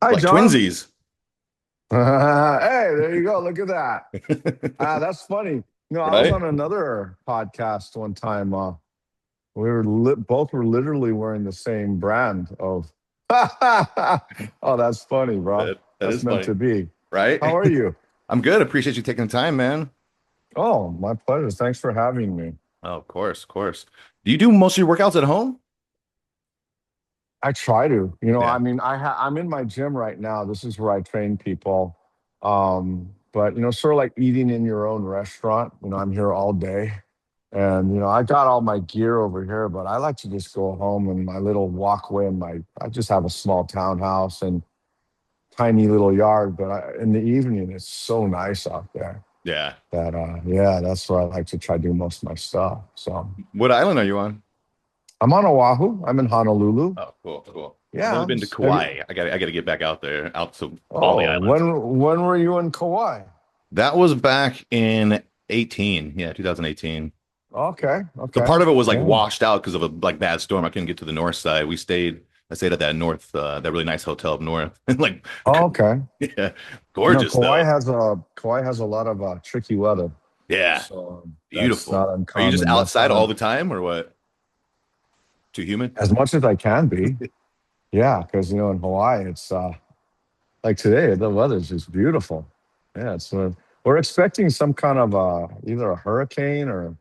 Hi, Like John. twinsies. Hey, there you go. Look at that. That's funny. I was Right? on another podcast one time. Both were literally wearing the same brand of. Oh, that's funny, bro. That That's is meant funny. to be. Right? How are you? I'm good. Appreciate you taking the time, man. Oh, my pleasure. Thanks for having me. Oh, of course, of course. Do you do most of your workouts at home? I try to. Yeah. I'm in my gym right now. This is where I train people. But sort of like eating in your own restaurant. I'm here all day. And I got all my gear over here, but I like to just go home and my little walkway and I just have a small townhouse and tiny little yard. But in the evening, it's so nice out there Yeah. that yeah, that's where I like to try to do most of my stuff. So What island are you on? I'm on Oahu. I'm in Honolulu. Oh, cool, cool. I've only Yeah. been to Have you? Kauai. I gotta get back out there, out to all the Oh, islands. when were you in Kauai? That was back in 18. Yeah, 2018. Okay, So okay. part of it was like Yeah. washed out because of a like bad storm. I couldn't get to the north side. I stayed at that north, that really nice hotel up north. Like, Okay. yeah, gorgeous Kauai though. has a lot of tricky weather. Yeah, So that's not beautiful. Are you just uncommon. That's outside not all un the time or what? Too humid? as much as I can be. Yeah, because in Hawaii it's like today the weather's just beautiful. Yeah, we're expecting some kind of either a hurricane or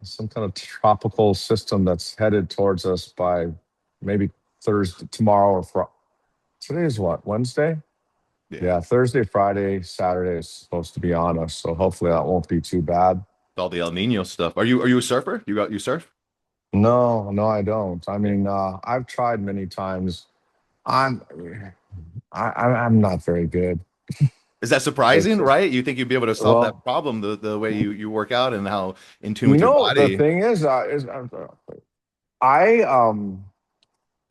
some kind of tropical system that's headed towards us by maybe Thursday, tomorrow or Friday. Today is what, Wednesday? Yeah, Yeah, Thursday, Friday, Saturday is supposed to be on us, so hopefully that won't be too bad. all the El Nino stuff. Are you a surfer? You surf? No, no, I don't. I've tried many times. I'm I'm not very good. Is that surprising, It's right? You think you'd be able to solve that well, problem the way you work out and how in tune with your the body? thing is I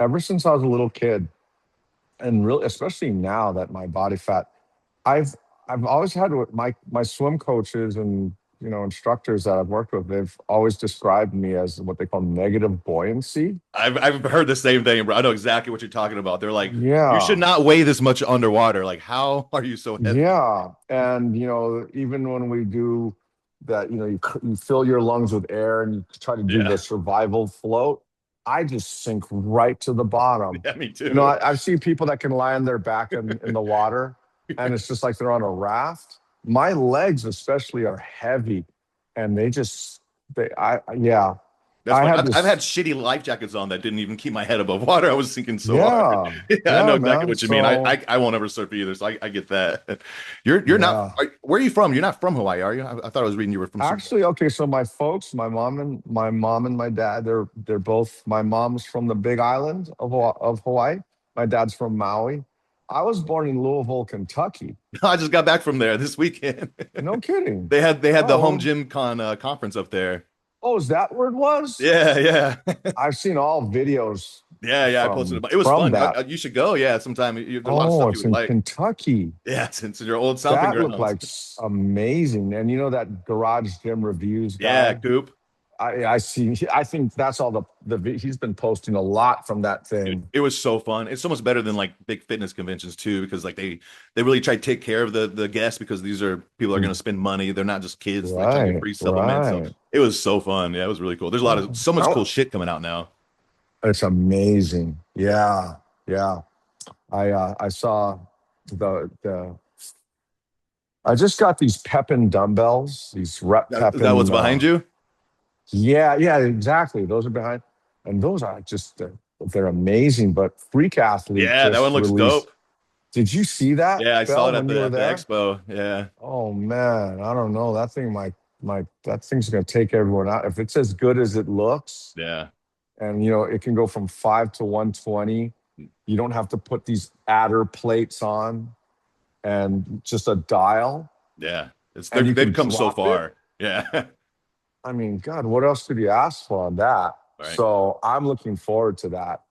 ever since I was a little kid, and really especially now that my body fat, I've I've always had what my swim coaches and instructors that I've worked with, they've always described me as what they call negative buoyancy. I've heard the same thing, bro. I know exactly what you're talking about. They're like, you should Yeah, not weigh this much underwater. Like, how are you so heavy? yeah, and even when we do that, you fill your lungs with air and you try to do Yeah, the survival float. I just sink right to the bottom. yeah, me too. I've seen people that can lie on their back in the water, and it's just like they're on a raft. My legs, especially, are heavy, and yeah, That's I fine. had I've had this. shitty life jackets on that didn't even keep my head above water. I was sinking so hard. Yeah, Yeah, I yeah, know exactly man. what you mean. I, So I I won't ever surf either, so I get that. You're not. yeah. Where are you from? You're not from Hawaii, are you? I thought I was reading you were from somewhere. Actually, okay, so my folks, my mom and my dad, they're both my mom's from the Big Island of Hawaii. My dad's from Maui. I was born in Louisville, Kentucky. I just got back from there this weekend. No kidding. They had the home Oh, gym conference up there. oh, is that where it was? Yeah, yeah. I've seen all videos Yeah, yeah, I posted from about it. Was from fun. that. You should go. Yeah, sometime. There's a lot of Oh, stuff you it's would in like. Kentucky. Yeah, since your old stomping That looked grounds. like amazing. And that garage gym reviews Yeah, guy. Coop. I see. I think that's all he's been posting a lot from that Dude, thing. it was so fun. It's so much better than like big fitness conventions too, because like they really try to take care of the guests because these are people are going to spend money. They're not just kids like trying to get Right, free supplements. So right. it was so fun. Yeah, it was really cool. There's a lot of so much cool Oh, shit coming out now. it's amazing. Yeah, yeah. I saw the I just got these Pepin dumbbells, these rep Is that what's Pepin. behind you? Yeah, yeah, exactly. Those are behind, and those are just they're amazing. But Freak Athlete Yeah, that one just looks released. dope. Did you see that, Yeah, I saw Bell, it when you were at the there? expo. Yeah, Oh man, I don't know. That thing might that thing's gonna take everyone out. If it's as good as it looks, yeah, and it can go from 5 to 120. You don't have to put these adder plates on and just a dial, yeah. and you They've can come so drop it. far. Yeah, I mean, God, what else could you ask for on that? right. So I'm looking forward to that.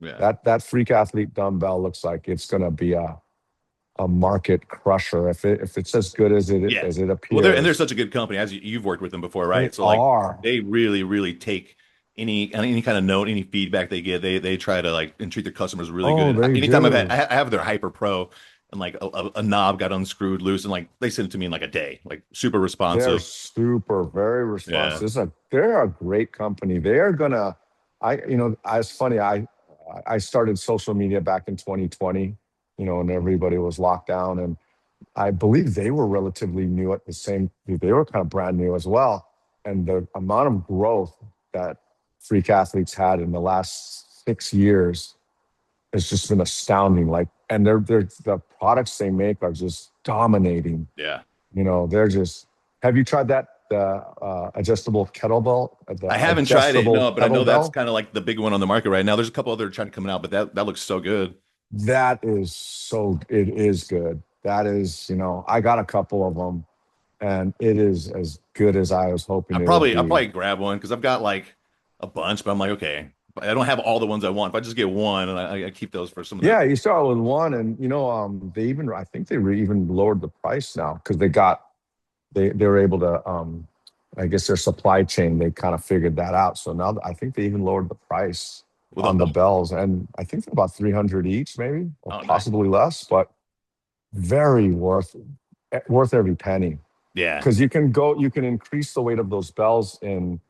Yeah. That Freak Athlete dumbbell looks like it's going to be a market crusher if it's as good Yeah. as it Well, they're appears. such a good company as you've worked with them before, They right? So like are. they really take any kind of note, any feedback they get, they try to like and treat their customers really Oh, good. they Anytime do. I have their Hyper Pro and like a knob got unscrewed loose and like they sent it to me in like a day, like super They're responsive. super, very Yeah. responsive. They're a great company. They are gonna, it's funny. I started social media back in 2020, and everybody was locked down, and I believe they were relatively new at the same. They were kind of brand new as well, and the amount of growth that Freak Athletes had in the last 6 years has just been astounding. Like, and they're the products they make are just dominating. Yeah. They're just. Have you tried that the adjustable kettlebell? The I haven't tried it, adjustable no, but I know that's kettlebell kind of like the big one on the market right now. There's a couple other trying to come out, but that looks so good. that is so. It is good. That is, I got a couple of them, and it is as good as I was hoping it would I'll be. probably grab one because I've got like a bunch, but I'm like, okay, I don't have all the ones I want. If I just get one and I keep those for some of the Yeah, you start with one, and they even I think even lowered the price now because they were able to I guess their supply chain they kind of figured that out. So now I think they even lowered the price with on the bells, and I think they're about 300 each, maybe or oh nice. possibly less, but very worth every penny Yeah. because you can increase the weight of those bells in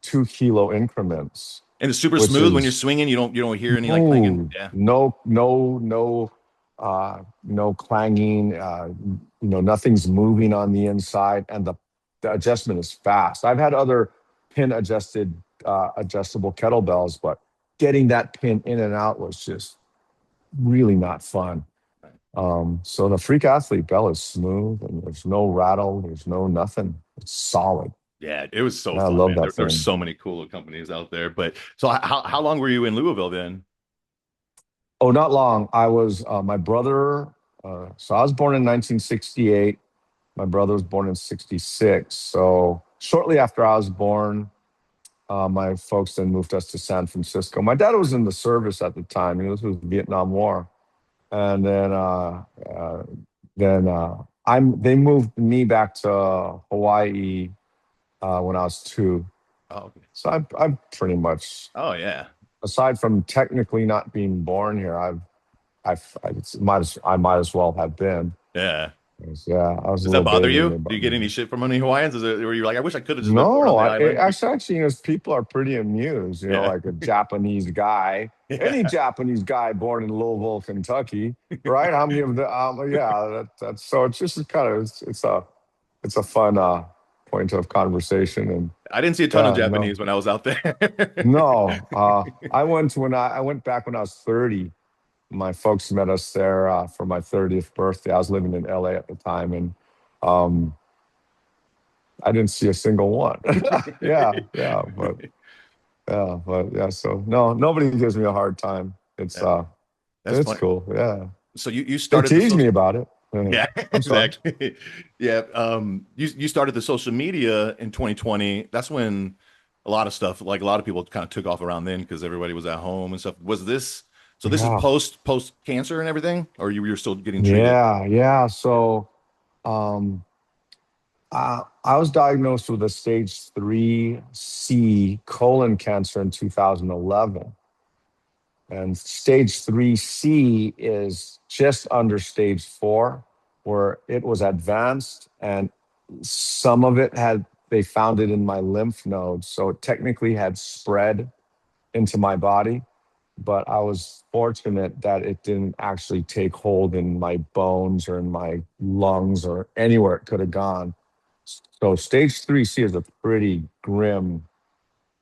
2 kilo increments, And it's super which smooth when you're is swinging. You don't hear any like clanging. no, Yeah. no clanging. Nothing's moving on the inside, and the adjustment is fast. I've had other pin adjustable kettlebells, but getting that pin in and out was just really not fun. So the Freak Athlete bell is smooth, and there's no rattle. There's no nothing. It's solid. Yeah, it was so And I fun, love man. that There's thing. so many cool companies out there. But so how long were you in Louisville then? Oh, not long. I was my brother. So I was born in 1968. My brother was born in 66. So shortly after I was born, my folks then moved us to San Francisco. My dad was in the service at the time. This was the Vietnam War, and then they moved me back to Hawaii when I was 2. Oh, okay. So I'm pretty much, Oh yeah. aside from technically not being born here, I might as well have been. Yeah. 'Cause, yeah, I was a Does that little bother baby when you? they Do you brought get me any here. shit from any Hawaiians? Is it where you're like, I wish I could have just been born on No, the island? actually, people are pretty amused. Yeah. Like a Japanese guy, any Yeah. Japanese guy born in Louisville, Kentucky, right? How many of the? Yeah, that's so. It's just kind of it's a fun point of conversation, and I didn't see a ton of yeah, no, Japanese when I was out there. no. I went back when I was 30. My folks met us there for my 30th birthday. I was living in LA at the time, and um, I didn't see a single one. Yeah, yeah. So no, nobody gives me a hard time. Yeah, that's It's funny. cool. Yeah, So you they started the tease me social. about it. Yeah, I'm sorry. exactly. Yeah. You started the social media in 2020. That's when a lot of stuff, like a lot of people kind of took off around then because everybody was at home and stuff. Was this so this is Yeah, post cancer and everything, or you were still getting treated? yeah. So, um, I was diagnosed with a stage 3C colon cancer in 2011. And stage 3C is just under stage 4, where it was advanced and some of it they found it in my lymph nodes. So it technically had spread into my body, but I was fortunate that it didn't actually take hold in my bones or in my lungs or anywhere it could have gone. So stage 3C is a pretty grim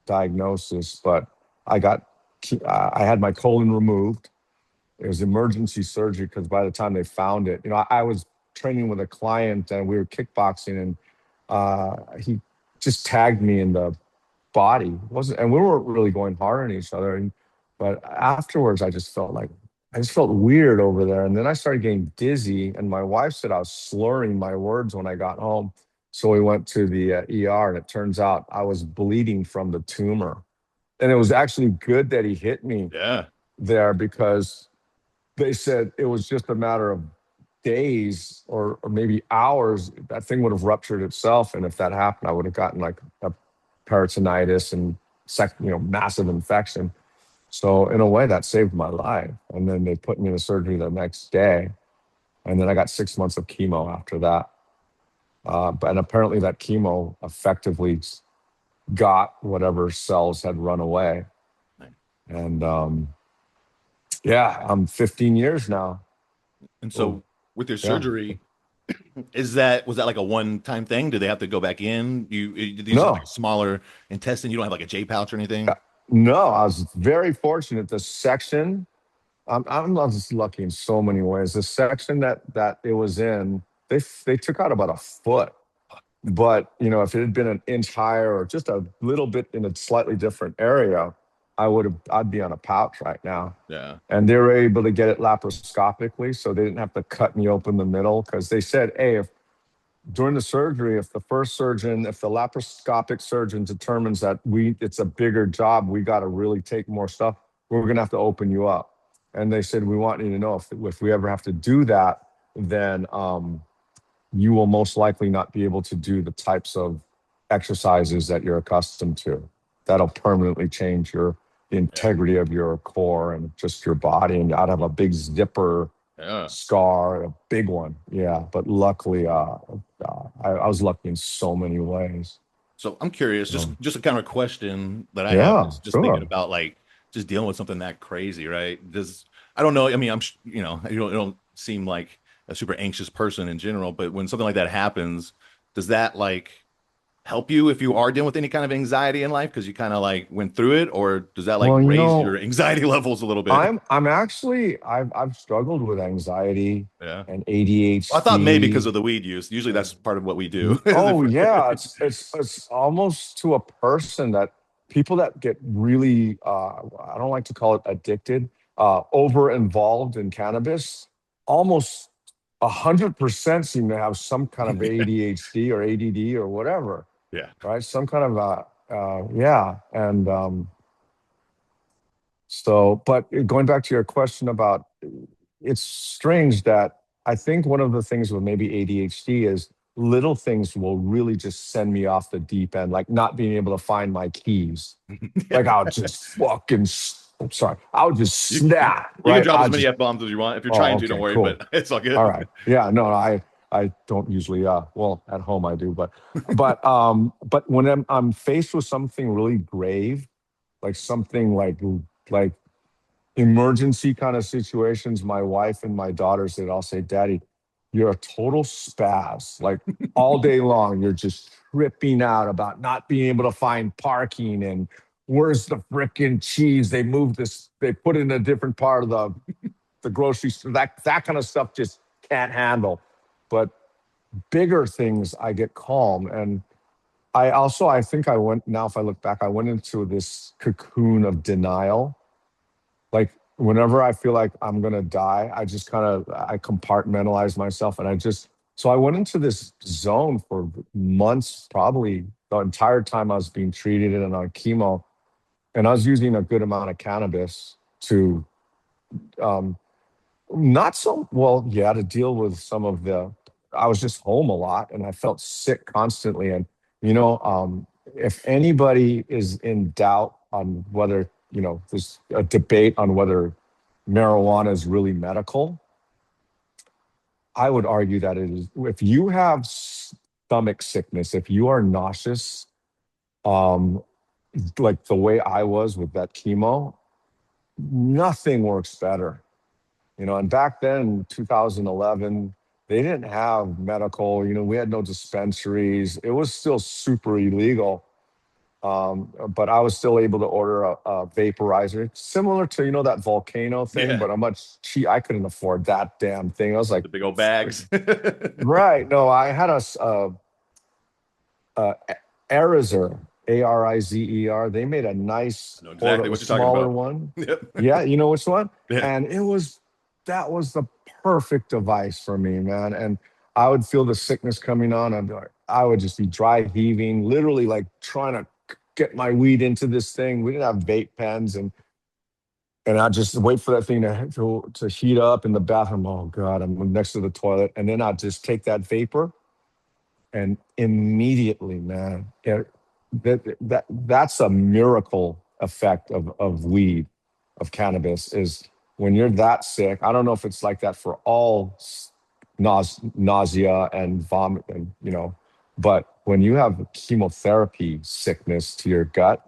diagnosis, but I got I had my colon removed. It was emergency surgery because by the time they found it, I was training with a client and we were kickboxing, and he just tagged me in the body. It wasn't, and we weren't really going hard on each other. But afterwards, I just felt weird over there. And then I started getting dizzy, and my wife said I was slurring my words when I got home. So we went to the ER, and it turns out I was bleeding from the tumor. And it was actually good that he hit me Yeah. there because they said it was just a matter of days or maybe hours. That thing would have ruptured itself. And if that happened, I would have gotten like a peritonitis and massive infection. So in a way, that saved my life. And then they put me in surgery the next day, and then I got 6 months of chemo after that. But apparently, that chemo effectively got whatever cells had run away. And yeah, I'm 15 years now. And Oh, so with your yeah. surgery, was that like a one-time thing? Did they have to go back in? These are like a No, smaller intestine. You don't have like a J pouch or anything? no, I was very fortunate. The section, I'm not just lucky in so many ways. The section that it was in, they took out about a foot. But if it had been an inch higher or just a little bit in a slightly different area, I'd be on a pouch right now. Yeah. And they were able to get it laparoscopically, so they didn't have to cut me open the middle because they said, hey, if during the surgery, if the laparoscopic surgeon determines that it's a bigger job, we got to really take more stuff, we're going to have to open you up. And they said, we want you to know if we ever have to do that, then you will most likely not be able to do the types of exercises that you're accustomed to. That'll permanently change the Yeah. integrity of your core and just your body. And I'd have a big zipper Yeah. scar, a big one. Yeah. But luckily, I was lucky in so many ways. So I'm curious, just a kind of a question that I have Yeah, is just thinking sure. about like just dealing with something that crazy, right? I don't know. I mean, you don't seem like a super anxious person in general, but when something like that happens, does that like help you if you are dealing with any kind of anxiety in life because you kind of like went through it, or does that like Well, raise your anxiety levels a little bit? I'm actually I've struggled with anxiety Yeah. and I thought maybe because ADHD. of the weed use. Usually that's part of what we do. Oh yeah, it's almost to a person that people that get really I don't like to call it addicted, over involved in cannabis, almost 100% seem to have some kind of ADHD or ADD or whatever, Yeah. right? Some kind of yeah, and so, but going back to your question about, it's strange that I think one of the things with maybe ADHD is little things will really just send me off the deep end, like not being able to find my keys. Like I'll just I'm sorry, I'll just You, snap, you can right? drop I as many just, F bombs as you want. If you're oh, trying to, don't okay, worry, cool. but it's all All good. right. Yeah, no, I don't usually well, at home I do, but when I'm faced with something really grave, like something like emergency kind of situations, my wife and my daughters, they'd all say, Daddy, you're a total spaz. Like all day long, you're just tripping out about not being able to find parking and where's the frickin' cheese? They moved this, they put it in a different part of the grocery store. That kind of stuff just can't handle. But bigger things, I get calm. And I think I went, now if I look back, I went into this cocoon of denial. Like whenever I feel like I'm gonna die, I compartmentalize myself, and so I went into this zone for months, probably the entire time I was being treated and on chemo, and I was using a good amount of cannabis to um, not so well, yeah, to deal with some of the. I was just home a lot, and I felt sick constantly. And if anybody is in doubt on whether there's a debate on whether marijuana is really medical, I would argue that it is. If you have stomach sickness, if you are nauseous, um, like the way I was with that chemo, nothing works better. And back then, 2011, they didn't have medical, we had no dispensaries. It was still super illegal. But I was still able to order a vaporizer, similar to, that volcano thing, Yeah. but a much cheap. I couldn't afford that damn thing. I was like, The big old bags. right. No, I had a Arizer, Arizer. They made a nice I know exactly portable, a what you're talking smaller about. one. Yep. Yeah, you know which one? Yeah. And that was the perfect device for me, man. And I would feel the sickness coming on. I would just be dry heaving, literally like trying to get my weed into this thing. We didn't have vape pens, and I just wait for that thing to heat up in the bathroom. Oh God, I'm next to the toilet, and then I'd just take that vapor, and immediately, man, that's a miracle effect of weed, of cannabis, is when you're that sick. I don't know if it's like that for all nausea and vomit, and but when you have chemotherapy sickness to your gut,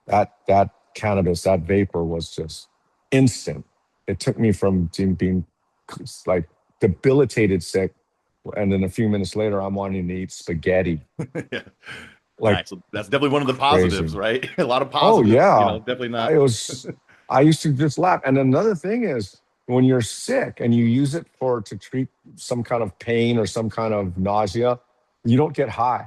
that cannabis, that vapor was just instant. It took me from being like debilitated sick, and then a few minutes later, I'm wanting to eat spaghetti. Yeah. Like Nice. So that's definitely one of the positives, crazy. right? A lot of Oh positives, yeah. definitely I not. was I used to just laugh. And another thing is when you're sick and you use it for to treat some kind of pain or some kind of nausea, you don't get high.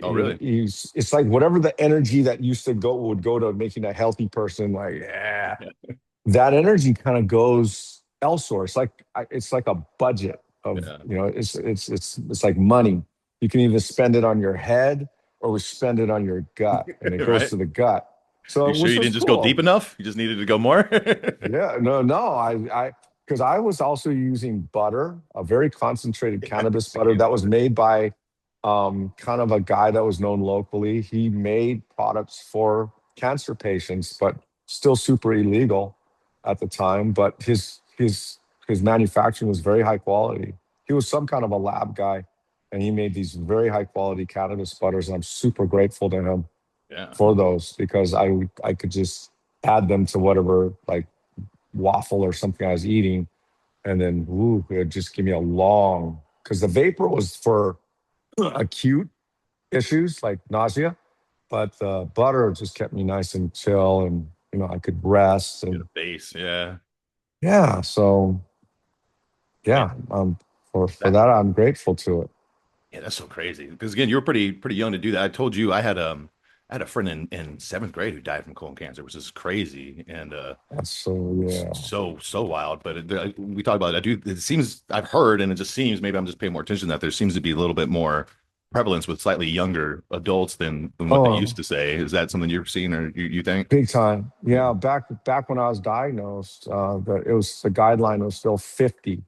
Oh, really? It's like whatever the energy that used to go would go to making a healthy person, like, yeah, Yeah. that energy kind of goes elsewhere. It's like a budget of, Yeah. it's like money. You can either spend it on your head or we spend it on your gut, and it goes Right. to the gut. So You sure which you was didn't just go deep cool. enough? You just needed to go more? Yeah, no, because I was also using butter, a very concentrated Yeah, cannabis butter same. that was made by kind of a guy that was known locally. He made products for cancer patients, but still super illegal at the time. But his manufacturing was very high quality. He was some kind of a lab guy, and he made these very high quality cannabis butters. And I'm super grateful to him Yeah. for those because I could just add them to whatever like waffle or something I was eating, and then ooh, it would just give me a long, because the vapor was for acute issues like nausea, but the butter just kept me nice and chill, and I could rest, Get and a base. Yeah. yeah, so Man, yeah, for that that I'm grateful to it. yeah, that's so crazy. Because again, you were pretty young to do that. I told you I had a friend in seventh grade who died from colon cancer, which is crazy and That's so yeah. so wild. But we talk about it. I do. It seems I've heard, and it just seems maybe I'm just paying more attention that there seems to be a little bit more prevalence with slightly younger adults than what they used Oh, to say. Is that something you've seen or you think? big time. Yeah. Yeah, back when I was diagnosed, the guideline was still 50.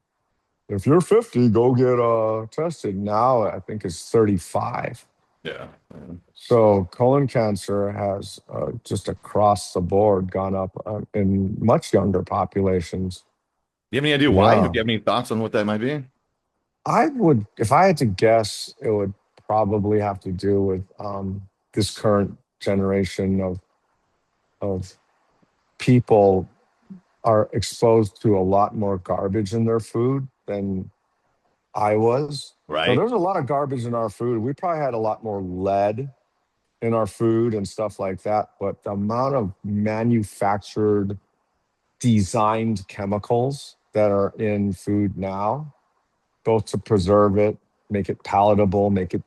If you're 50, go get tested. Now I think it's 35. Yeah. So colon cancer has just across the board gone up in much younger populations. Do you have any idea why? Do you Yeah. have any thoughts on what that might be? I would, if I had to guess, it would probably have to do with this current generation of people are exposed to a lot more garbage in their food than I was. So Right. there's a lot of garbage in our food. We probably had a lot more lead in our food and stuff like that. But the amount of manufactured, designed chemicals that are in food now, both to preserve it, make it palatable, make it,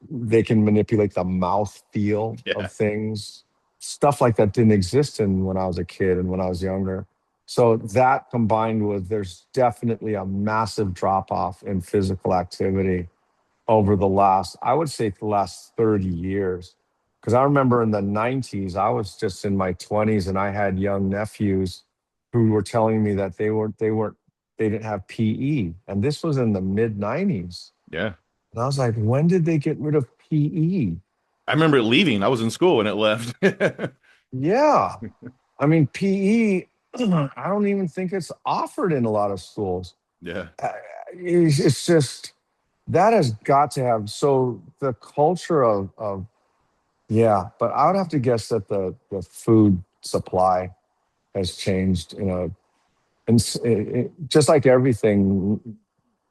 they can manipulate the mouth feel Yeah. of things. Stuff like that didn't exist in when I was a kid and when I was younger. So that combined with there's definitely a massive drop off in physical activity over the last, I would say, the last 30 years. Because I remember in the 90s, I was just in my 20s and I had young nephews who were telling me that they didn't have PE. And this was in the mid 90s. Yeah. And I was like, when did they get rid of PE? I remember it leaving. I was in school when it left. Yeah. I mean, PE, I don't even think it's offered in a lot of schools. Yeah. Uh, it's just, that has got to have, so the culture of yeah, but I would have to guess that the food supply has changed, and just like everything.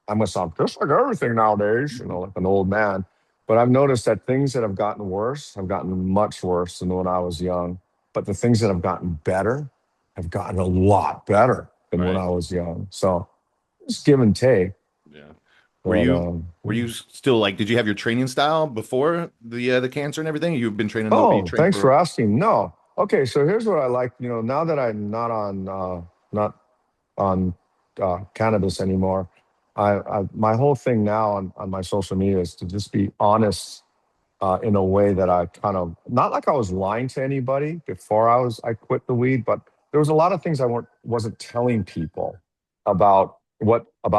I'm gonna sound just like everything nowadays, like an old man. But I've noticed that things that have gotten worse have gotten much worse than when I was young. But the things that have gotten better have gotten a lot better than when Right. I was young. So it's give and take. Yeah. Were But you were you still like, did you have your training style before the cancer and everything? You've been training though, but you oh, trained thanks for for asking. No. Okay, so here's what I like. Now that I'm not on cannabis anymore, my whole thing now on my social media is to just be honest in a way that I kind of, not like I was lying to anybody before I quit the weed, but there was a lot of things I wasn't telling people about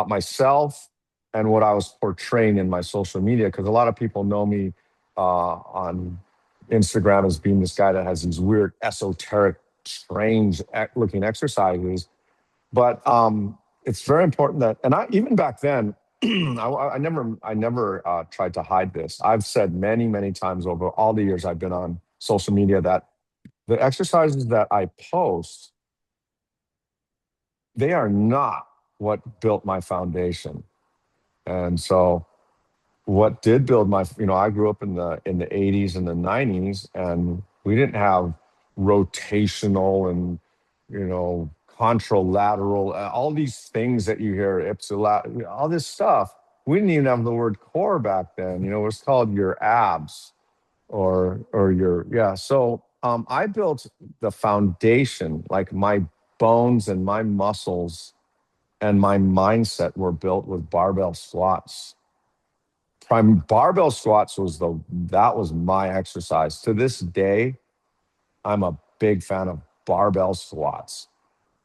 myself and what I was portraying in my social media, because a lot of people know me on Instagram as being this guy that has these weird, esoteric, strange looking exercises. But it's very important that, and I even back then, I never tried to hide this. I've said many, many times over all the years I've been on social media that the exercises that I post, they are not what built my foundation. And so what did build my, I grew up in the 80s and the 90s, and we didn't have rotational and, contralateral, all these things that you hear, ipsilateral, all this stuff. We didn't even have the word core back then. It was called your abs or your, yeah. So I built the foundation, like my bones and my muscles and my mindset were built with barbell squats. Prime barbell squats that was my exercise. To this day, I'm a big fan of barbell squats.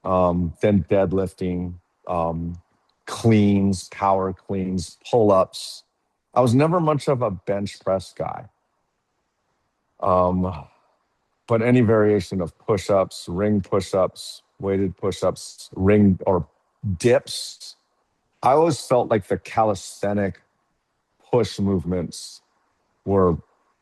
Then deadlifting, um, cleans, power cleans, pull-ups. I was never much of a bench press guy. Um, but any variation of push-ups, ring push-ups, weighted push-ups, ring or dips. I always felt like the calisthenic push movements were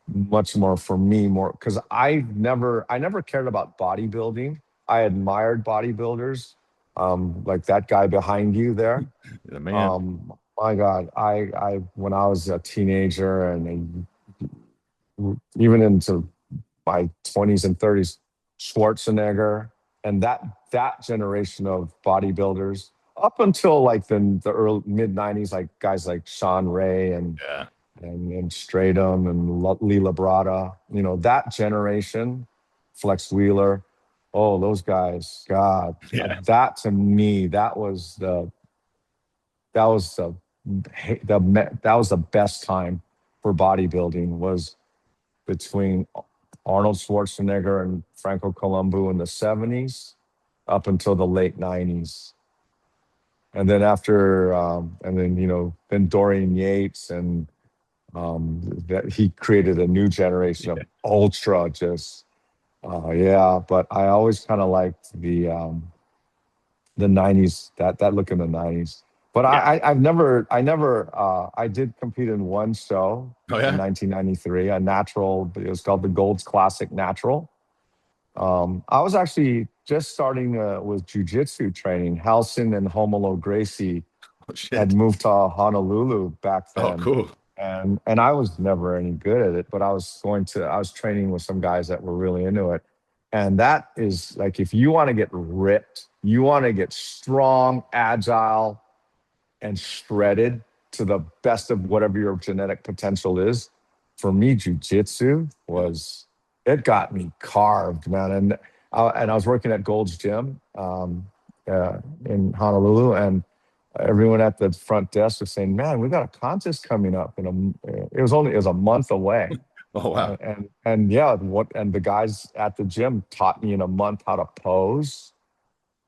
much more for me, more because I never cared about bodybuilding. I admired bodybuilders, like that guy behind you there. Yeah, man. My God, I when I was a teenager and even into my 20s and 30s, Schwarzenegger and that generation of bodybuilders up until like the early mid 90s, like guys like Sean Ray Yeah. and Stratum and Lee Labrada, that generation, Flex Wheeler, oh, those guys, God, Yeah. that to me, that was that was the best time for bodybuilding was between Arnold Schwarzenegger and Franco Columbu in the 70s up until the late 90s. And then then Dorian Yates and that he created a new generation of Yeah. ultra just yeah, but I always kind of liked the 90s, that look in the 90s. But Yeah. I did compete in one show Oh in yeah. 1993, a natural, it was called the Gold's Classic Natural. I was actually just starting with jujitsu training. Halson and Homolo Gracie Oh had shit. moved to Honolulu back Oh then, cool. and I was never any good at it, but I was training with some guys that were really into it. And that is like if you want to get ripped, you want to get strong, agile, and shredded to the best of whatever your genetic potential is. For me, jujitsu was it got me carved, man. And I was working at Gold's Gym in Honolulu, and everyone at the front desk was saying, "Man, we got a contest coming up." It was a month away, Oh wow. and yeah, and the guys at the gym taught me in a month how to pose,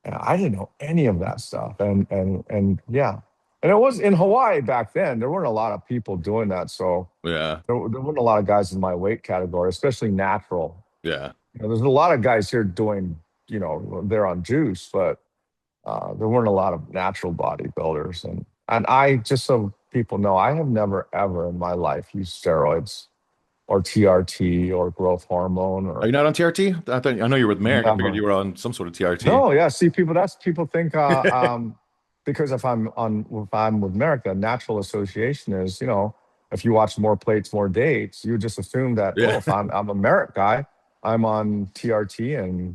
and I didn't know any of that stuff. And yeah. And it was in Hawaii back then. There weren't a lot of people doing that. So Yeah. there weren't a lot of guys in my weight category, especially natural. Yeah. There's a lot of guys here doing, they're on juice, but there weren't a lot of natural bodybuilders. And I, just so people know, I have never ever in my life used steroids or TRT or growth hormone Are or you not on TRT? I know you're with Merrick. I figured never. you were on some sort of TRT. No, yeah. See, people think because if I'm with Merrick, the natural association is, if you watch more plates, more dates, you just assume that, oh, Yeah. if I'm a Merrick guy, I'm on TRT and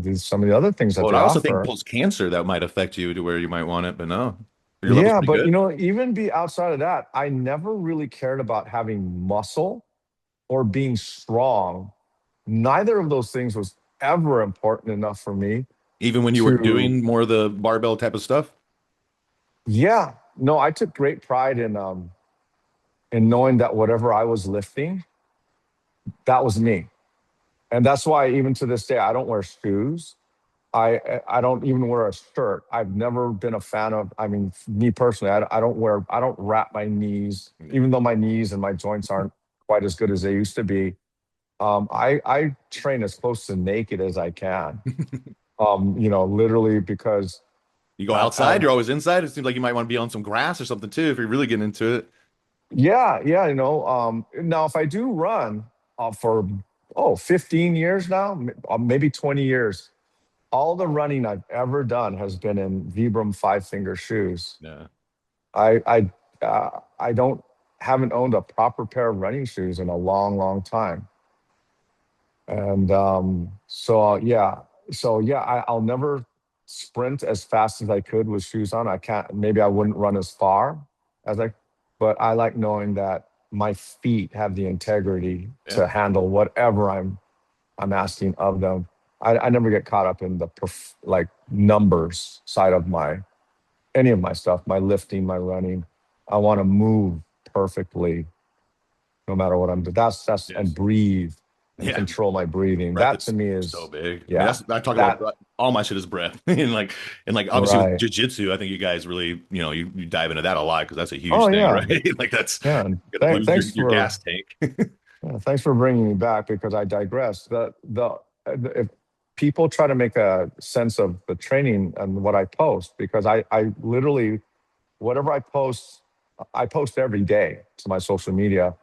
there's some of the other things that Well, they I also think offer. post cancer that might affect you to where you might want it, but no, your level's Yeah, pretty but good. even be outside of that, I never really cared about having muscle or being strong. Neither of those things was ever important enough for me Even when you were to. doing more of the barbell type of stuff. Yeah, no, I took great pride in knowing that whatever I was lifting, that was me. And that's why even to this day I don't wear shoes. I don't even wear a shirt. I've never been a fan of, I mean, me personally, I don't wrap my knees, even though my knees and my joints aren't quite as good as they used to be. I train as close to naked as I can. Literally because You go I outside, you're always inside. It seems like you might want to be on some grass or something too if you're really getting into it. yeah, yeah, now if I do run for 15 years now, maybe 20 years, all the running I've ever done has been in Vibram five finger shoes. Yeah. I don't haven't owned a proper pair of running shoes in a long, long time. And I'll never sprint as fast as I could with shoes on. I can't. Maybe I wouldn't run as far as I, but I like knowing that my feet have the integrity Yeah. to handle whatever I'm asking of them. I never get caught up in the like numbers side of any of my stuff, my lifting, my running. I want to move perfectly no matter what I'm doing. That's and Yes. breathe and Yeah. control my breathing. Breath That to is me so is, big. I mean, yeah, I talk about that all my shit is breath. And obviously with right. jujitsu, I think you guys really, you dive into that a lot because that's a huge Oh thing, yeah, right? Like that's yeah. And you're gonna lose thanks your for gas tank. thanks for bringing me back because I digress. If people try to make a sense of the training and what I post, because I literally whatever I post every day to my social media.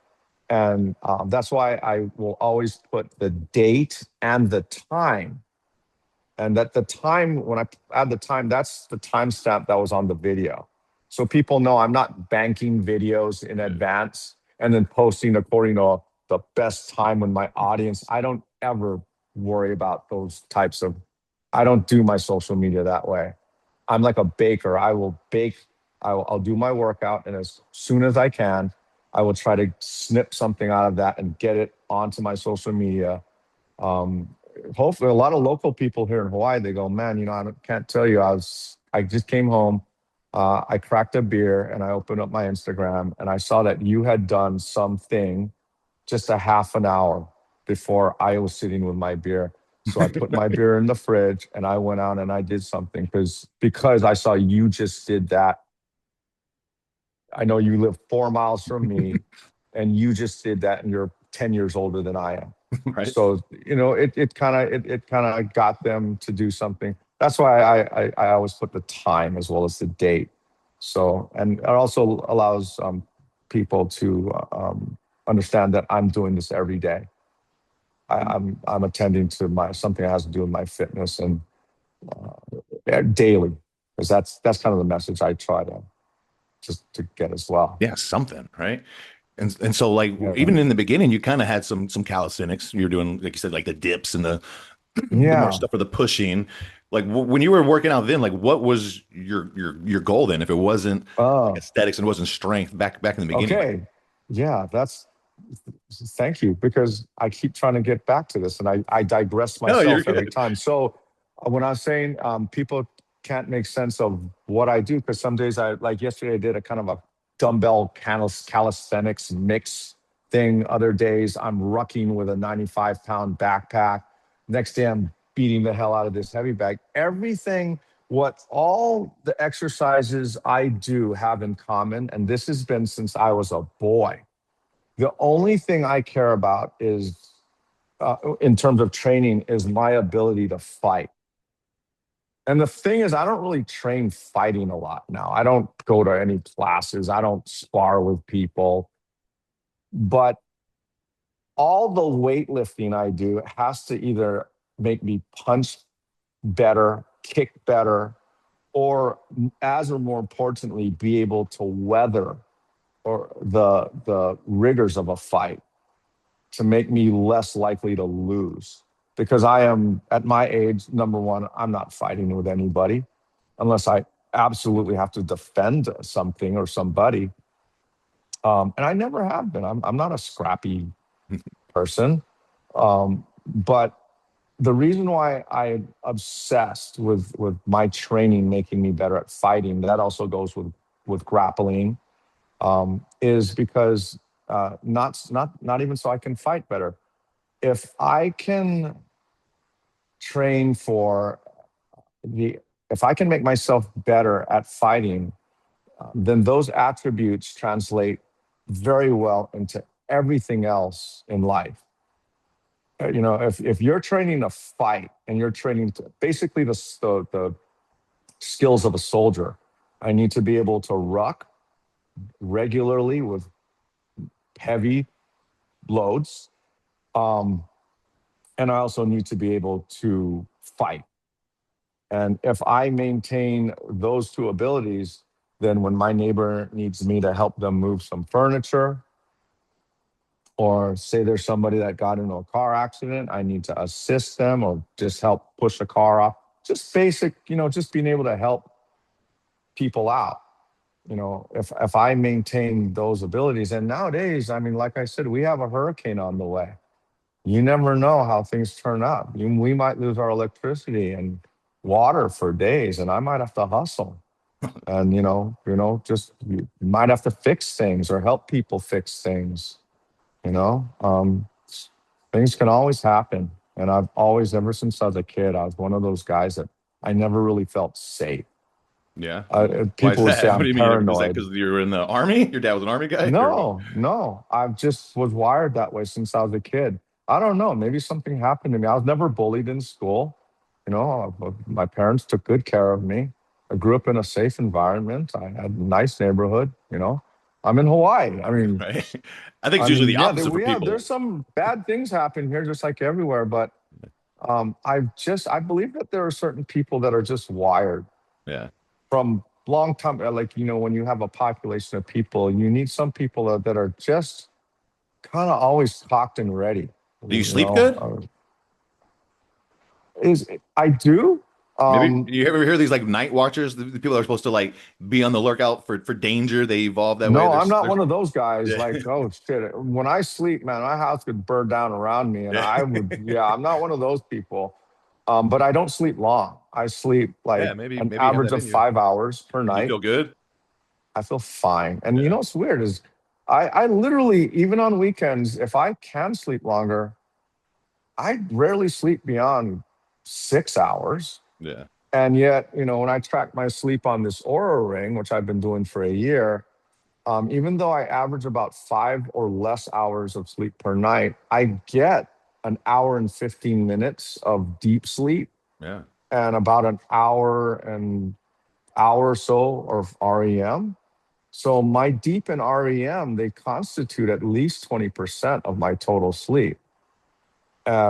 And that's why I will always put the date and the time. And that the time, when I add the time, that's the timestamp that was on the video. So people know I'm not banking videos in Yeah. advance and then posting according to the best time when my audience, I don't ever worry about those types of, I don't do my social media that way. I'm like a baker. I will bake, I'll do my workout. And as soon as I can, I will try to snip something out of that and get it onto my social media. Um, Hopefully a lot of local people here in Hawaii, they go, man, can't tell you, I just came home. I cracked a beer and I opened up my Instagram and I saw that you had done something just a half an hour before I was sitting with my beer. So I put my beer in the fridge and I went out and I did something because I saw you just did that. I know you live 4 miles from me and you just did that and you're 10 years older than I am. Right. So, it kind of got them to do something. That's why I always put the time as well as the date. So, and it also allows people to understand that I'm doing this every day. I'm attending to my something that has to do with my fitness and daily, because that's kind of the message I try to just to get as well. Yeah, something, right? And so like Yeah. even in the beginning, you kind of had some calisthenics. You were doing, like you said, like the dips and the more Yeah. stuff for the pushing. Like when you were working out then, like what was your goal then? If it wasn't like Oh, aesthetics and it wasn't strength back in the beginning, like okay. Yeah, thank you, because I keep trying to get back to this and I digress no, you're myself every good. time. So when I was saying people can't make sense of what I do, because some days like yesterday, I did a kind of a dumbbell calisthenics mix thing. Other days, I'm rucking with a 95-pound backpack. Next day, I'm beating the hell out of this heavy bag. Everything, what all the exercises I do have in common, and this has been since I was a boy, the only thing I care about is, in terms of training, is my ability to fight. And the thing is, I don't really train fighting a lot now. I don't go to any classes. I don't spar with people. But all the weightlifting I do has to either make me punch better, kick better, or as or more importantly, be able to weather or the rigors of a fight to make me less likely to lose. Because I am at my age, number one, I'm not fighting with anybody unless I absolutely have to defend something or somebody. And I never have been. I'm not a scrappy person. But the reason why I'm obsessed with my training making me better at fighting, that also goes with grappling, is because not even so I can fight better. If I can train for the if I can make myself better at fighting, then those attributes translate very well into everything else in life. If you're training to fight and you're training to basically the skills of a soldier, I need to be able to ruck regularly with heavy loads. Um, and I also need to be able to fight. And if I maintain those two abilities, then when my neighbor needs me to help them move some furniture, or say there's somebody that got into a car accident, I need to assist them or just help push a car off. Just basic, just being able to help people out. If I maintain those abilities, and nowadays, I mean, like I said, we have a hurricane on the way. You never know how things turn up. We might lose our electricity and water for days, and I might have to hustle. And just you might have to fix things or help people fix things. You know, um, Things can always happen. And I've always, ever since I was a kid, I was one of those guys that I never really felt safe. Yeah. Why is People would say that? What I'm do you mean? Was that paranoid. because you were in the army? Your dad was an army guy, or what? No, no, I just was wired that way since I was a kid. I don't know. Maybe something happened to me. I was never bullied in school. My parents took good care of me. I grew up in a safe environment. I had a nice neighborhood. I'm in Hawaii. Right? I think it's usually the Yeah, opposite for there's people. some bad things happen here, just like everywhere. But I believe that there are certain people that are just wired Yeah. from long time. Like, when you have a population of people, you need some people that are just kind of always cocked and ready. Do you You sleep know, good? is I do. Maybe Um, you ever hear these like night watchers? The people are supposed to like be on the lookout for danger. They evolve that way. no, I'm not There's one of those guys. yeah, Like, oh shit, when I sleep, man, my house could burn down around me, and yeah, I would. Yeah, I'm not one of those people. But I don't sleep long. I sleep yeah. like Maybe an you have average that of in you. 5 hours per You night. feel good. I feel fine. And Yeah, what's weird is I literally, even on weekends, if I can sleep longer, I rarely sleep beyond 6 hours. yeah, And yet, when I track my sleep on this Aura ring, which I've been doing for a year, even though I average about 5 or less hours of sleep per night, I get an hour and 15 minutes of deep sleep yeah. and about an hour or so of REM. So my deep and REM, they constitute at least 20% of my total sleep,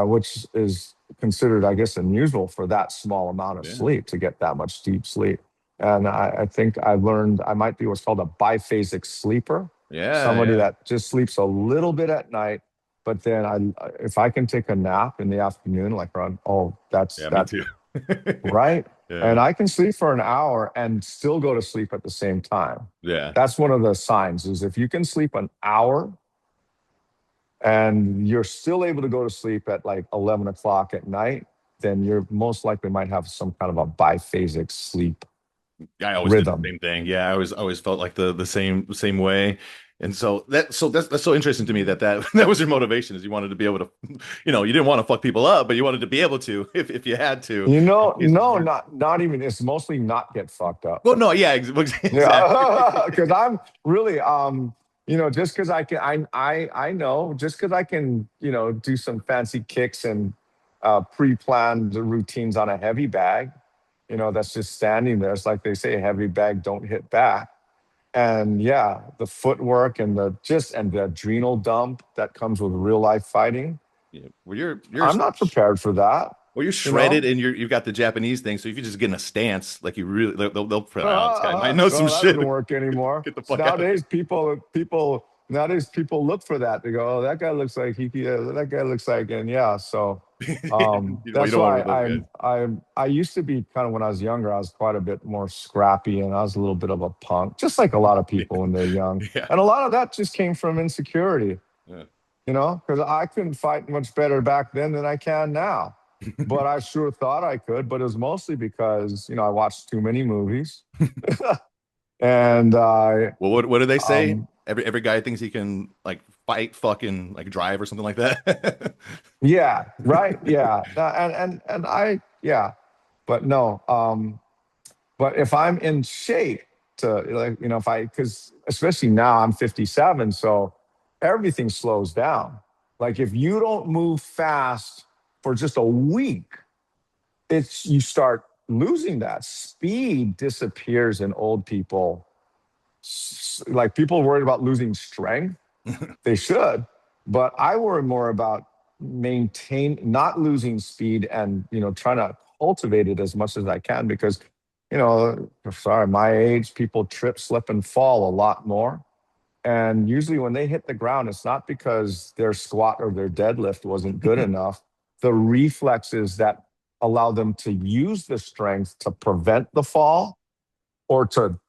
which is considered, I guess, unusual for that small amount of Yeah. sleep to get that much deep sleep. And I think I've learned I might be what's called a biphasic sleeper, Yeah, somebody yeah, that just sleeps a little bit at night, but then if I can take a nap in the afternoon, like around, oh, yeah. Me that too. right? Yeah, And I can sleep for an hour and still go to sleep at the same time. yeah. That's one of the signs is if you can sleep an hour and you're still able to go to sleep at like 11 o'clock at night, then you're most likely might have some kind of a biphasic sleep I always did the rhythm. same thing. Yeah, I always felt like the same way. And that's so interesting to me that that was your motivation is you wanted to be able to, you didn't want to fuck people up, but you wanted to be able to if you had to. In case No, you, not even. It's mostly not get fucked up. well, no, yeah, exactly. Yeah, because I'm really, just because I can, I know, just because I can, do some fancy kicks and pre-planned routines on a heavy bag, that's just standing there. It's like they say, a heavy bag don't hit back. And yeah, the footwork and the adrenal dump that comes with real life fighting. Yeah. Well, you're I'm not prepared for that, well, you're you shredded know. and you've got the Japanese thing. So if you just get in a stance, like you really, they'll put out this guy might know some Well, that shit. doesn't work anymore. Get the So fuck out of here. nowadays people look for that. They go, oh, that guy looks like that guy looks like, and yeah. So Well, you that's don't want to why be those guys. I used to be kind of when I was younger, I was quite a bit more scrappy and I was a little bit of a punk, just like a lot of people when they're young. Yeah. And a lot of that just came from insecurity, Yeah. because I couldn't fight much better back then than I can now. But I sure thought I could. But it was mostly because, I watched too many movies. And Well, what do they say? um, Every guy thinks he can like fight, fucking like drive or something like that. yeah, right. Yeah. And yeah, but no. But if I'm in shape to, like, if I, because especially now I'm 57. So everything slows down. Like if you don't move fast for just a week, it's you start losing that speed disappears in old people. Like people worried about losing strength, they should, but I worry more about not losing speed and trying to cultivate it as much as I can because sorry, my age, people trip, slip, and fall a lot more. And usually when they hit the ground, it's not because their squat or their deadlift wasn't good enough. The reflexes that allow them to use the strength to prevent the fall or to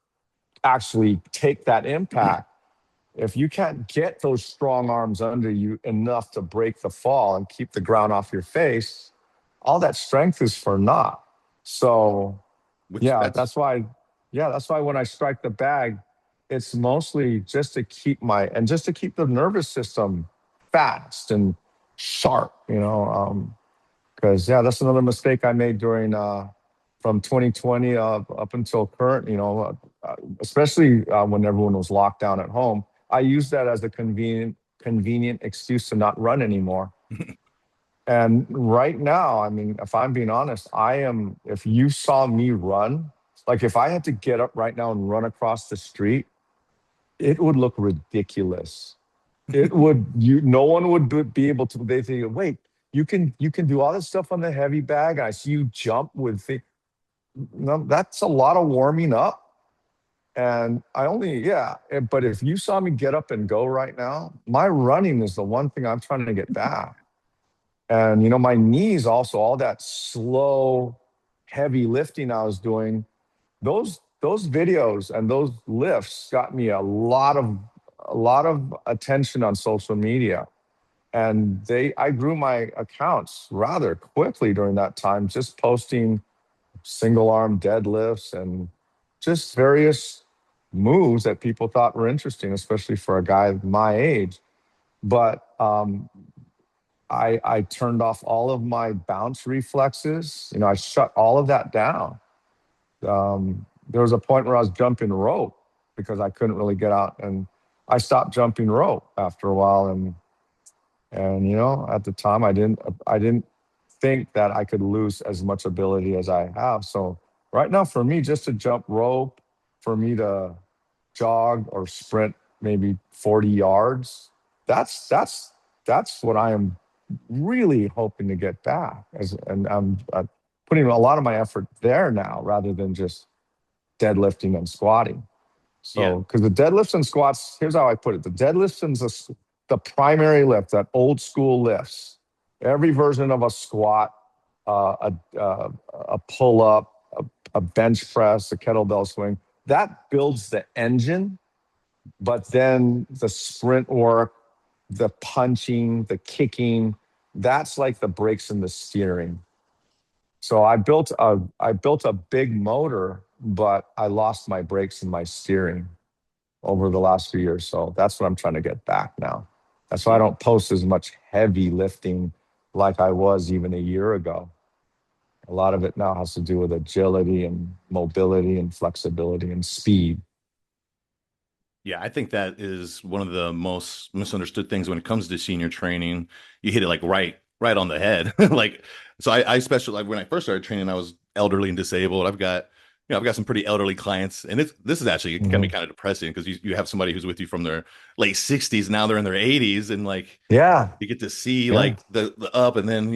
actually take that impact. If you can't get those strong arms under you enough to break the fall and keep the ground off your face, all that strength is for naught. So Which yeah, that's that's why when I strike the bag, it's mostly just to keep the nervous system fast and sharp, because that's another mistake I made during from 2020 up until current, especially when everyone was locked down at home. I used that as a convenient excuse to not run anymore. And right now, I mean, if I'm being honest, if you saw me run, like if I had to get up right now and run across the street, it would look ridiculous. No one would be able to, they think, wait, you can do all this stuff on the heavy bag. I see you jump no, that's a lot of warming up. And but if you saw me get up and go right now, my running is the one thing I'm trying to get back. And my knees also, all that slow, heavy lifting I was doing, those videos and those lifts got me a lot of attention on social media. And I grew my accounts rather quickly during that time, just posting single arm deadlifts and just various moves that people thought were interesting, especially for a guy my age. But I turned off all of my bounce reflexes. I shut all of that down. There was a point where I was jumping rope because I couldn't really get out, and I stopped jumping rope after a while. And at the time, I didn't think that I could lose as much ability as I have. So right now, for me, just to jump rope, for me to jog or sprint maybe 40 yards, that's what I am really hoping to get back. And I'm putting a lot of my effort there now rather than just deadlifting and squatting. yeah. So, because the deadlifts and squats, here's how I put it: the deadlifts and the primary lift, that old school lifts, every version of a squat, a pull up, a bench press, a kettlebell swing, that builds the engine. But then the sprint work, the punching, the kicking, that's like the brakes and the steering. So I built a big motor, but I lost my brakes and my steering over the last few years. So that's what I'm trying to get back now. That's why I don't post as much heavy lifting like I was even a year ago. A lot of it now has to do with agility and mobility and flexibility and speed. Yeah, I think that is one of the most misunderstood things when it comes to senior training. You hit it like right on the head. Like, so I especially like when I first started training, I was elderly and disabled. I've got some pretty elderly clients, and this is actually can be Mhm. kind of depressing because you have somebody who's with you from their late 60s, now they're in their 80s, and like Yeah, you get to see yeah. like the up and then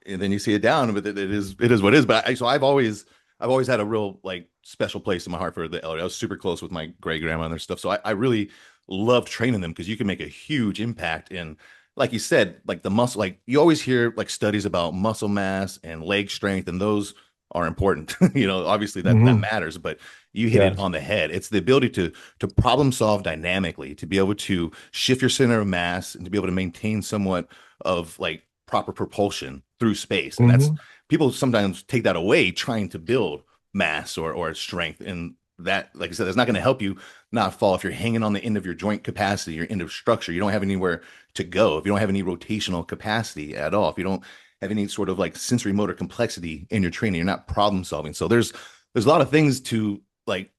and then you see it down, but it is what it is. But so I've always had a real like special place in my heart for the elderly. I was super close with my great grandmother and stuff, so I really love training them because you can make a huge impact in, like you said, like the muscle. Like you always hear like studies about muscle mass and leg strength, and those are important. Obviously that Hmm. matters, but you hit it Yeah. on the head. It's the ability to problem solve dynamically, to be able to shift your center of mass and to be able to maintain somewhat of like proper propulsion through space. And that's Hmm. people sometimes take that away trying to build mass or strength. And that, like I said, that's not going to help you not fall if you're hanging on the end of your joint capacity, your end of structure. You don't have anywhere to go. If you don't have any rotational capacity at all, if you don't have any sort of like sensory motor complexity in your training, you're not problem solving. So there's a lot of things to like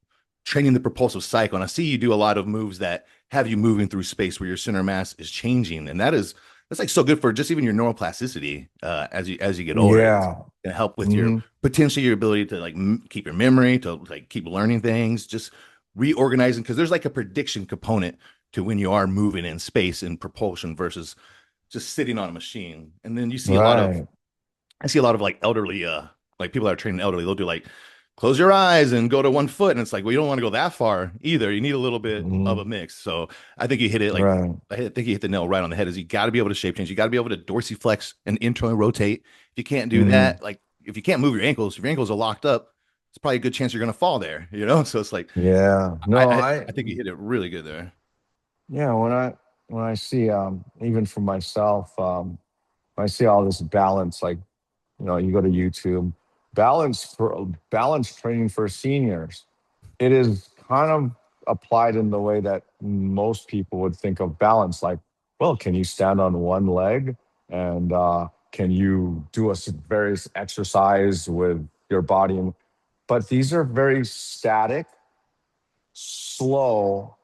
training the propulsive cycle. And I see you do a lot of moves that have you moving through space where your center of mass is changing, and that's like so good for just even your neuroplasticity as you get older. It's Yeah. gonna help with your Hmm. potentially your ability to like keep your memory, to like keep learning things, just reorganizing, because there's like a prediction component to when you are moving in space and propulsion versus just sitting on a machine. And then you see a lot of Right. I see a lot of like elderly, like people that are training elderly, they'll do like close your eyes and go to one foot. And it's like, well, you don't want to go that far either. You need a little bit of a Hmm. mix. So I think you hit it like, Right. think you hit the nail right on the head is you got to be able to shape change. You got to be able to dorsiflex and internally rotate. If you can't do Hmm. that, like if you can't move your ankles, if your ankles are locked up, it's probably a good chance you're going to fall there, you know? So it's like, Yeah. I, No, I, I think you hit it really good there. yeah, when I see even for myself, when I see all this balance, like, you go to YouTube, balance training for seniors. It is kind of applied in the way that most people would think of balance. Like, well, can you stand on one leg, and can you do various exercise with your body? But these are very static, slow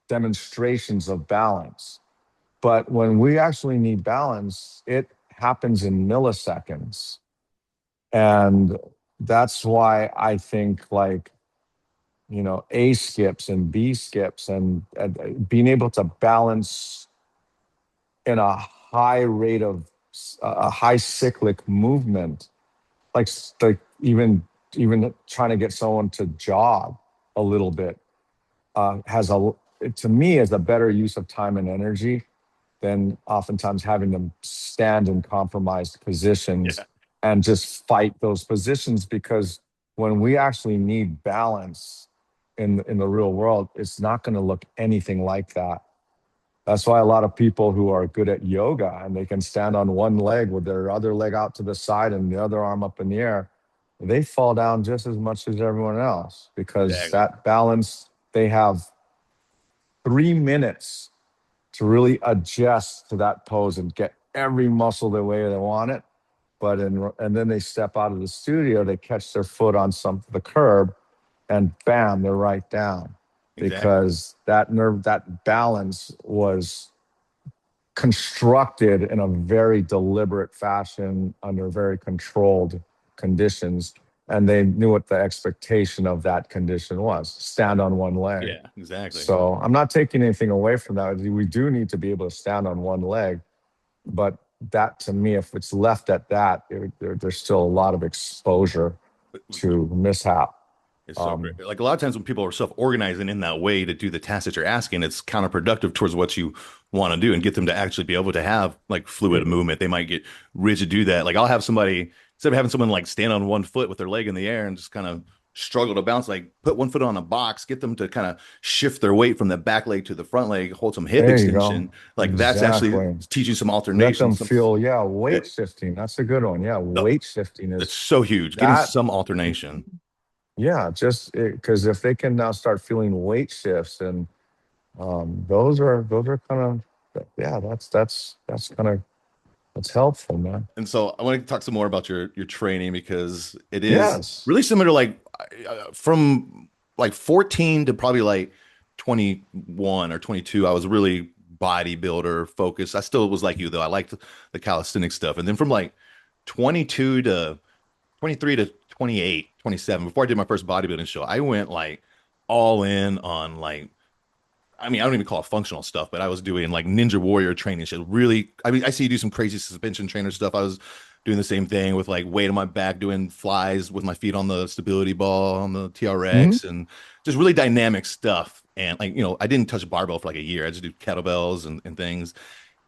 demonstrations of balance. But when we actually need balance, it happens in milliseconds. And that's why I think, like, A skips and B skips, and being able to balance in a high rate of a high cyclic movement, like even trying to get someone to jog a little bit, has a to me is a better use of time and energy than oftentimes having them stand in compromised positions Yeah, and just fight those positions. Because when we actually need balance in the real world, it's not going to look anything like that. That's why a lot of people who are good at yoga and they can stand on one leg with their other leg out to the side and the other arm up in the air, they fall down just as much as everyone else, because exactly. that balance, they have 3 minutes to really adjust to that pose and get every muscle the way they want it. And then they step out of the studio, they catch their foot on the curb, and bam, they're right down, Exactly. because that balance was constructed in a very deliberate fashion under very controlled conditions. And they knew what the expectation of that condition was: stand on one leg. Yeah, exactly. So I'm not taking anything away from that. We do need to be able to stand on one leg, but that, to me, if it's left at that, there's still a lot of exposure to mishap. It's so Um, great. Like a lot of times when people are self-organizing in that way to do the tasks that you're asking, it's counterproductive towards what you want to do and get them to actually be able to have like fluid movement. They might get rigid, do that. Like I'll have somebody, instead of having someone like stand on one foot with their leg in the air and just kind of struggle to bounce, like put one foot on a box, get them to kind of shift their weight from the back leg to the front leg, hold some hip there you go. extension. Like that's actually Exactly. teaching some Let alternation. them Some, feel, yeah, yeah, weight shifting. That's a good one. Yeah, no, weight shifting it's is so huge. Getting that. some alternation. Yeah, just because if they can now start feeling weight shifts, and those are kind of, yeah, that's kind of, that's helpful, man. And so I want to talk some more about your training because it is Yes. really similar. Like from like 14 to probably like 21 or 22, I was really bodybuilder focused. I still was like you though. I liked the calisthenic stuff. And then from like 22 to 23 to 28, 27, before I did my first bodybuilding show, I went like all in on like I mean, I don't even call it functional stuff, but I was doing like Ninja Warrior training shit. Really, I mean, I see you do some crazy suspension trainer stuff. I was doing the same thing with like weight on my back, doing flies with my feet on the stability ball on the Hmm. TRX, and just really dynamic stuff. And like, I didn't touch a barbell for like a year. I just do kettlebells and things.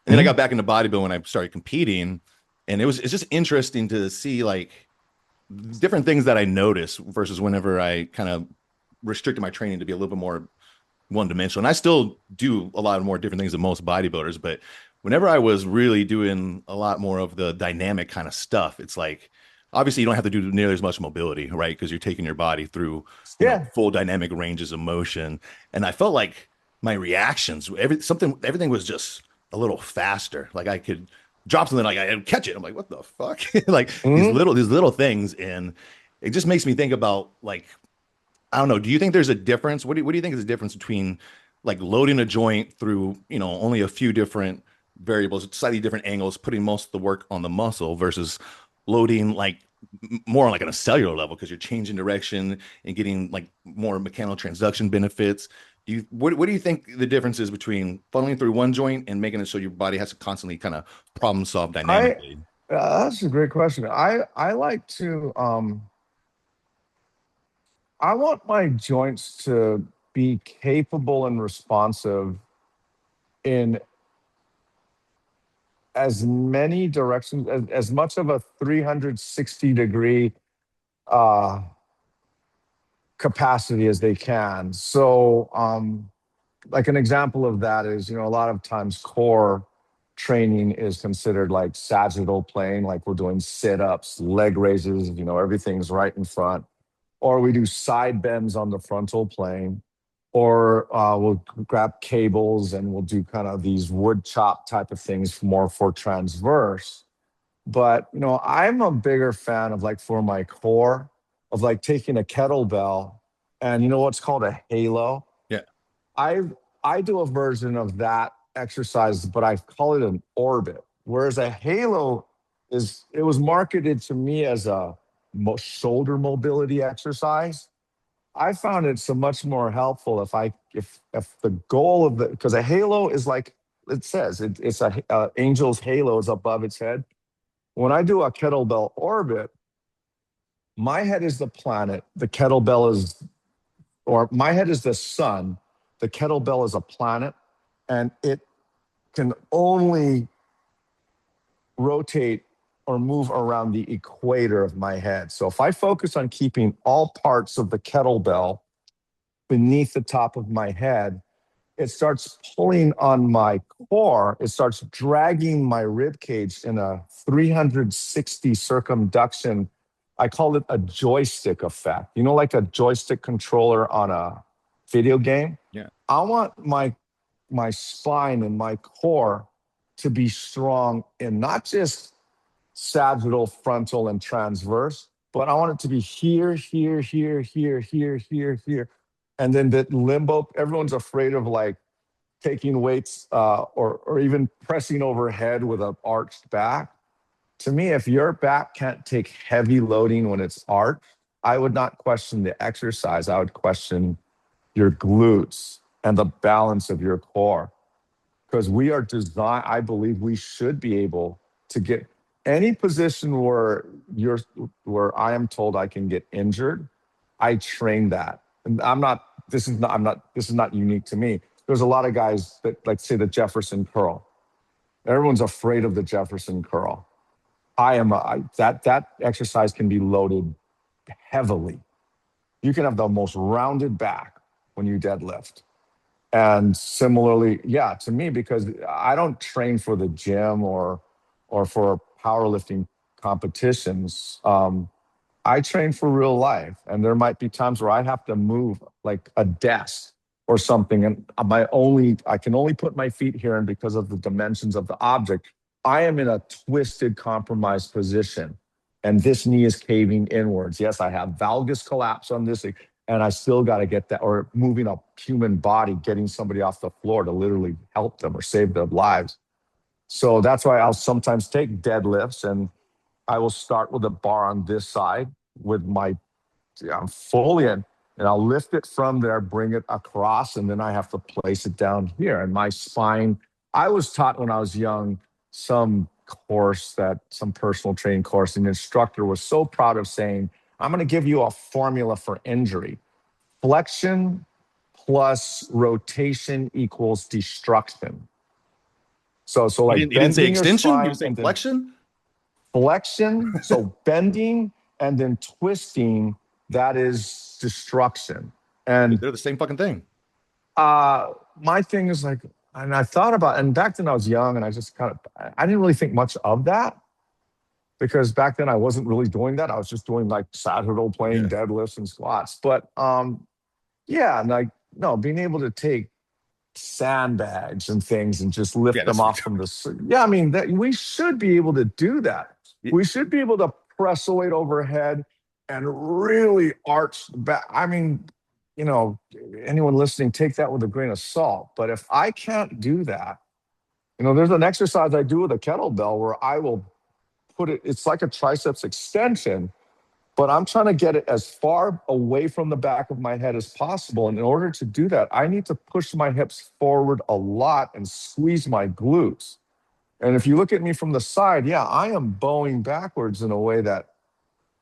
And then I Hmm. got back into bodybuilding when I started competing, and it's just interesting to see like different things that I notice versus whenever I kind of restricted my training to be a little bit more one dimensional. And I still do a lot more different things than most bodybuilders, but whenever I was really doing a lot more of the dynamic kind of stuff, it's like obviously you don't have to do nearly as much mobility, right? Because you're taking your body through, Yeah. full dynamic ranges of motion. And I felt like my reactions, everything was just a little faster. Like I could drop something, like I'd catch it. I'm like, what the fuck? Like Hmm. these little things. And it just makes me think about like I don't know. Do you think there's a difference? What do you think is the difference between like loading a joint through, only a few different variables, slightly different angles, putting most of the work on the muscle versus loading like more on like on a cellular level because you're changing direction and getting like more mechanical transduction benefits. What do you think the difference is between funneling through one joint and making it so your body has to constantly kind of problem solve I dynamically? that's a great question. I like to I want my joints to be capable and responsive in as many directions as much of a 360-degree uh capacity as they can. So like an example of that is, a lot of times core training is considered like sagittal plane, like we're doing sit-ups, leg raises, everything's right in front. Or we do side bends on the frontal plane. Or we'll grab cables and we'll do kind of these wood chop type of things more for transverse. But I'm a bigger fan of like for my core of like taking a kettlebell and what's called a halo. Yeah. I I do a version of that exercise, but I call it an orbit. Whereas a halo it was marketed to me as a shoulder mobility exercise. I found it so much more helpful if the goal of the because a halo is like it says it's a angel's halo is above its head. When I do a kettlebell orbit, my head is the planet, the kettlebell is or my head is the sun, the kettlebell is a planet, and it can only rotate or move around the equator of my head. So if I focus on keeping all parts of the kettlebell beneath the top of my head, it starts pulling on my core. It starts dragging my rib cage in a 360 circumduction. I call it a joystick effect. Like a joystick controller on a video game. Yeah. I want my spine and my core to be strong in not just sagittal, frontal, and transverse, but I want it to be here, here, here, here, here, here, here. And then that limbo, everyone's afraid of like taking weights or even pressing overhead with an arched back. To me, if your back can't take heavy loading when it's arched, I would not question the exercise. I would question your glutes and the balance of your core because we are designed, I believe we should be able to get any position where I am told I can get injured. I train that. And this is not unique to me. There's a lot of guys that like say the Jefferson curl. Everyone's afraid of the Jefferson curl. That exercise can be loaded heavily. You can have the most rounded back when you deadlift. And similarly, yeah, to me, because I don't train for the gym or for powerlifting competitions. I train for real life, and there might be times where I have to move like a desk or something, and I can only put my feet here, and because of the dimensions of the object, I am in a twisted, compromised position, and this knee is caving inwards. Yes, I have valgus collapse on this, and I still got to get that, or moving a human body, getting somebody off the floor to literally help them or save their lives. So that's why I'll sometimes take deadlifts and I will start with a bar on this side with my I'm fully in, and I'll lift it from there, bring it across, and then I have to place it down here. And my spine, I was taught when I was young some personal training course, and the instructor was so proud of saying, I'm going to give you a formula for injury. Flexion plus rotation equals destruction. So like You didn't say bending your extension, you spine say and then flexion. flexion, so bending and then twisting, that is destruction. And They're the same fucking thing. my thing is like, and I thought about, and back then I was young and I just I didn't really think much of that because back then I wasn't really doing that. I was just doing like sagittal plane Yeah. deadlifts and squats. But yeah, and like, no, being able to take sandbags and things and just Yeah, lift them that's off from yeah, I mean that we should be able to do that. yeah, We should be able to press a weight overhead and really arch the back. I mean, you know, anyone listening, take that with a grain of salt. But if I can't do that, there's an exercise I do with a kettlebell where I will put it, it's like a triceps extension, but I'm trying to get it as far away from the back of my head as possible. And in order to do that, I need to push my hips forward a lot and squeeze my glutes. And if you look at me from the side, yeah, I am bowing backwards in a way that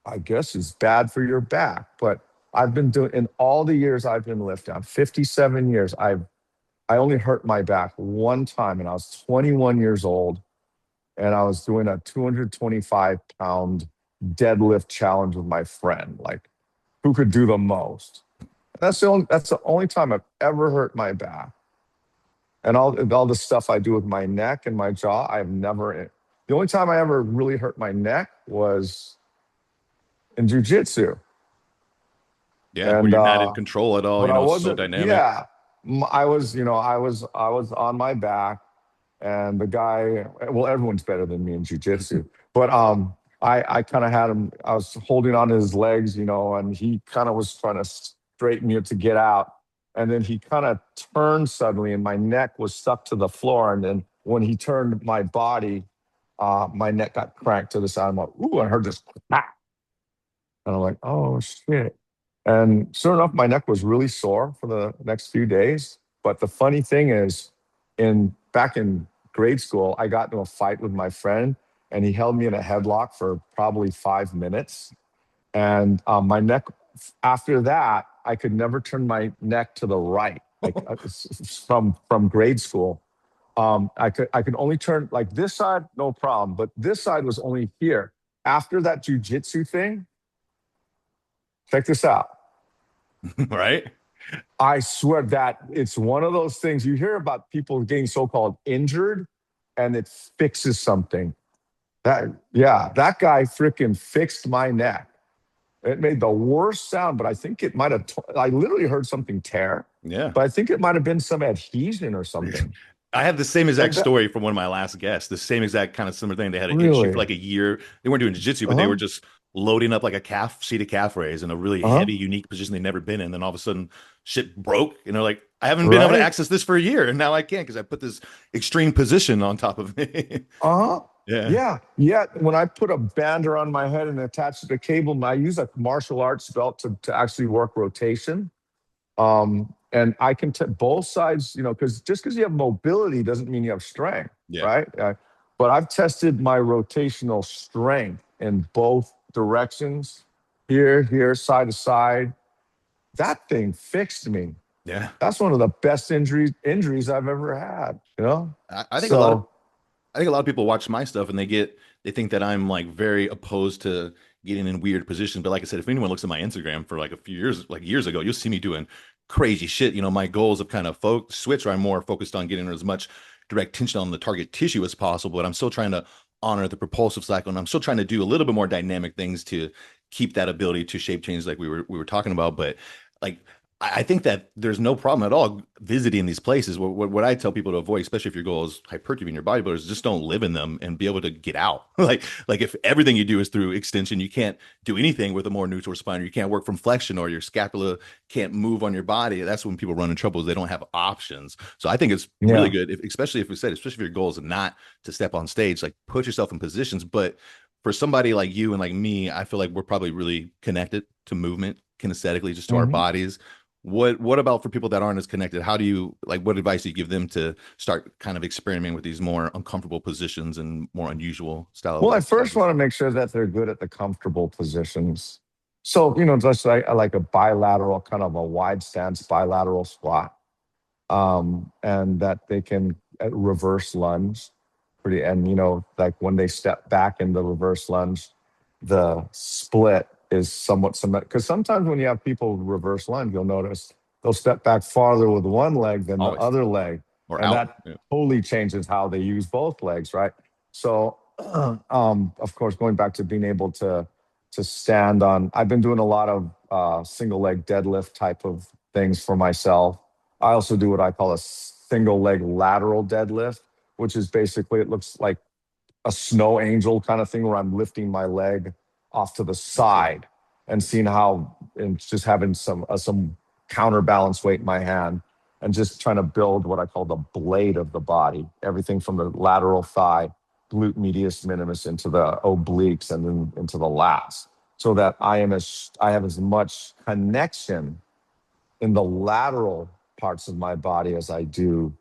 I guess is bad for your back. But I've been doing in all the years I've been lifting, 57 years, I only hurt my back one time, and I was 21 years old, and I was doing a 225-pound deadlift challenge with my friend, like who could do the most. That's the only time I've ever hurt my back. And all the stuff I do with my neck and my jaw, I've never. The only time I ever really hurt my neck was in jujitsu, Yeah, where and you're not in control at all, but I it's so wasn't. dynamic. Yeah, I was on my back, and the guy. Well, everyone's better than me in jujitsu, but I kind of had him. I was holding on his legs, and he kind of was trying to straighten me to get out, and then he kind of turned suddenly, and my neck was stuck to the floor, and then when he turned my body, my neck got cranked to the side. I'm like, ooh, I heard this, and I'm like, oh shit. And sure enough, my neck was really sore for the next few days. But the funny thing is, in back in grade school, I got into a fight with my friend, and he held me in a headlock for probably 5 minutes. And my neck, after that, I could never turn my neck to the right, like from grade school. I could only turn like this side, no problem, but this side was only here. After that jujitsu thing, check this out. Right? I swear that it's one of those things you hear about people getting so-called injured and it fixes something. Yeah, that guy freaking fixed my neck. It made the worst sound, but I think it might have, I literally heard something tear, Yeah. but I think it might have been some adhesion or something. I have the same exact And that story from one of my last guests. The same exact kind of similar thing. They had an issue for really, like a year. They weren't doing jiu-jitsu, but they were uh-huh, just loading up like a seated calf raise in a really uh-huh, heavy, unique position they'd never been in. Then all of a sudden, shit broke, and they're like, "I haven't been able to right, access this for a year, and now I can because I put this extreme position on top of me." uh-huh. Yeah, Yeah, yeah. When I put a band around my head and attach it to a cable, I use a martial arts belt to actually work rotation. And I can both sides, because just because you have mobility doesn't mean you have strength, yeah. right? But I've tested my rotational strength in both directions, here, side to side. That thing fixed me. Yeah. That's one of the best injuries I've ever had. I think a lot of So, I think a lot of people watch my stuff and they think that I'm like very opposed to getting in weird positions. But like I said, if anyone looks at my Instagram for like a few years, like years ago, you'll see me doing crazy shit. My goals have kind of switched where I'm more focused on getting as much direct tension on the target tissue as possible. But I'm still trying to honor the propulsive cycle, and I'm still trying to do a little bit more dynamic things to keep that ability to shape change, like we were talking about. But like I think that there's no problem at all visiting these places. What I tell people to avoid, especially if your goal is hypertrophy in your bodybuilders, is just don't live in them and be able to get out. Like if everything you do is through extension, you can't do anything with a more neutral spine, or you can't work from flexion, or your scapula can't move on your body. That's when people run in trouble. Is they don't have options. So I think it's really yeah. good, especially if we said, especially if your goal is not to step on stage, like put yourself in positions. But for somebody like you and like me, I feel like we're probably really connected to movement kinesthetically, just to our Mhm. bodies. What about for people that aren't as connected? How do you like what advice do you give them to start kind of experimenting with these more uncomfortable positions and more unusual style of Well, I first exercises? want to make sure that they're good at the comfortable positions. So, just like I like a bilateral, kind of a wide stance bilateral squat, and that they can reverse lunge pretty, and like when they step back in the reverse lunge, the split is somewhat similar. Because sometimes when you have people reverse lunge, you'll notice they'll step back farther with one leg than the Always other leg, or and out. that Yeah. totally changes how they use both legs, right? So, of course, going back to being able to stand on, I've been doing a lot of single leg deadlift type of things for myself. I also do what I call a single leg lateral deadlift, which is basically it looks like a snow angel kind of thing where I'm lifting my leg off to the side and seeing how, and just having some counterbalance weight in my hand, and just trying to build what I call the blade of the body, everything from the lateral thigh, glute medius minimus into the obliques and then into the lats, so that I have as much connection in the lateral parts of my body as I do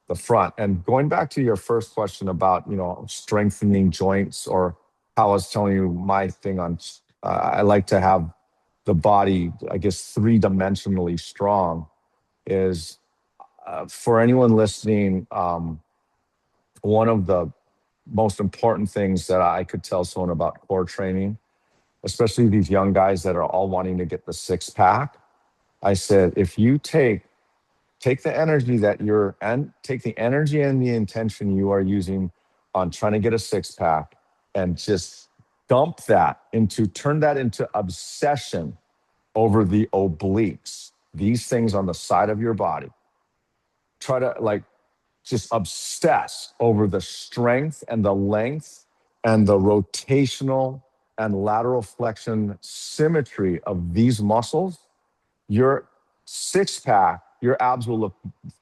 the front. And going back to your first question about, strengthening joints, or how I was telling you my thing on, I like to have the body, I guess, three-dimensionally strong, is for anyone listening, one of the most important things that I could tell someone about core training, especially these young guys that are all wanting to get the six pack. I said, if you take the energy that you're and take the energy and the intention you are using on trying to get a six pack, and just turn that into obsession over the obliques, these things on the side of your body. Try to just obsess over the strength and the length and the rotational and lateral flexion symmetry of these muscles. Your six pack, your abs will look,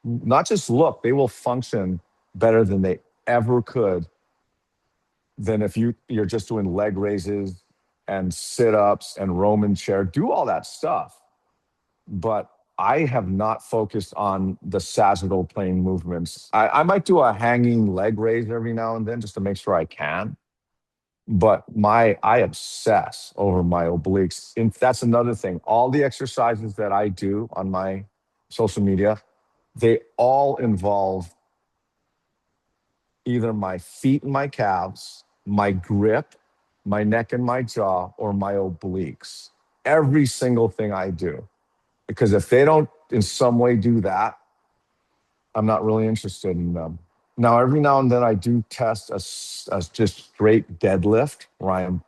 not just look, they will function better than they ever could than if you're just doing leg raises and sit ups and Roman chair. Do all that stuff. But I have not focused on the sagittal plane movements. I might do a hanging leg raise every now and then just to make sure I can. But I obsess over my obliques. And that's another thing. All the exercises that I do on my social media, they all involve either my feet and my calves, my grip, my neck and my jaw, or my obliques. Every single thing I do. Because if they don't in some way do that, I'm not really interested in them. Now, every now and then I do test a just straight deadlift where I am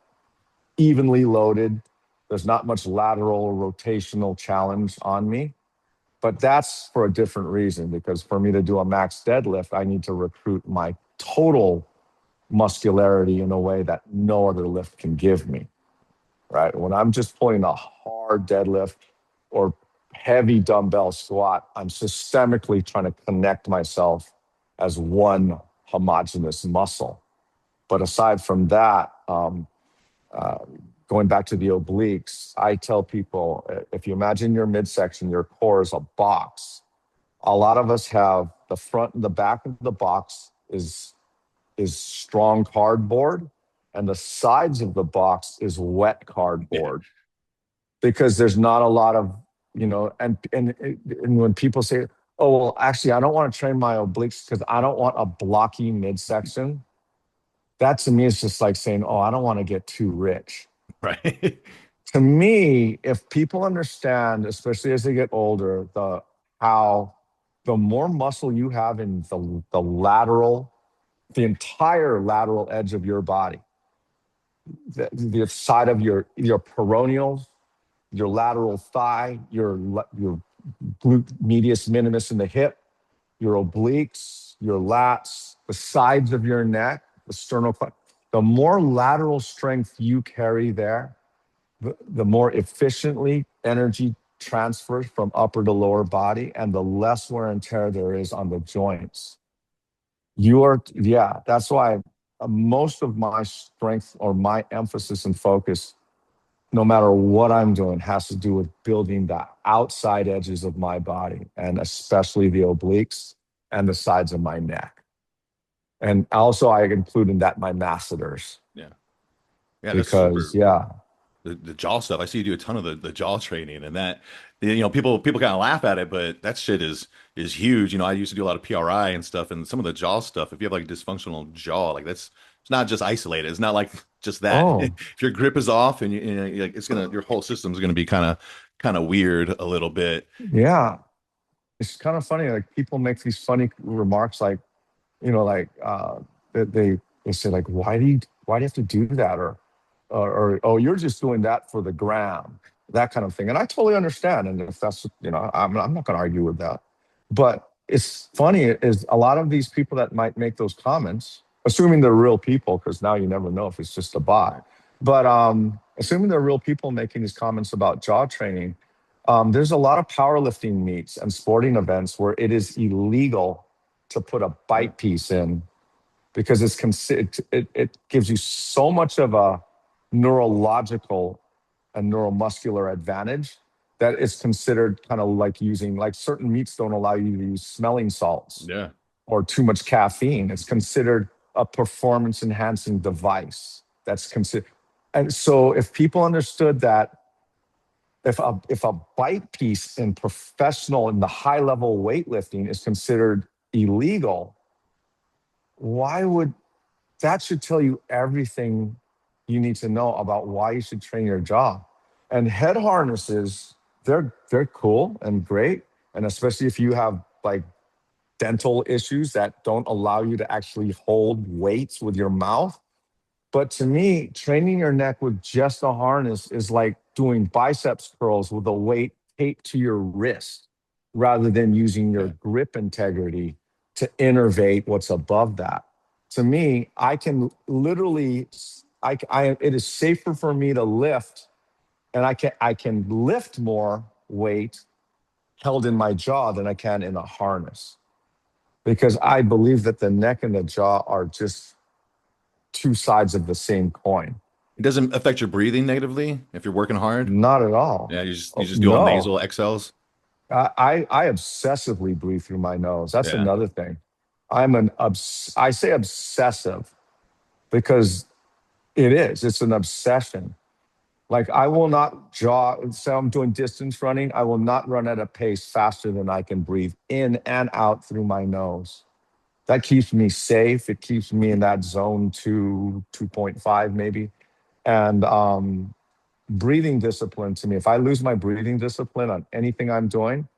evenly loaded. There's not much lateral or rotational challenge on me, but that's for a different reason, because for me to do a max deadlift, I need to recruit my total muscularity in a way that no other lift can give me, right? When I'm just pulling a hard deadlift or heavy dumbbell squat, I'm systemically trying to connect myself as one homogeneous muscle. But aside from that, uh, going back to the obliques, I tell people, if you imagine your midsection, your core is a box. A lot of us have the front and the back of the box is strong cardboard, and the sides of the box is wet Yeah. cardboard, because there's not a lot of, and when people say, oh, well, actually, I don't want to train my obliques because I don't want a blocky midsection. That to me is just like saying, oh, I don't want to get too rich. Right. To me, if people understand, especially as they get older, how the more muscle you have in the lateral, the entire lateral edge of your body, the side of your peroneals, your lateral thigh, your glute medius minimus in the hip, your obliques, your lats, the sides of your neck, the sternal. The more lateral strength you carry there, the more efficiently energy transfers from upper to lower body, and the less wear and tear there is on the joints. Yeah, that's why most of my strength or my emphasis and focus, no matter what I'm doing, has to do with building the outside edges of my body, and especially the obliques and the sides of my neck. And also, I include in that my masseters, Yeah. Yeah, that's because, super. yeah. The jaw stuff. I see you do a ton of the jaw training, and that, people kind of laugh at it, but that shit is huge. I used to do a lot of PRI and stuff, and some of the jaw stuff. If you have like a dysfunctional jaw, like that's, it's not just isolated. It's not like just that. Oh, If your grip is off, and like it's gonna, your whole system's gonna be kind of weird a little bit. yeah. It's kind of funny. Like, people make these funny remarks, like, they say, like, why do you have to do that? Or oh, you're just doing that for the gram, that kind of thing. And I totally understand. And if that's, I'm not going to argue with that. But it's funny is a lot of these people that might make those comments, assuming they're real people, because now you never know if it's just a bot. But assuming they're real people making these comments about jaw training, There's a lot of powerlifting meets and sporting events where it is illegal to put a Really? bite piece in because it's considered it gives you so much of a neurological and neuromuscular advantage that it's considered kind of like using like certain meats don't allow you to use smelling salts Yeah. or too much caffeine. It's considered a performance enhancing device. That's considered. And so if people understood that if a bite piece in professional in the high level weightlifting is considered illegal, why would that should tell you everything you need to know about why you should train your jaw. And head harnesses, they're cool and great. And especially if you have like dental issues that don't allow you to actually hold weights with your mouth. But to me, training your neck with just a harness is like doing biceps curls with a weight taped to your wrist rather than using your Yeah. grip integrity to innervate what's above that. To me, I can literally, it is safer for me to lift and I can lift more weight held in my jaw than I can in a harness because I believe that the neck and the jaw are just two sides of the same coin. It doesn't affect your breathing negatively if you're working hard. Not at all. Yeah, you Oh, just do all no, nasal exhales. I obsessively breathe through my nose. That's Yeah. another thing. I say obsessive because it is. It's an obsession. Like I will not jog. So I'm doing distance running. I will not run at a pace faster than I can breathe in and out through my nose. That keeps me safe. It keeps me in that zone 2.5 maybe. And breathing discipline to me, if I lose my breathing discipline on anything I'm doing,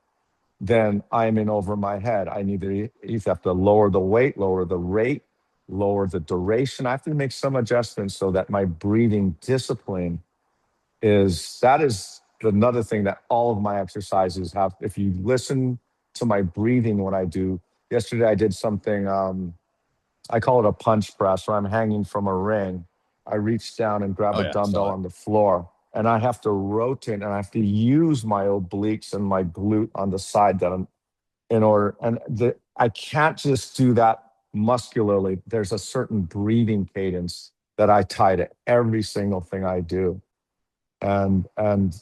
then I'm in over my head. I need to either have to lower the weight, lower the rate, lower the duration. I have to make some adjustments so that my breathing discipline is another thing that all of my exercises have. If you listen to my breathing, what I do, yesterday I did something, I call it a punch press, where I'm hanging from a ring. I reach down and grab Oh a yeah, I saw dumbbell that. on the floor, and I have to rotate and I have to use my obliques and my glute on the side that I'm in order. And I can't just do that muscularly. There's a certain breathing cadence that I tie to every single thing I do. And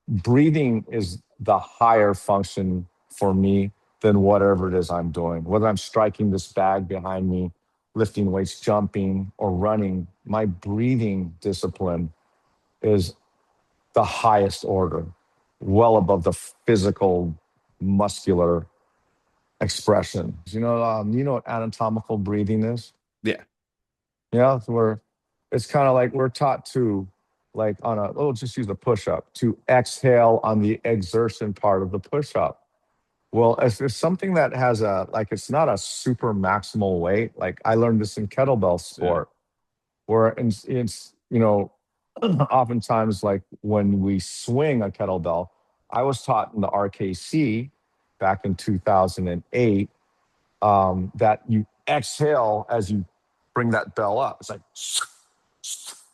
breathing is the higher function for me than whatever it is I'm doing. Whether I'm striking this bag behind me, lifting weights, jumping, or running, my breathing discipline is the highest order, well above the physical, muscular expression. You know what anatomical breathing is? Yeah. Yeah, so it's kind of like we're taught to, like on a, oh, just use a push up, to exhale on the exertion part of the push up. Well, if there's something that has like, it's not a super maximal weight, like I learned this in kettlebell Yeah. sport, where oftentimes like when we swing a kettlebell, I was taught in the RKC back in 2008 that you exhale as you bring that bell up. It's like,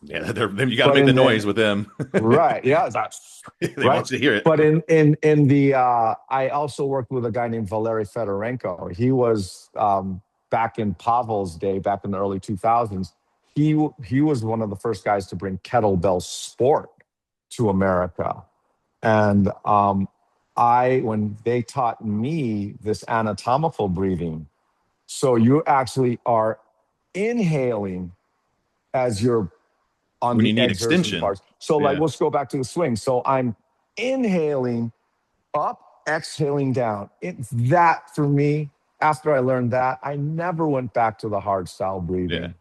Yeah. You got to but make the in noise the with them. right, yeah, it's like, They right. want you to hear it. But in the I also worked with a guy named Valery Fedorenko. He was back in Pavel's day, back in the early 2000s. He was one of the first guys to bring kettlebell sport to America. And I when they taught me this anatomical breathing, so you actually are inhaling as you're on When you the need exertion extension. parts. So, like, Yeah. let's go back to the swing. So, I'm inhaling up, exhaling down. That for me, after I learned that, I never went back to the hard style Yeah. breathing,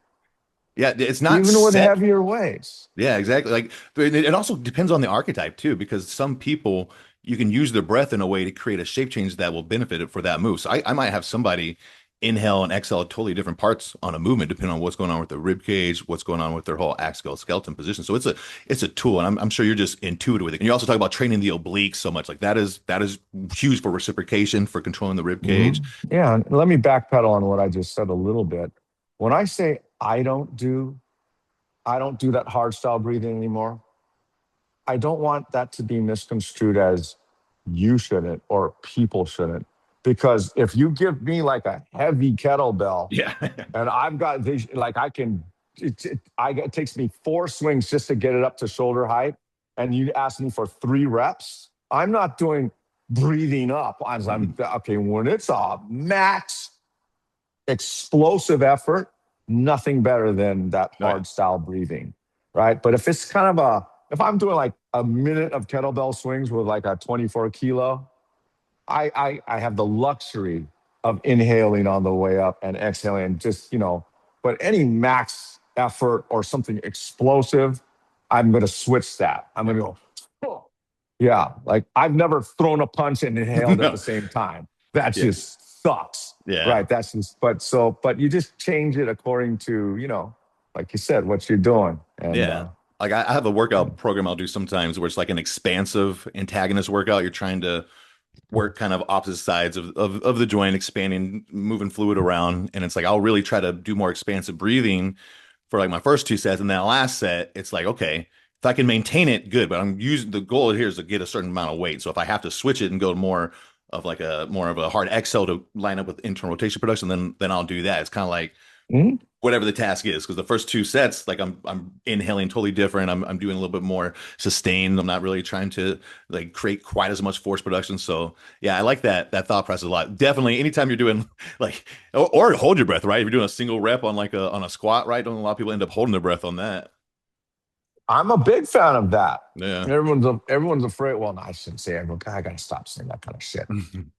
Yeah. It's not even with set. heavier weights. Yeah, exactly. Like it also depends on the archetype too, because some people you can use their breath in a way to create a shape change that will benefit it for that move. So I might have somebody inhale and exhale at totally different parts on a movement, depending on what's going on with their rib cage, what's going on with their whole axial skeleton position. So it's a tool, and I'm sure you're just intuitive with it. And you also talk about training the obliques so much. Like that is huge for reciprocation, for controlling the rib cage. Yeah. And let me backpedal on what I just said a little bit. When I say I don't do that hard style breathing anymore, I don't want that to be misconstrued as you shouldn't or people shouldn't. Because if you give me like a heavy kettlebell Yeah. and I've got these, like I can, it takes me 4 swings just to get it up to shoulder height. And you ask me for 3 reps. I'm not doing breathing up as I'm, okay, when it's a max explosive effort, nothing better than that Oh, yeah. hard style breathing, right? But if it's kind of if I'm doing like a minute of kettlebell swings with like a 24 kilo, I have the luxury of inhaling on the way up and exhaling, just, but any max effort or something explosive, I'm going to switch that. I'm going to go, oh. Yeah, like I've never thrown a punch and inhaled at No. the same time. That Yeah. just sucks. Yeah. Right. That's just, but you just change it according to, like you said, what you're doing. And, Yeah. Like I have a workout program I'll do sometimes where it's like an expansive antagonist workout. You're trying to work kind of opposite sides of the joint, expanding, moving fluid around. And it's like I'll really try to do more expansive breathing for like my first 2 sets. And then last set, it's like, okay, if I can maintain it, good. But I'm using the goal here is to get a certain amount of weight. So if I have to switch it and go more of like a more of a hard exhale to line up with internal rotation production, then I'll do that. It's kind of like Mhm. whatever the task is, because the first 2 sets, like I'm inhaling totally different. I'm doing a little bit more sustained. I'm not really trying to like create quite as much force production. So yeah, I like that thought process a lot. Definitely, anytime you're doing like or hold your breath, right? If you're doing a single rep on like a squat, right? Don't a lot of people end up holding their breath on that. I'm a big fan of that. Yeah. Everyone's afraid. Well, no, I shouldn't say everyone. I got to stop saying that kind of shit.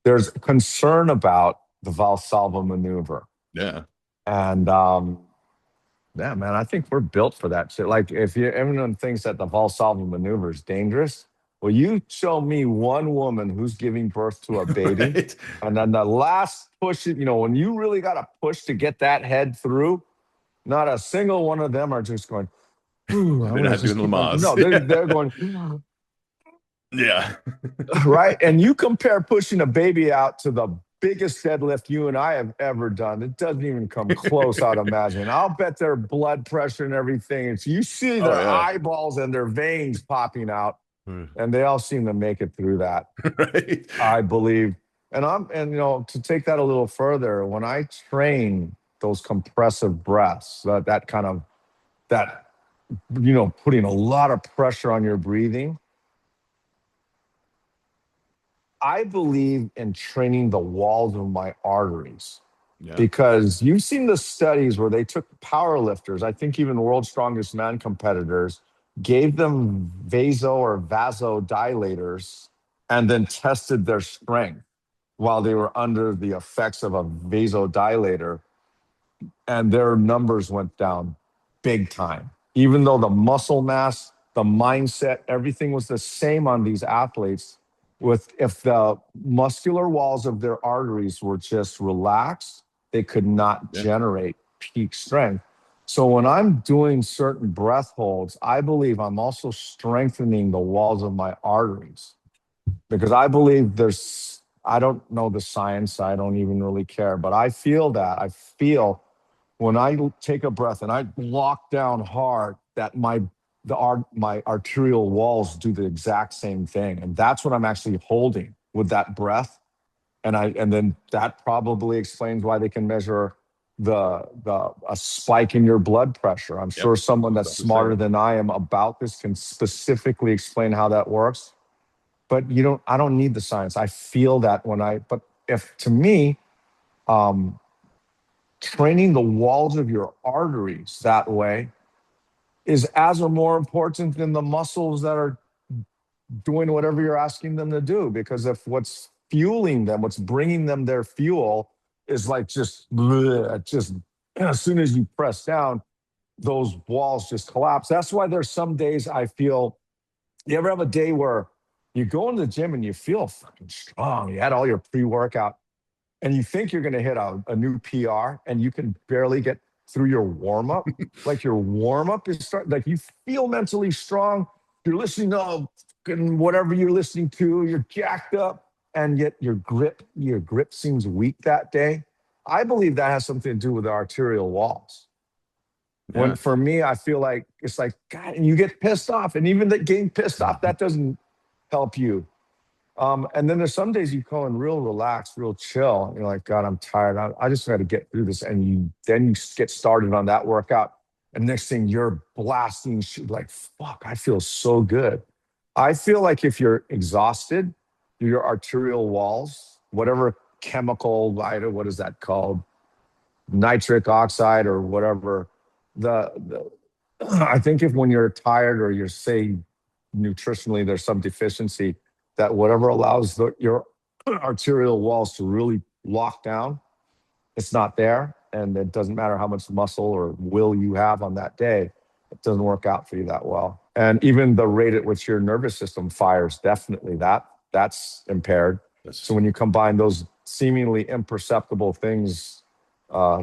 There's concern about the Valsalva maneuver. Yeah. And, yeah, man, I think we're built for that shit. Like, if everyone thinks that the Valsalva maneuver is dangerous, well, you show me one woman who's giving birth to a baby, Right. and then the last push, when you really got to push to get that head through, not a single one of them are just going, ooh, I'm They're going to not doing just keep on. Lamaze. No, they're going, Yeah. right? And you compare pushing a baby out to the biggest deadlift you and I have ever done. It doesn't even come close, I'd imagine. I'll bet their blood pressure and everything. It's you see Oh their yeah. eyeballs and their veins popping out, and they all seem to make it through that, Right. I believe. And to take that a little further, when I train those compressive breaths, that kind of that putting a lot of pressure on your breathing, I believe in training the walls of my arteries, Yeah. because you've seen the studies where they took power lifters, I think even world's strongest man competitors, gave them vasodilators, and then tested their strength while they were under the effects of a vasodilator, and their numbers went down big time. Even though the muscle mass, the mindset, everything was the same on these athletes, with if the muscular walls of their arteries were just relaxed, they could not Yeah. generate peak strength. So when I'm doing certain breath holds, I believe I'm also strengthening the walls of my arteries, because I believe I don't know the science, I don't even really care, but I feel that. I feel when I take a breath and I lock down hard, that my arterial walls do the exact same thing, and that's what I'm actually holding with that breath. And then that probably explains why they can measure the a spike in your blood pressure. I'm Yep. sure someone that's About to say. smarter than I am about this can specifically explain how that works. But I don't need the science. I feel that but if to me, um, training the walls of your arteries that way is as or more important than the muscles that are doing whatever you're asking them to do. Because if what's fueling them, what's bringing them their fuel is like just, bleh, just as soon as you press down, those walls just collapse. That's why there's some days I feel, you ever have a day where you go into the gym and you feel fucking strong? You had all your pre workout and you think you're going to hit a new PR and you can barely get through your warm up. Like your warm up is like you feel mentally strong. You're listening to whatever you're listening to. You're jacked up, and yet your grip seems weak that day. I believe that has something to do with the arterial walls. When Yeah. for me, I feel like it's like, God, and you get pissed off. And even that getting pissed off, that doesn't help you. And then there's some days you go in real relaxed, real chill. You're like, God, I'm tired. I just got to get through this. And then you get started on that workout. And next thing you're blasting, like, fuck, I feel so good. I feel like if you're exhausted, your arterial walls, whatever chemical, what is that called? Nitric oxide or whatever. The I think if when you're tired or you're say nutritionally there's some deficiency, that whatever allows your arterial walls to really lock down, it's not there, and it doesn't matter how much muscle or will you have on that day, it doesn't work out for you that well. And even the rate at which your nervous system fires, definitely that's impaired. So That's when you combine those seemingly imperceptible things,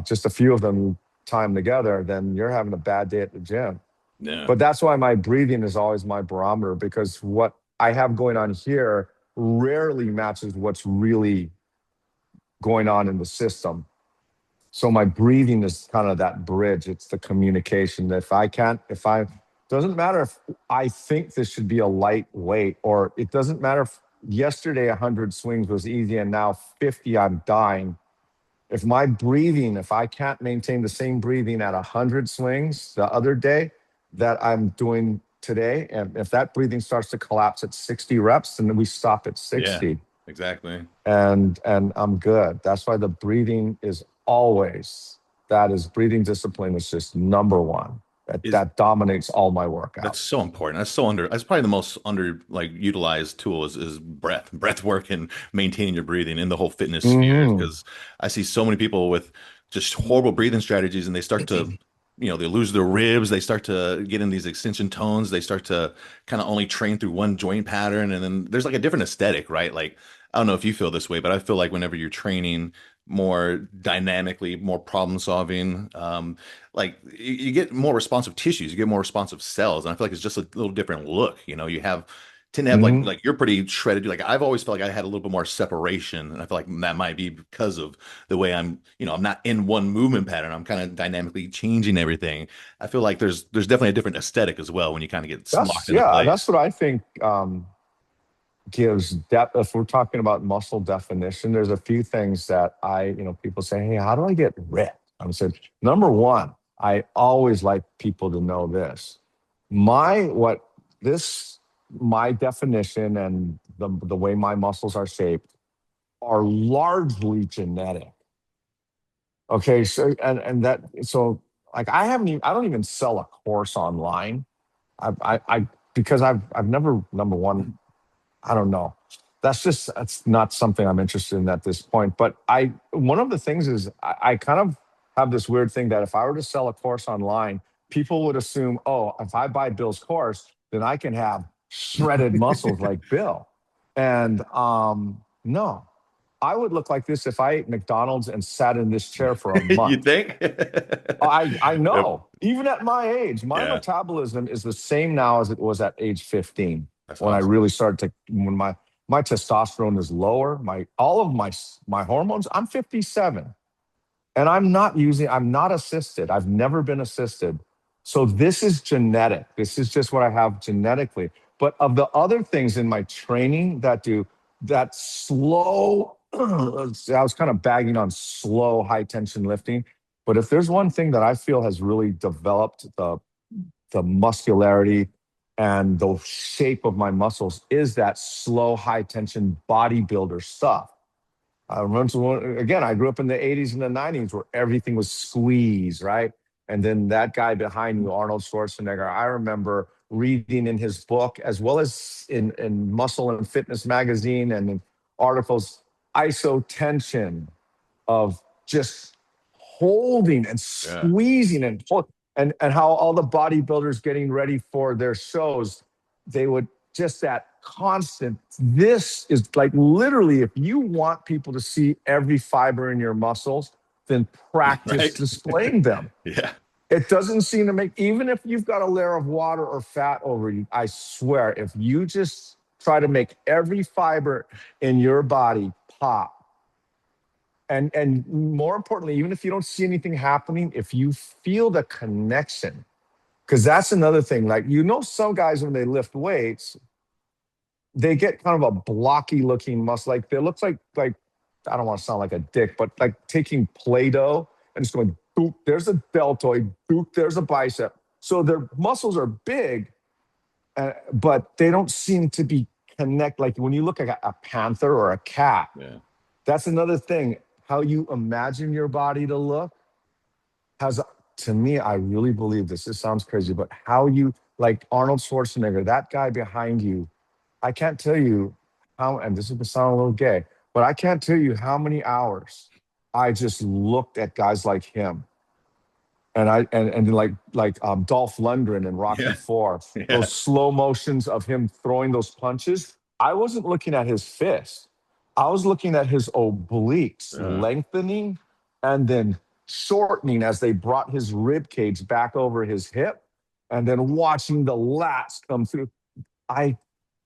just a few of them time together, then you're having a bad day at the gym. yeah. But that's why my breathing is always my barometer, because what I have going on here rarely matches what's really going on in the system. So my breathing is kind of that bridge. It's the communication. If I can't, if I, doesn't matter if I think this should be a light weight, or it doesn't matter if yesterday 100 swings was easy and now 50 I'm dying. If my breathing, if I can't maintain the same breathing at 100 swings the other day that I'm doing today, and if that breathing starts to collapse at 60 reps, then we stop at Yeah. 60, Exactly. and I'm good. That's why the breathing is always, that is, breathing discipline is just number one. Is That dominates all my That's workouts. so important. That's so under. That's probably the most under like utilized tool is breath work, and maintaining your breathing in the whole fitness sphere. Hmm. Because I see so many people with just horrible breathing strategies, and they start to, they lose their ribs. They start to get in these extension tones. They start to kind of only train through one joint pattern, and then there's like a different aesthetic, right? Like I don't know if you feel this way, but I feel like whenever you're training more dynamically, more problem solving, like you get more responsive tissues, you get more responsive cells, and I feel like it's just a little different look. You have tend to have like Hmm. like you're pretty shredded. Like I've always felt like I had a little bit more separation, and I feel like that might be because of the way I'm not in one movement pattern. I'm kind of dynamically changing everything. I feel like there's definitely a different aesthetic as well when you kind of get That's, locked into yeah, that's place. what I think. Gives depth. If we're talking about muscle definition, there's a few things that people say, hey, how do I get ripped? I said, number one, I always like people to know this. What this, my definition and the way my muscles are shaped are largely genetic. Okay. So, so like I don't even sell a course online. Because I've never, number one, I don't know. That's not something I'm interested in at this point. But one of the things is I kind of have this weird thing that if I were to sell a course online, people would assume, oh, if I buy Bill's course, then I can have shredded muscles like Bill. And no, I would look like this if I ate McDonald's and sat in this chair for a You month. think? I Yep. know. Even at my age, my Yeah, metabolism is the same now as it was at age 15 that's when I awesome. really started to when my testosterone is lower, my all of my hormones, I'm 57 and I'm not assisted. I've never been assisted. So this is genetic. This is just what I have genetically. But of the other things in my training that do that slow, I was kind of bagging on slow high tension lifting. But if there's one thing that I feel has really developed the muscularity and the shape of my muscles is that slow high tension bodybuilder stuff. I remember again, I grew up in the 80s and the 90s where everything was squeezed, right? And then that guy behind you, Arnold Schwarzenegger, I remember reading in his book, as well as in Muscle and Fitness magazine and in articles, isotension of just holding and Yeah. squeezing and how all the bodybuilders getting ready for their shows, they would just that constant. This is like literally, if you want people to see every fiber in your muscles, then practice Right? displaying them. Yeah. It doesn't seem to make, even if you've got a layer of water or fat over you, I swear, if you just try to make every fiber in your body pop, And more importantly, even if you don't see anything happening, if you feel the connection, because that's another thing. Like, some guys when they lift weights, they get kind of a blocky looking muscle. Like they look like I don't want to sound like a dick, but like taking Play-Doh and just going boop, there's a deltoid, boop, there's a bicep. So their muscles are big, but they don't seem to be connect. Like when you look at a panther or a cat, Yeah. that's another thing. How you imagine your body to look has, to me, I really believe this. This sounds crazy, but how you, like Arnold Schwarzenegger, that guy behind you, I can't tell you how, and this is going to sound a little gay, but I can't tell you how many hours I just looked at guys like him. And like Dolph Lundgren in Rocky Yeah. Four, Yeah. those slow motions of him throwing those punches. I wasn't looking at his fist. I was looking at his obliques Uh, lengthening and then shortening as they brought his rib cage back over his hip, and then watching the lats come through. I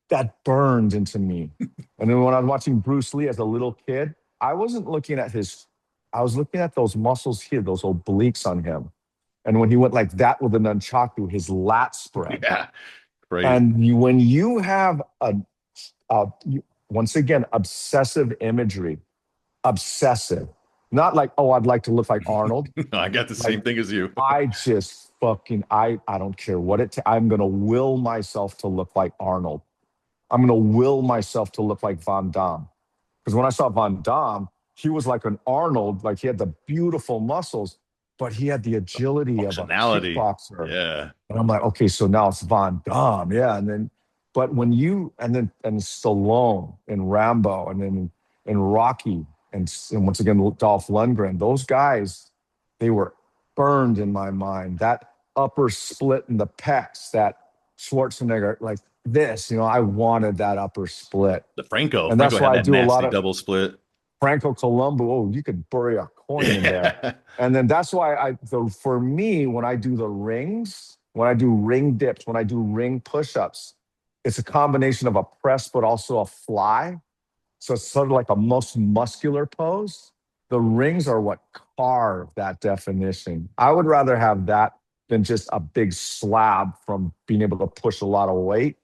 That burned into me. And then when I was watching Bruce Lee as a little kid, I wasn't looking at his, I was looking at those muscles here, those obliques on him. And when he went like that with a nunchaku, his lat spread. yeah. Crazy. And when you have once again, obsessive imagery, obsessive, not like, oh, I'd like to look like Arnold. I got the Like same thing as you. I just fucking, I don't care what I'm going to will myself to look like Arnold. I'm going to will myself to look like Van Damme. Because when I saw Van Damme, he was like an Arnold, like he had the beautiful muscles, but he had the agility of a Functionality. kickboxer. Yeah. And I'm like, okay, so now it's Van Damme. Yeah. And then, but when you, and Stallone and Rambo and then in Rocky and once again, Dolph Lundgren, those guys, they were burned in my mind. That upper split in the pecs, that Schwarzenegger, like this, I wanted that upper split. The Franco. And Franco that's had why I that do a lot nasty of double split. Franco Colombo. Oh, you could bury a coin in there. Yeah. And then that's why for me, when I do the rings, when I do ring dips, when I do ring push-ups, it's a combination of a press, but also a fly. So it's sort of like a most muscular pose. The rings are what carve that definition. I would rather have that than just a big slab from being able to push a lot of weight.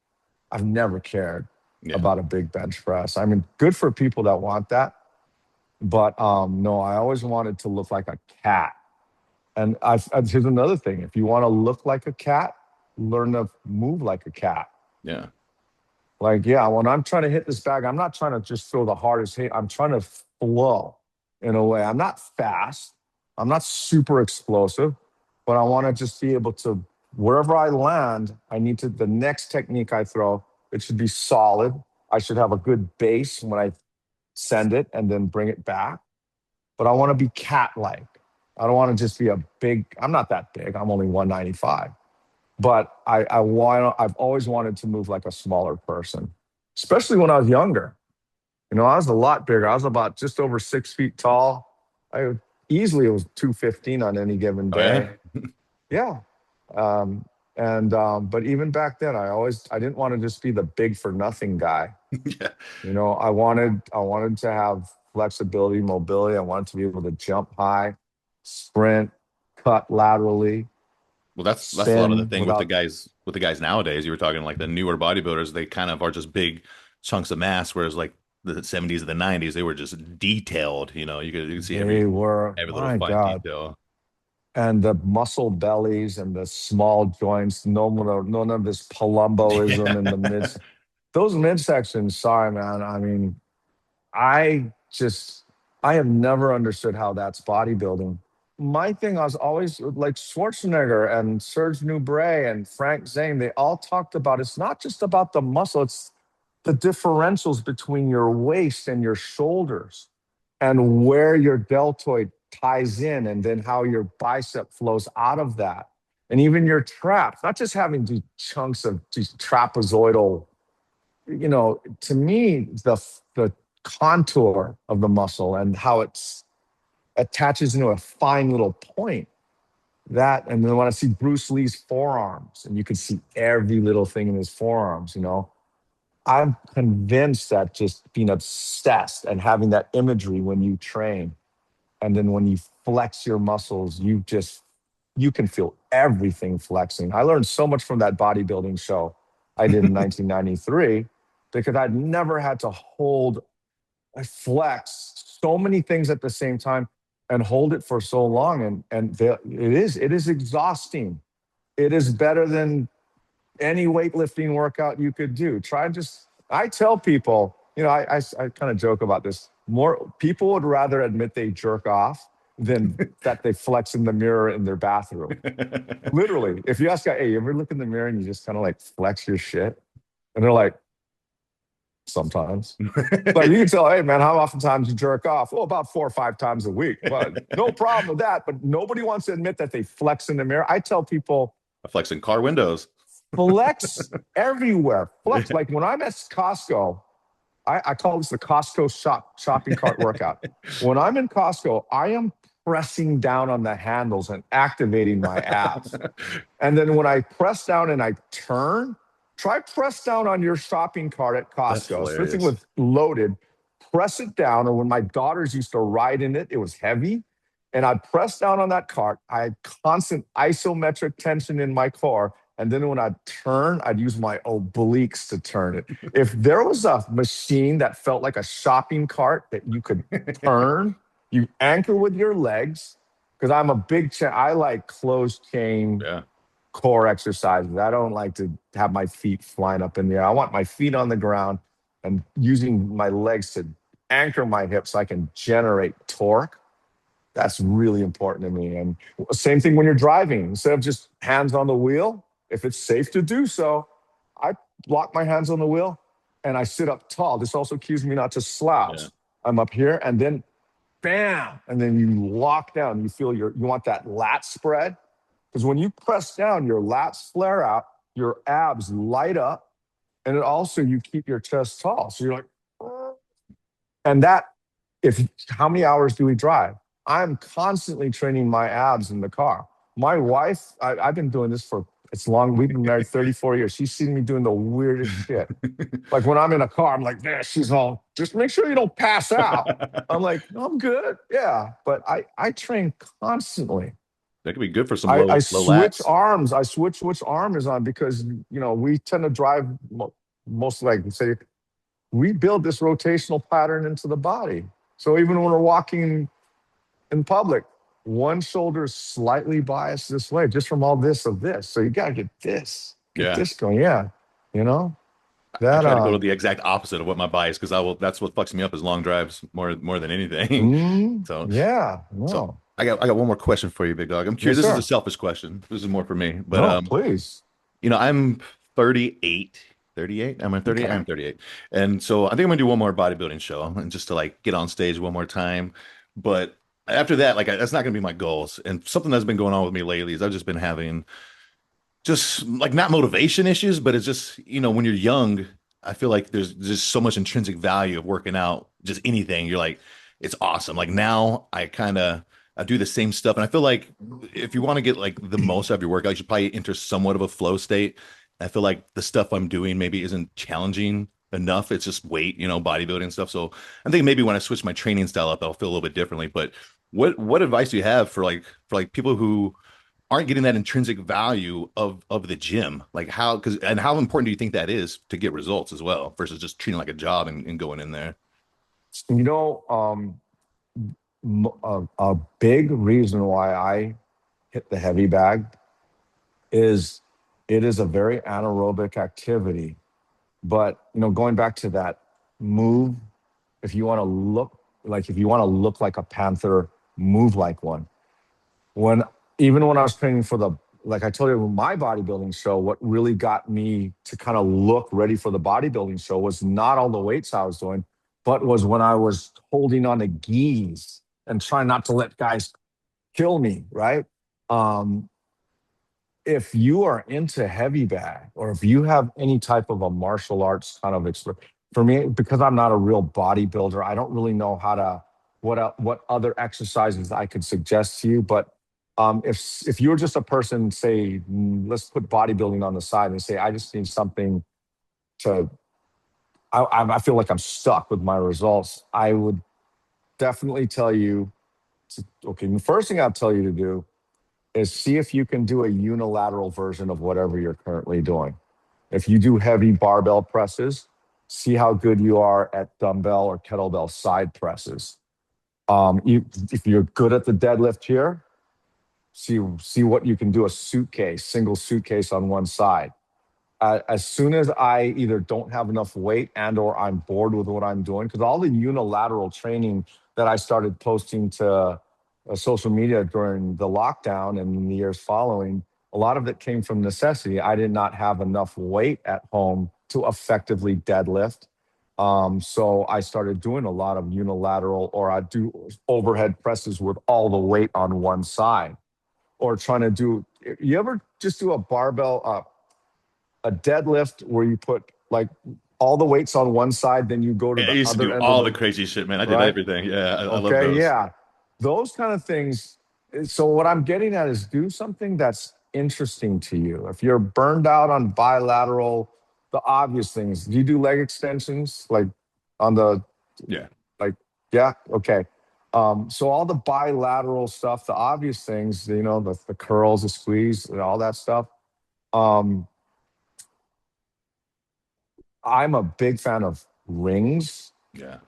I've never cared Yeah. about a big bench press. I mean, good for people that want that. But no, I always wanted to look like a cat. And here's another thing. If you want to look like a cat, learn to move like a cat. Yeah. Like, yeah, when I'm trying to hit this bag, I'm not trying to just throw the hardest hit. I'm trying to flow in a way. I'm not fast. I'm not super explosive, but I want to just be able to, wherever I land, the next technique I throw, it should be solid. I should have a good base when I send it and then bring it back. But I want to be cat like. I don't want to just be a big, I'm not that big. I'm only 195. But I've always wanted to move like a smaller person, especially when I was younger. I was a lot bigger. I was about just over 6 feet tall. I easily it was 215 on any given Oh yeah. day. Yeah. Um, but even back then, I didn't want to just be the big for nothing guy. Yeah. I wanted to have flexibility, mobility. I wanted to be able to jump high, sprint, cut laterally, Well, that's a lot of the spin thing with without. the guys nowadays. You were talking like the newer bodybuilders, they kind of are just big chunks of mass, whereas like the 70s and the 90s, they were just detailed. You could see They were, every little my fine God. detail. And the muscle bellies and the small joints, none of this Palumboism in the mid. Those midsections, sorry, man. I mean, I just, I have never understood how that's bodybuilding. My thing, I was always like Schwarzenegger and Serge Nubret and Frank Zane, they all talked about it's not just about the muscle, it's the differentials between your waist and your shoulders and where your deltoid ties in and then how your bicep flows out of that. And even your traps, not just having these chunks of these trapezoidal, to me, the contour of the muscle and how it's attaches into a fine little point. And then when I see Bruce Lee's forearms, and you can see every little thing in his forearms, I'm convinced that just being obsessed and having that imagery when you train And then when you flex your muscles, you can feel everything flexing. I learned so much from that bodybuilding show I did in 1993 because I'd never had to hold, I flex so many things at the same time and hold it for so long. It is exhausting. It is better than any weightlifting workout you could do. Try just, I tell people, I kind of joke about this. More people would rather admit they jerk off than that they flex in the mirror in their bathroom. Literally, if you ask, hey, you ever look in the mirror and you just kind of like flex your shit? And they're like, sometimes. Like you can tell, hey man, how often times you jerk off? Well, about 4 or 5 times a week. But no problem with that. But nobody wants to admit that they flex in the mirror. I tell people, Flexing car windows. flex everywhere. Flex. Like when I'm at Costco, I call this the Costco shopping cart workout. When I'm in Costco, I am pressing down on the handles and activating my abs. And then when I press down and I turn, try press down on your shopping cart at That's Costco, especially hilarious. with loaded. Press it down. Or when my daughters used to ride in it, it was heavy. And I'd press down on that cart. I had constant isometric tension in my core. And then when I'd turn, I'd use my obliques to turn it. If there was a machine that felt like a shopping cart that you could turn, you anchor with your legs, because I'm a I like closed chain Yeah. core exercises. I don't like to have my feet flying up in the air. I want my feet on the ground and using my legs to anchor my hips so I can generate torque. That's really important to me. And same thing when you're driving. Instead of just hands on the wheel, if it's safe to do so, I lock my hands on the wheel and I sit up tall. This also cues me not to Yeah. slouch. I'm up here and then bam, and then you lock down. You feel you want that lat spread. Because when you press down, your lats flare out, your abs light up, and it also you keep your chest tall. So you're like, and that, if how many hours do we drive? I'm constantly training my abs in the car. My wife, I've been doing this for it's long. We've been married 34 years. She's seen me doing the weirdest shit. Like when I'm in a car, I'm like, there, she's all, just make sure you don't pass out. I'm like, I'm good. Yeah. But I train constantly. That could be good for some low I low switch lats. arms. I switch which arm is on because we tend to drive most like say we build this rotational pattern into the body. So even when we're walking in public, one shoulder is slightly biased this way, just from all this of this. So you gotta get Yeah. this going. Yeah, you know I that. try to go to the exact opposite of what my bias because I will. That's what fucks me up is long drives more than anything. So Yeah, so no, I got one more question for you, big dog. I'm curious. yes, This is a sir. selfish question. This is more for me, but No, please. I'm 38. 38. Am I 38? Okay. I'm 38. And so I think I'm gonna do one more bodybuilding show and just to like get on stage one more time. But after that, like that's not gonna be my goals. And something that's been going on with me lately is I've just been having just like not motivation issues, but it's just, when you're young, I feel like there's just so much intrinsic value of working out, just anything. You're like, it's awesome. Like now I do the same stuff. And I feel like if you want to get like the most out of your workout, you should probably enter somewhat of a flow state. I feel like the stuff I'm doing maybe isn't challenging enough. It's just weight, bodybuilding stuff. So I think maybe when I switch my training style up, I'll feel a little bit differently. But what advice do you have for like people who aren't getting that intrinsic value of the gym? Like how important do you think that is to get results as well versus just treating it like a job and going in there? You know, a big reason why I hit the heavy bag is it is a very anaerobic activity. But going back to that move, if you want to look like a panther, move like one. When Even when I was training for the like I told you my bodybuilding show, what really got me to kind of look ready for the bodybuilding show was not all the weights I was doing, but was when I was holding on to geese and trying not to let guys kill me, right? Um, if you are into heavy bag or if you have any type of a martial arts kind of for me, because I'm not a real bodybuilder, I don't really know how to what other exercises I could suggest to you. But if you're just a person, say, let's put bodybuilding on the side and say, I just need something to, I feel like I'm stuck with my results. I would definitely tell you Okay, the first thing I'll tell you to do is see if you can do a unilateral version of whatever you're currently doing. If you do heavy barbell presses, see how good you are at dumbbell or kettlebell side presses. If you're good at the deadlift here, see what you can do, a suitcase, single suitcase on one side. As soon as I either don't have enough weight and or I'm bored with what I'm doing, because all the unilateral training that I started posting to social media during the lockdown and in the years following, a lot of it came from necessity. I did not have enough weight at home to effectively deadlift. So I started doing a lot of unilateral, or I do overhead presses with all the weight on one side, or trying to do. You ever just do a barbell a deadlift where you put like all the weights on one side, then you go to I the used to other do end of all the the crazy shit, man. I did right? everything. Yeah, I love Okay, those. yeah. Those kind of things. So what I'm getting at is do something that's interesting to you. If you're burned out on bilateral, the obvious things. Do you do leg extensions like on the Yeah. like yeah, okay. So all the bilateral stuff, the obvious things, the curls, the squeeze, and all that stuff. Um, I'm a big fan of rings. Yeah.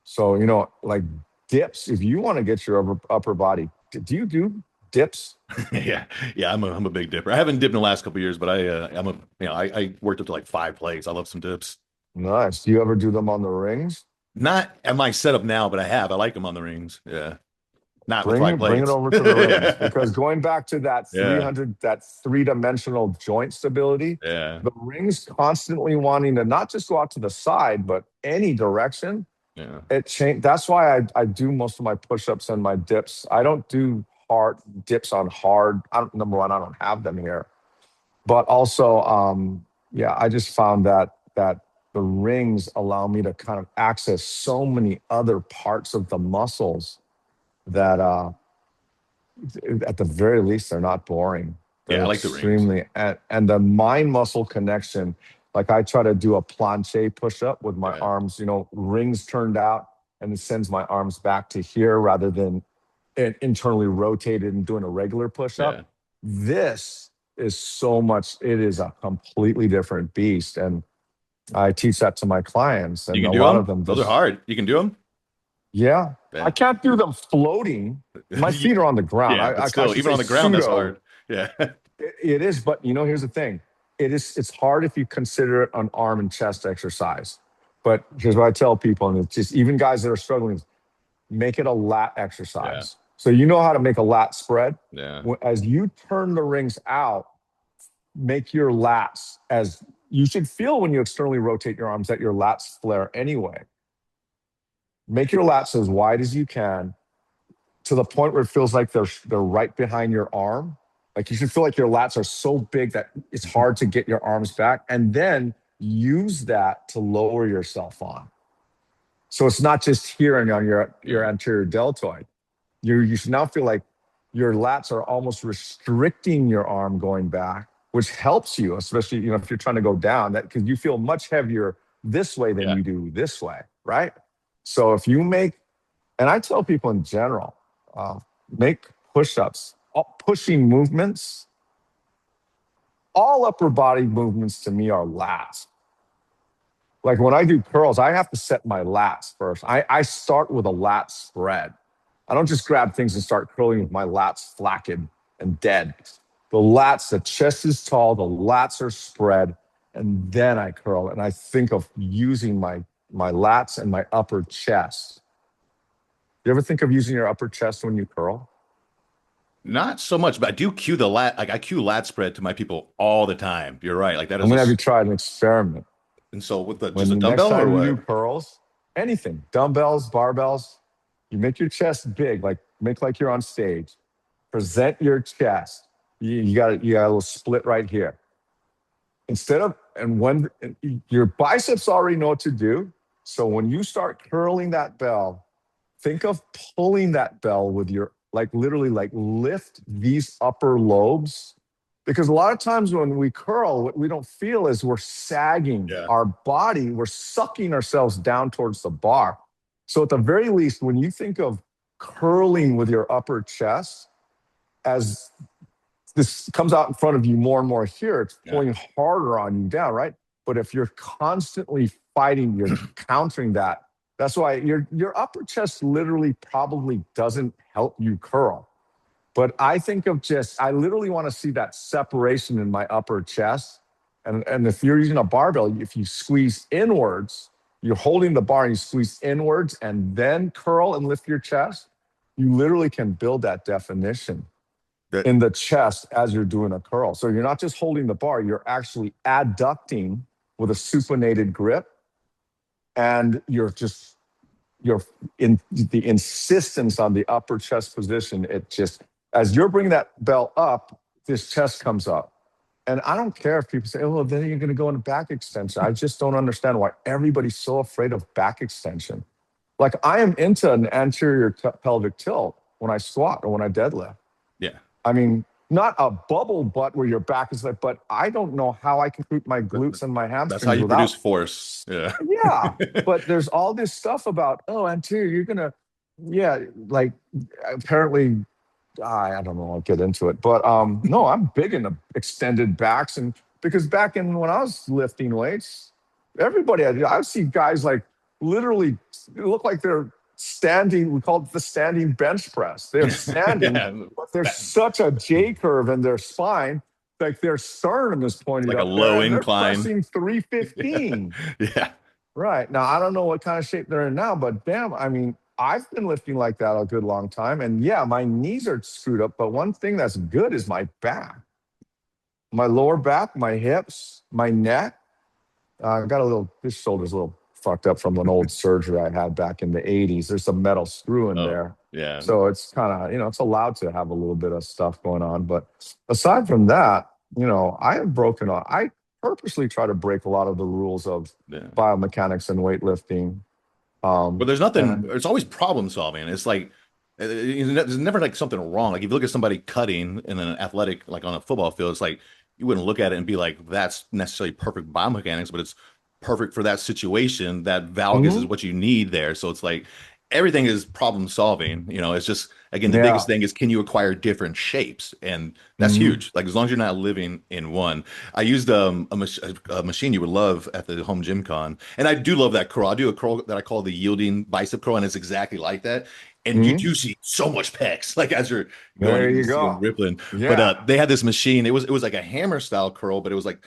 So, like dips, if you want to get your upper body, do you do dips? Yeah. Yeah. I'm a big dipper. I haven't dipped in the last couple of years, but I worked up to like 5 plates. I love some dips. Nice. Do you ever do them on the rings? Not at my setup now, but I have. I like them on the rings. Yeah. Not with Bring five it, bring it plates. over to the rings because going back to that Yeah. 300, that three-dimensional joint stability, Yeah. the rings constantly wanting to not just go out to the side, but any direction. Yeah. It changed. That's why I do most of my push-ups and my dips. I don't do hard dips on hard. Number one, I don't have them here. But also, yeah, I just found that the rings allow me to kind of access so many other parts of the muscles that at the very least they're not boring. Yeah. They're I like the rings. extremely and the mind muscle connection. Like I try to do a planche push up with my Yeah. arms, rings turned out, and it sends my arms back to here rather than internally rotated and doing a regular push Yeah. up. This is so much. It is a completely different beast, and I teach that to my clients, You and can a do lot of them. them Those are just hard. You can do them. yeah. I Yeah. can't do them floating. My feet are on the ground. Yeah. But I still, should even say on the ground, that's pseudo. hard. Yeah. It is, but here's the thing. It's hard if you consider it an arm and chest exercise. But here's what I tell people, and it's just even guys that are struggling, make it a lat Yeah. exercise. So you know how to make a lat spread. Yeah. As you turn the rings out, make your lats as you should feel when you externally rotate your arms that your lats flare anyway. Make your lats as wide as you can to the point where it feels like they're right behind your arm. Like you should feel like your lats are so big that it's hard to get your arms back, and then use that to lower yourself on. So it's not just here and on your Yeah. anterior deltoid. You should now feel like your lats are almost restricting your arm going back, which helps you, especially if you're trying to go down. That because you feel much heavier this way than Yeah. you do this way, right? So if you make, and I tell people in general, uh, make push-ups, pushing movements. All upper body movements to me are lats. Like when I do curls, I have to set my lats first. I start with a lat spread. I don't just grab things and start curling with my lats flaccid and dead. The lats, the chest is tall, the lats are spread, and then I curl. And I think of using my lats and my upper chest. You ever think of using your upper chest when you curl? Not so much, but I do cue the lat. Like I cue lat spread to my people all the time. You're right. Like that I'm is gonna have you try an experiment. and so with the just a When next dumbbell or time you do what? curls, anything, dumbbells, barbells, you make your chest big, like make like you're on stage. Present your chest. You got a little split right here. Instead of and when your biceps already know what to do. So when you start curling that bell, think of pulling that bell with your like literally like lift these upper lobes because a lot of times when we curl what we don't feel is we're sagging Yeah. our body, we're sucking ourselves down towards the bar. So at the very least when you think of curling with your upper chest as this comes out in front of you more and more here, it's Yeah. pulling harder on you down, right? But if you're constantly fighting, you're countering that. That's why your upper chest literally probably doesn't help you curl. But I think of just, I literally want to see that separation in my upper chest. And if you're using a barbell, if you squeeze inwards, you're holding the bar and you squeeze inwards and then curl and lift your chest, you literally can build that definition That in the chest as you're doing a curl. So you're not just holding the bar, you're actually adducting with a supinated grip. And you're in the insistence on the upper chest position. It just, as you're bringing that bell up, this chest comes up. And I don't care if people say, oh, well, then you're going to go into back extension. I just don't understand why everybody's so afraid of back extension. Like I am into an anterior pelvic tilt when I squat or when I deadlift. yeah. I mean, not a bubble butt where your back is like, but I don't know how I can keep my glutes and my That's how hamstrings you produce without. force. Yeah. Yeah. But there's all this stuff about, oh, anterior, you're going to, yeah, like apparently, I don't know, I'll get into it. But no, I'm big into extended backs. And because back in when I was lifting weights, everybody, I would see guys like literally look like they're standing. We call it the standing bench press. They're standing, Yeah. but there's such a J curve in their spine. Like their sternum is pointed Like a up there low and they're incline. pressing Yeah. 315. Yeah. Right. Now, I don't know what kind of shape they're in now, but damn, I mean, I've been lifting like that a good long time. And yeah, my knees are screwed up. But one thing that's good is my back, my lower back, my hips, my neck. I got a little, this shoulder's a little fucked up from an old surgery I had back in the 80s. There's some metal screw in Oh, there. yeah. So it's kind of, it's allowed to have a little bit of stuff going on. But aside from that, I have broken on, I purposely try to break a lot of the rules of Yeah. biomechanics and weightlifting. But there's nothing, And it's always problem solving. It's like, there's never like something wrong. Like if you look at somebody cutting in an athletic, like on a football field, it's like you wouldn't look at it and be like, that's necessarily perfect biomechanics, but it's perfect for that situation. That valgus is Mhm. what you need there. So it's like everything is problem solving. It's just, again, the biggest Yeah. thing is can you acquire different shapes? And that's Mhm. huge. Like as long as you're not living in one. I used a machine you would love at the home gym con, and I do love that curl. I do a curl that I call the yielding bicep curl, and it's exactly like that. And you Mhm. do see so much pecs, like as you're going, There you you see them go. rippling. But Yeah. they had this machine. It was like a hammer style curl, but it was like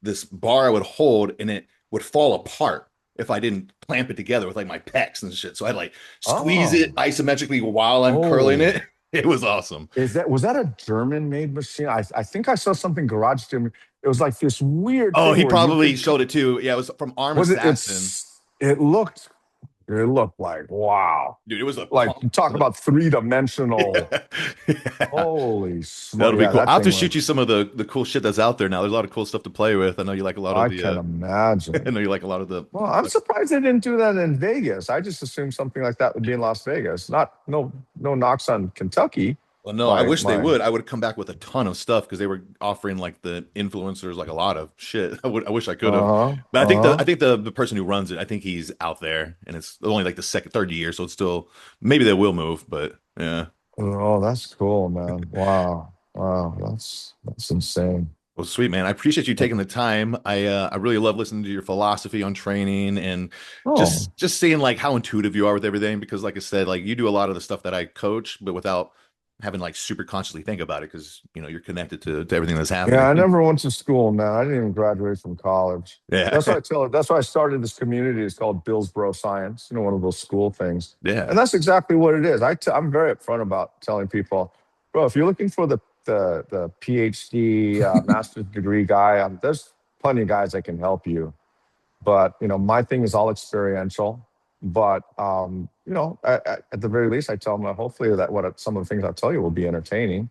this bar I would hold, and it would fall apart if I didn't clamp it together with like my pecs and shit. So I'd like squeeze Oh. it isometrically while I'm curling Oh. it. It was awesome. Was that a German made machine? I think I saw something garage gym. It was like this weird Oh, thing he where you probably could showed it too. Yeah, it was from Arm was it Assassin. it looked like wow. Dude, it was a Like pump. you talk about three-dimensional. Yeah. Yeah. Holy smoke. That'll be Yeah, cool. that I'll have to thing shoot you was some of the cool shit that's out there now. There's a lot of cool stuff to play with. I know you like a lot of I the can I imagine. know you like a lot of the Well, I'm like, surprised they didn't do that in Vegas. I just assumed something like that would be in Las Vegas. Not no knocks on Kentucky. well, no, I My wish they my would. I would come back with a ton of stuff because they were offering like the influencers like a lot of shit. I wish I could have. uh-huh. But I Uh-huh. think the person who runs it, I think he's out there and it's only like the third year, so it's still maybe they will move, but yeah. Oh, that's cool, man. Wow. Wow. That's insane. Well, sweet man. I appreciate you taking the time. I really love listening to your philosophy on training and Oh, just seeing like how intuitive you are with everything because like I said, like you do a lot of the stuff that I coach, but without having like super consciously think about it because you're connected to everything that's yeah, happening. I never went to school, man. I didn't even graduate from college. Yeah. That's why I started this community. It's called Billsboro Science, one of those school things. Yeah. And that's exactly what it is. I'm very upfront about telling people, bro, if you're looking for the PhD, master's degree guy, there's plenty of guys that can help you. But my thing is all experiential. But at the very least, I tell them hopefully that some of the things I tell you will be entertaining,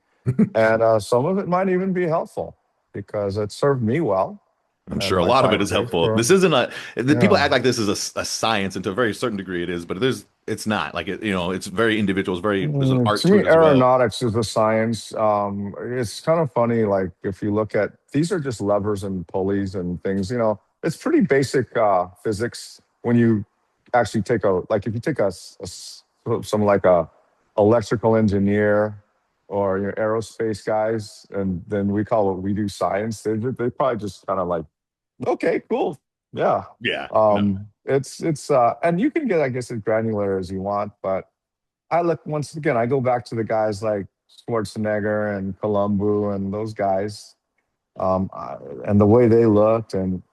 and some of it might even be helpful because it served me well I'm and sure a my lot of it client is base. helpful. For This isn't the people yeah, act like this is a science, and to a very certain degree it is, but it's not. Like it's very individual. There's an art To to me, it as well. aeronautics is a science. It's kind of funny. Like if you look at these are just levers and pulleys and things. It's pretty basic physics when you actually take a like if you take some like a electrical engineer or your aerospace guys, and then we call what we do science. They probably just kind of like, okay, cool, yeah. Yeah. No. And you can get, I guess, as granular as you want, but I look once again. I go back to the guys like Schwarzenegger and Columbu and those guys, and the way they looked, and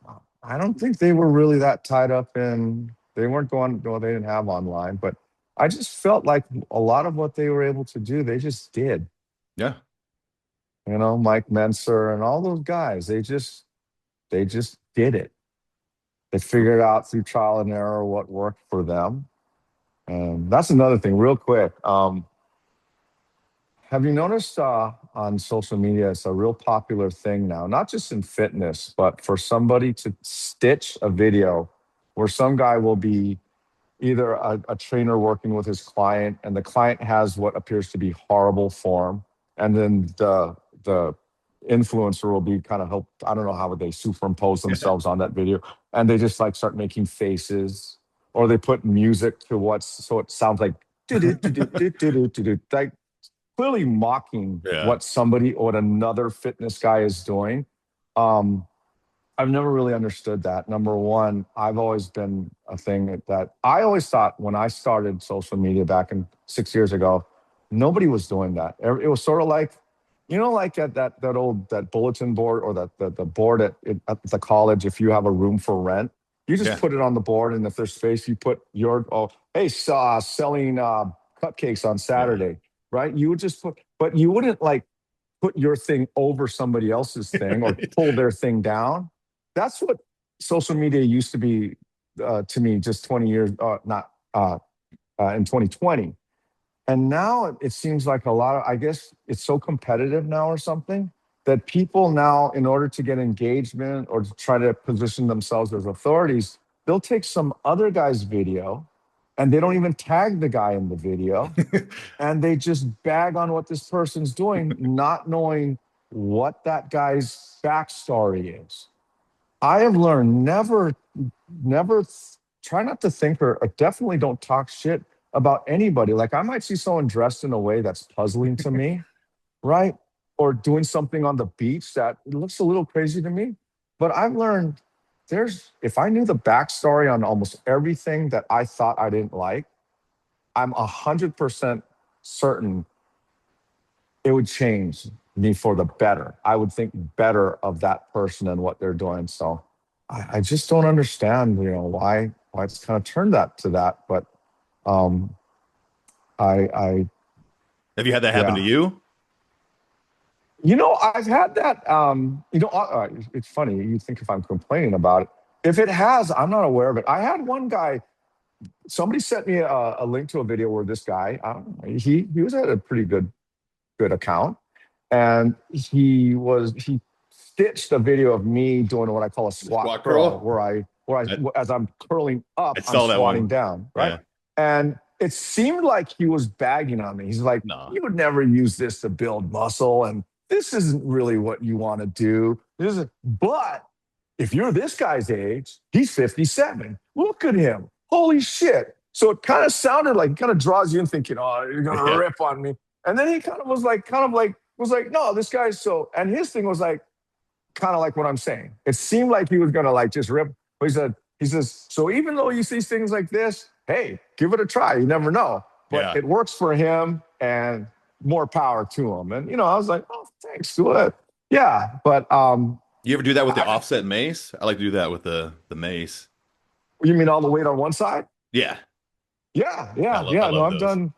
I don't think they were really that tied up in. They weren't going. Well, they didn't have online, but I just felt like a lot of what they were able to do, they just did. Yeah. You know, Mike Menser and all those guys, they just did it. They figured out through trial and error what worked for them. And that's another thing, real quick. Have you noticed on social media, it's a real popular thing now, not just in fitness, but for somebody to stitch a video where some guy will be either a trainer working with his client, and the client has what appears to be horrible form, and then the influencer will be kind of help. I don't know how would they superimpose themselves on that video, and they just like start making faces, or they put music to what's so it sounds like like clearly mocking Yeah. what somebody or what another fitness guy is doing. Um, I've never really understood that. Number one, I've always been a thing that I always thought when I started social media back in 6 years ago, nobody was doing that. It was sort of like, like at that old that bulletin board or the board at the college. If you have a room for rent, you just Yeah. put it on the board, and if there's space, you put your hey, selling cupcakes on Yeah. Saturday, right? You would just put, but you wouldn't like put your thing over somebody else's thing or pull their thing down. That's what social media used to be to me just 20 years, not in 2020. And now it seems like a lot of, I guess it's so competitive now or something that people now, in order to get engagement or to try to position themselves as authorities, they'll take some other guy's video and they don't even tag the guy in the video, and they just bag on what this person's doing, not knowing what that guy's backstory is. I have learned never try not to think or definitely don't talk shit about anybody. Like I might see someone dressed in a way that's puzzling to me, right? Or doing something on the beach that looks a little crazy to me. But I've learned if I knew the backstory on almost everything that I thought I didn't like, I'm 100% certain it would change me for the better. I would think better of that person and what they're doing. So I just don't understand, why it's kind of turned that to that. But um, I Have you had that happen to yeah, you? I've had that. It's funny. You think if I'm complaining about it, if it has, I'm not aware of it. I had one guy. Somebody sent me a link to a video where this guy, he was at a pretty good account, and he stitched a video of me doing what I call a The squat squat curl, curl? where I I, as I'm curling I up, I'm saw that squatting one. down, right? Yeah. And it seemed like he was bagging on me. He's like, No. "You would never use this to build muscle, and this isn't really what you want to do. But if you're this guy's age, he's 57. Look at him. Holy shit." So it kind of sounded like, kind of draws you in thinking, oh, you're going to Yeah. rip on me. And then he was like, no, this guy's so, and his thing was like, kind of like what I'm saying. It seemed like he was going to like just rip. But he says, so even though you see things like this, hey, give it a try. You never know. But Yeah. it works for him, and more power to him. And, I was like, oh, thanks to it. Yeah. But You ever do that with the I, offset mace? I like to do that with the mace. you mean all the weight on one side? Yeah. Yeah, I yeah, love I yeah. No, love I've those. done.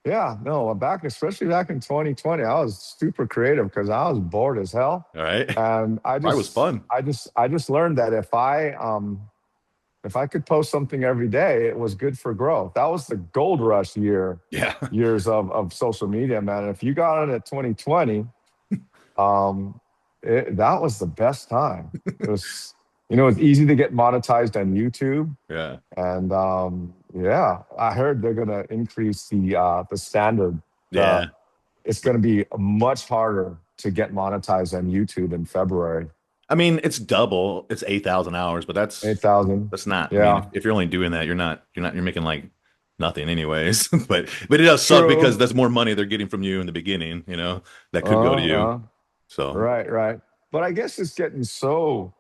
Yeah, no, especially back in 2020, I was super creative because I was bored as hell, All right. and Probably was fun. I just learned that if I could post something every day, it was good for growth. That was the gold rush Yeah. years of social media, man. And if you got on at 2020, um, that was the best time. It's easy to get monetized on YouTube. Yeah. And yeah, I heard they're gonna increase the standard. Yeah. It's gonna be much harder to get monetized on YouTube in February. I mean, it's double. It's 8,000 hours, but that's 8,000. that's not. I mean, Yeah. if you're only doing that, you're making like nothing anyways. But it does suck because True. that's more money they're getting from you in the beginning, that could go to you. Uh, So right, right. But I guess it's getting so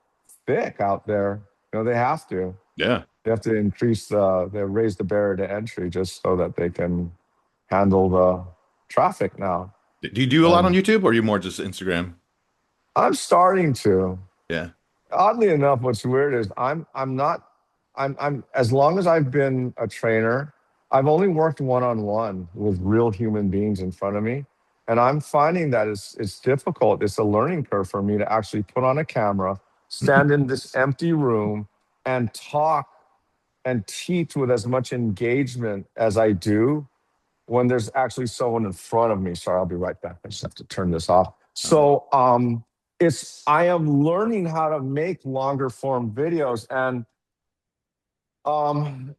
thick out there. They have to. yeah. They have to they raise the barrier to entry just so that they can handle the traffic now. Do you do a lot on And YouTube or are you more just Instagram? I'm starting to. Yeah. Oddly enough, what's weird is I'm not I'm as long as I've been a trainer, I've only worked one on one with real human beings in front of me. And I'm finding that it's difficult. It's a learning curve for me to actually put on a camera, stand in this empty room and talk and teach with as much engagement as I do when there's actually someone in front of me. Sorry, I'll be right back. I just have to turn this off. Uh, So I am learning how to make longer form videos, and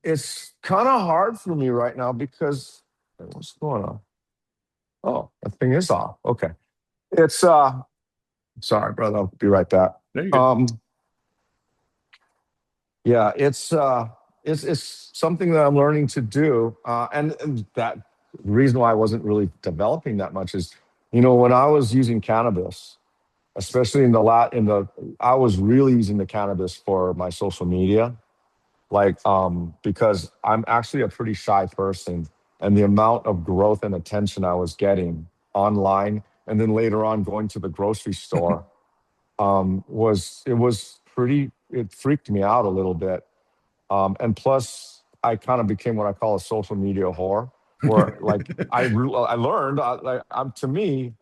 it's kind of hard for me right now because what's going on? Oh, that thing is off. Okay. It's sorry, brother. I'll be right back. there you go. Um yeah, it's something that I'm learning to do. And that reason why I wasn't really developing that much is, when I was using cannabis, especially I was really using the cannabis for my social media, like because I'm actually a pretty shy person, and the amount of growth and attention I was getting online, and then later on going to the grocery store, was pretty. It freaked me out a little bit, and plus I kind of became what I call a social media whore, where like I learned like to me.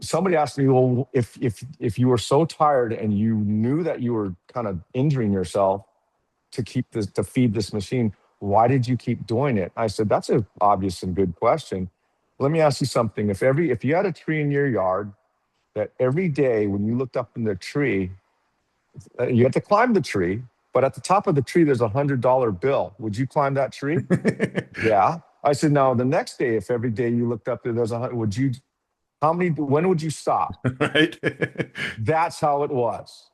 Somebody asked me, well, if you were so tired and you knew that you were kind of injuring yourself to feed this machine, why did you keep doing it? I said, that's an obvious and good question. Let me ask you something. If you had a tree in your yard that every day when you looked up in the tree, you had to climb the tree, but at the top of the tree there's $100 bill, would you climb that tree? Yeah. I said, now the next day, if every day you looked up there, there's would you? When would you stop? Right. That's how it was.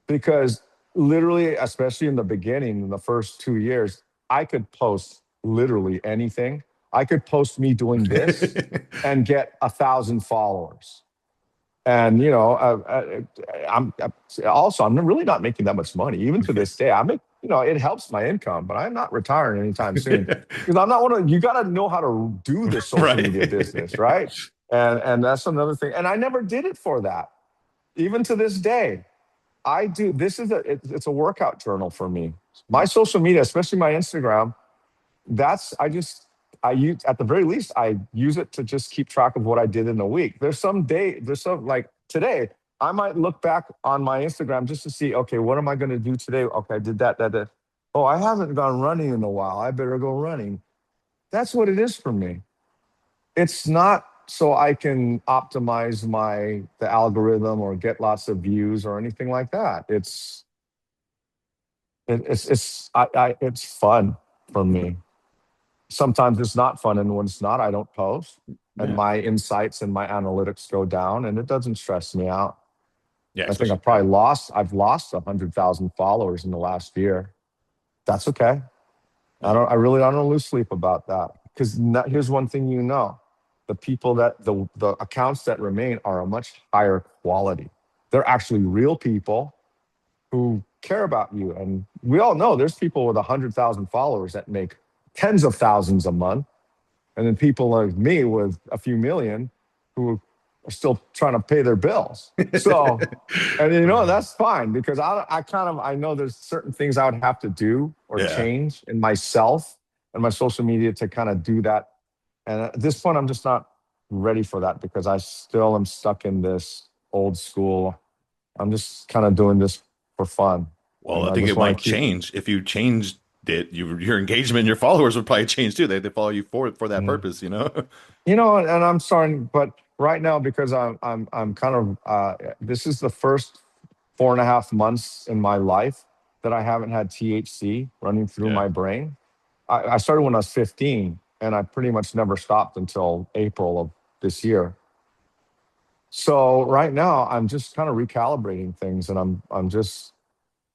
Because literally, especially in the beginning, in the first 2 years, I could post literally anything. I could post me doing this and get 1,000 followers. And I'm really not making that much money, even to this day. I make, it helps my income, but I'm not retiring anytime soon because I'm not one of. You got to know how to do this social media business, Right. right? And that's another thing. And I never did it for that, even to this day. I do. It's a workout journal for me. My social media, especially my Instagram, I use, at the very least, I use it to just keep track of what I did in a week. There's some like today, I might look back on my Instagram just to see, okay, what am I going to do today? Okay, I did that. Oh, I haven't gone running in a while. I better go running. That's what it is for me. It's not so I can optimize the algorithm or get lots of views or anything like that. It's fun for me. Sometimes it's not fun, and when it's not, I don't post, and Yeah. my insights and my analytics go down, and it doesn't stress me out. Yeah, I think especially yeah. I've lost 100,000 followers in the last year. That's okay. Yeah. I don't lose sleep about that, because here's one thing, the people the accounts that remain are a much higher quality. They're actually real people who care about you. And we all know there's people with 100,000 followers that make tens of thousands a month. And then people like me with a few million who are still trying to pay their bills. So, and that's fine, because I know there's certain things I would have to do or Yeah. change in myself and my social media to kind of do that. And at this point, I'm just not ready for that, because I still am stuck in this old school. I'm just kind of doing this for fun. Well, And I I think just it want might to keep. change if you changed it. Your engagement, your followers would probably change too. They follow you for that Mm. purpose. And I'm sorry, but right now, because I'm kind of this is the first 4.5 months in my life that I haven't had THC running through Yeah. my brain. I started when I was 15, and I pretty much never stopped until April of this year. So right now, I'm just kind of recalibrating things, and I'm just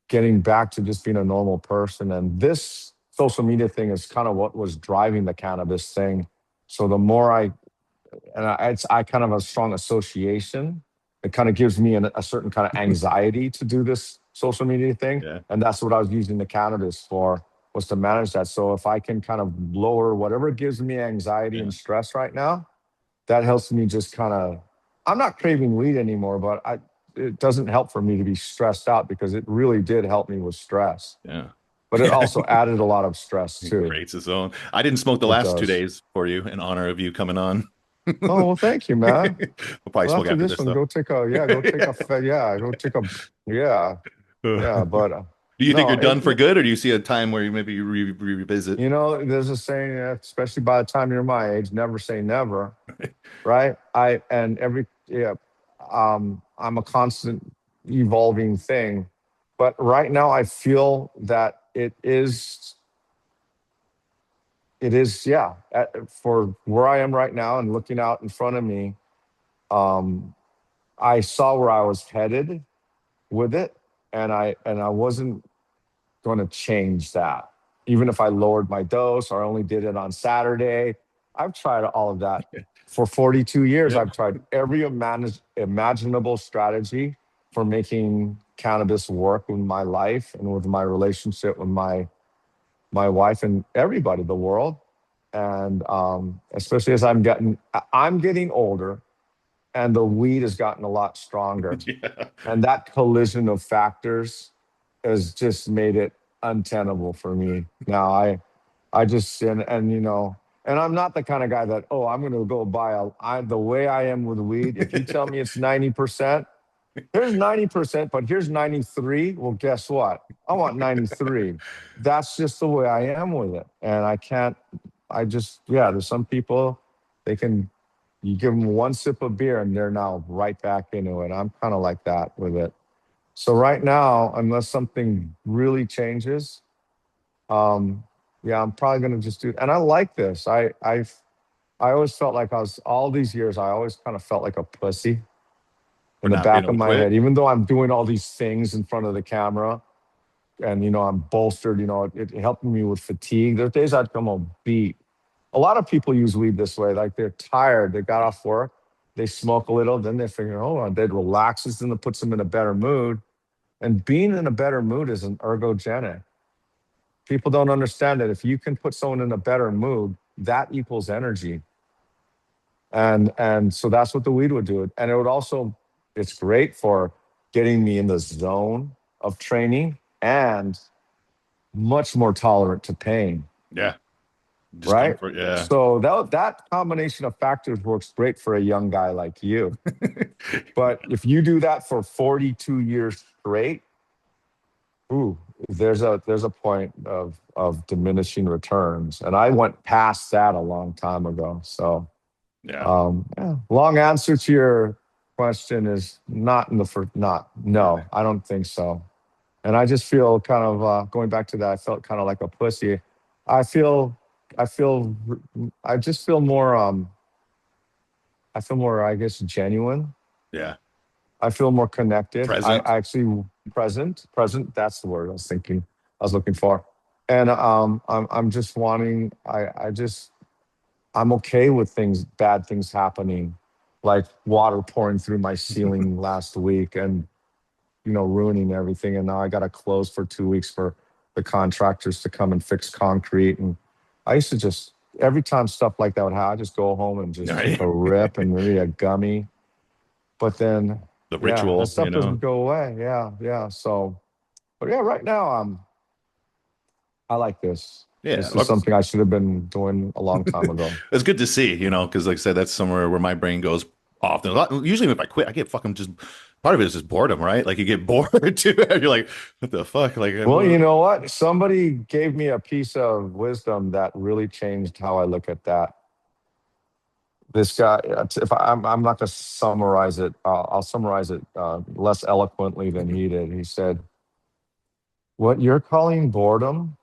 getting back to just being a normal person. And this social media thing is kind of what was driving the cannabis thing. So the more I kind of have a strong association. It kind of gives me a certain kind of anxiety to do this social media thing, Yeah. and that's what I was using the cannabis for, was to manage that. So if I can kind of lower whatever gives me anxiety Yeah. and stress right now, that helps me just kind of. I'm not craving weed anymore, but it doesn't help for me to be stressed out because it really did help me with stress. Yeah. But it Yeah. also added a lot of stress It too. creates its own. I didn't smoke the It last two does. days for you in honor of you coming on. Oh well, thank you, man. We'll probably Well, smoke after after this this one, though. go take a go take a yeah yeah. But Do you think no, you're done for good, or do you see a time where you maybe revisit? there's a saying, especially by the time you're my age, never say never, right? I and every yeah, I'm a constant evolving thing, but right now I feel that it is yeah for where I am right now and looking out in front of me. Um, I saw where I was headed with it, and I wasn't going to change that. Even if I lowered my dose or I only did it on Saturday, I've tried all of that for 42 years. Yeah. I've tried every imaginable strategy for making cannabis work with my life and with my relationship with my wife and everybody, the world. And especially as I'm getting older, and the weed has gotten a lot stronger, Yeah. and that collision of factors has just made it untenable for me. Now I just and and I'm not the kind of guy that, oh, I'm going to go buy the way I am with weed. If you tell me it's 90%, here's 90%, but here's 93. Well, guess what? I want 93. That's just the way I am with it. And I can't, I just, yeah, there's some people, they can, you give them one sip of beer and they're now right back into it. I'm kind of like that with it. So right now, unless something really changes, um, yeah, I'm probably going to just do, and I like this. I always felt like I was, all these years, I always kind of felt like a pussy For in the not being back of able to my quit. head, even though I'm doing all these things in front of the camera and, I'm bolstered, it helped me with fatigue. There's days I'd come home beat. A lot of people use weed this way. Like they're tired, they got off work, they smoke a little, then they figure, oh, that relaxes them, it puts them in a better mood. And being in a better mood is an ergogenic. People don't understand that if you can put someone in a better mood, that equals energy. And so that's what the weed would do. And it would also, it's great for getting me in the zone of training and much more tolerant to pain, Yeah. right? Discomfort. Yeah. So that combination of factors works great for a young guy like you. But if you do that for 42 years straight, ooh, there's a point of diminishing returns. And I went past that a long time ago. So Yeah. yeah. Long answer to your question is not in the first, not, no, Yeah. I don't think so. And I just feel kind of, going back to that, I felt kind of like a pussy. I feel, I feel, I just feel more, I feel more, I guess, genuine. Yeah. I feel more connected. I Present. actually present. That's the word I was looking for. And I'm just wanting, I'm okay with bad things happening, like water pouring through my ceiling last week and, ruining everything. And now I got to close for 2 weeks for the contractors to come and fix concrete. And I used to just, every time stuff like that would happen, I just go home and just take Right. a rip and maybe a gummy. But then, The yeah, that ritual, stuff doesn't go away. Yeah. Yeah. So, but yeah, right now, I like this. Yeah. This is something I should have been doing a long time ago. It's good to see, because like I said, that's somewhere where my brain goes often. Usually, if I quit, I get fucking just part of it is just boredom, right? Like you get bored too. You're like, what the fuck? Like, Well, you know what? Somebody gave me a piece of wisdom that really changed how I look at that. This guy, if I'm not going to summarize it, I'll summarize it less eloquently than he did. He said, "What you're calling boredom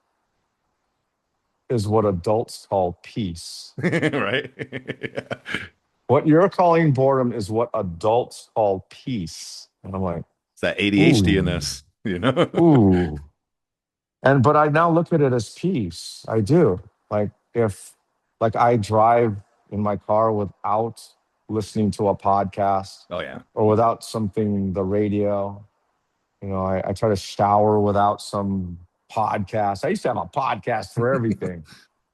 is what adults call peace. right? What you're calling boredom is what adults call peace." And I'm like, It's that ADHD in ooh, this. ooh. but I now look at it as peace. I do. Like if like I drive in my car without listening to a podcast Oh yeah. or without something the radio. You know, I try to shower without some podcast. I used to have a podcast for everything.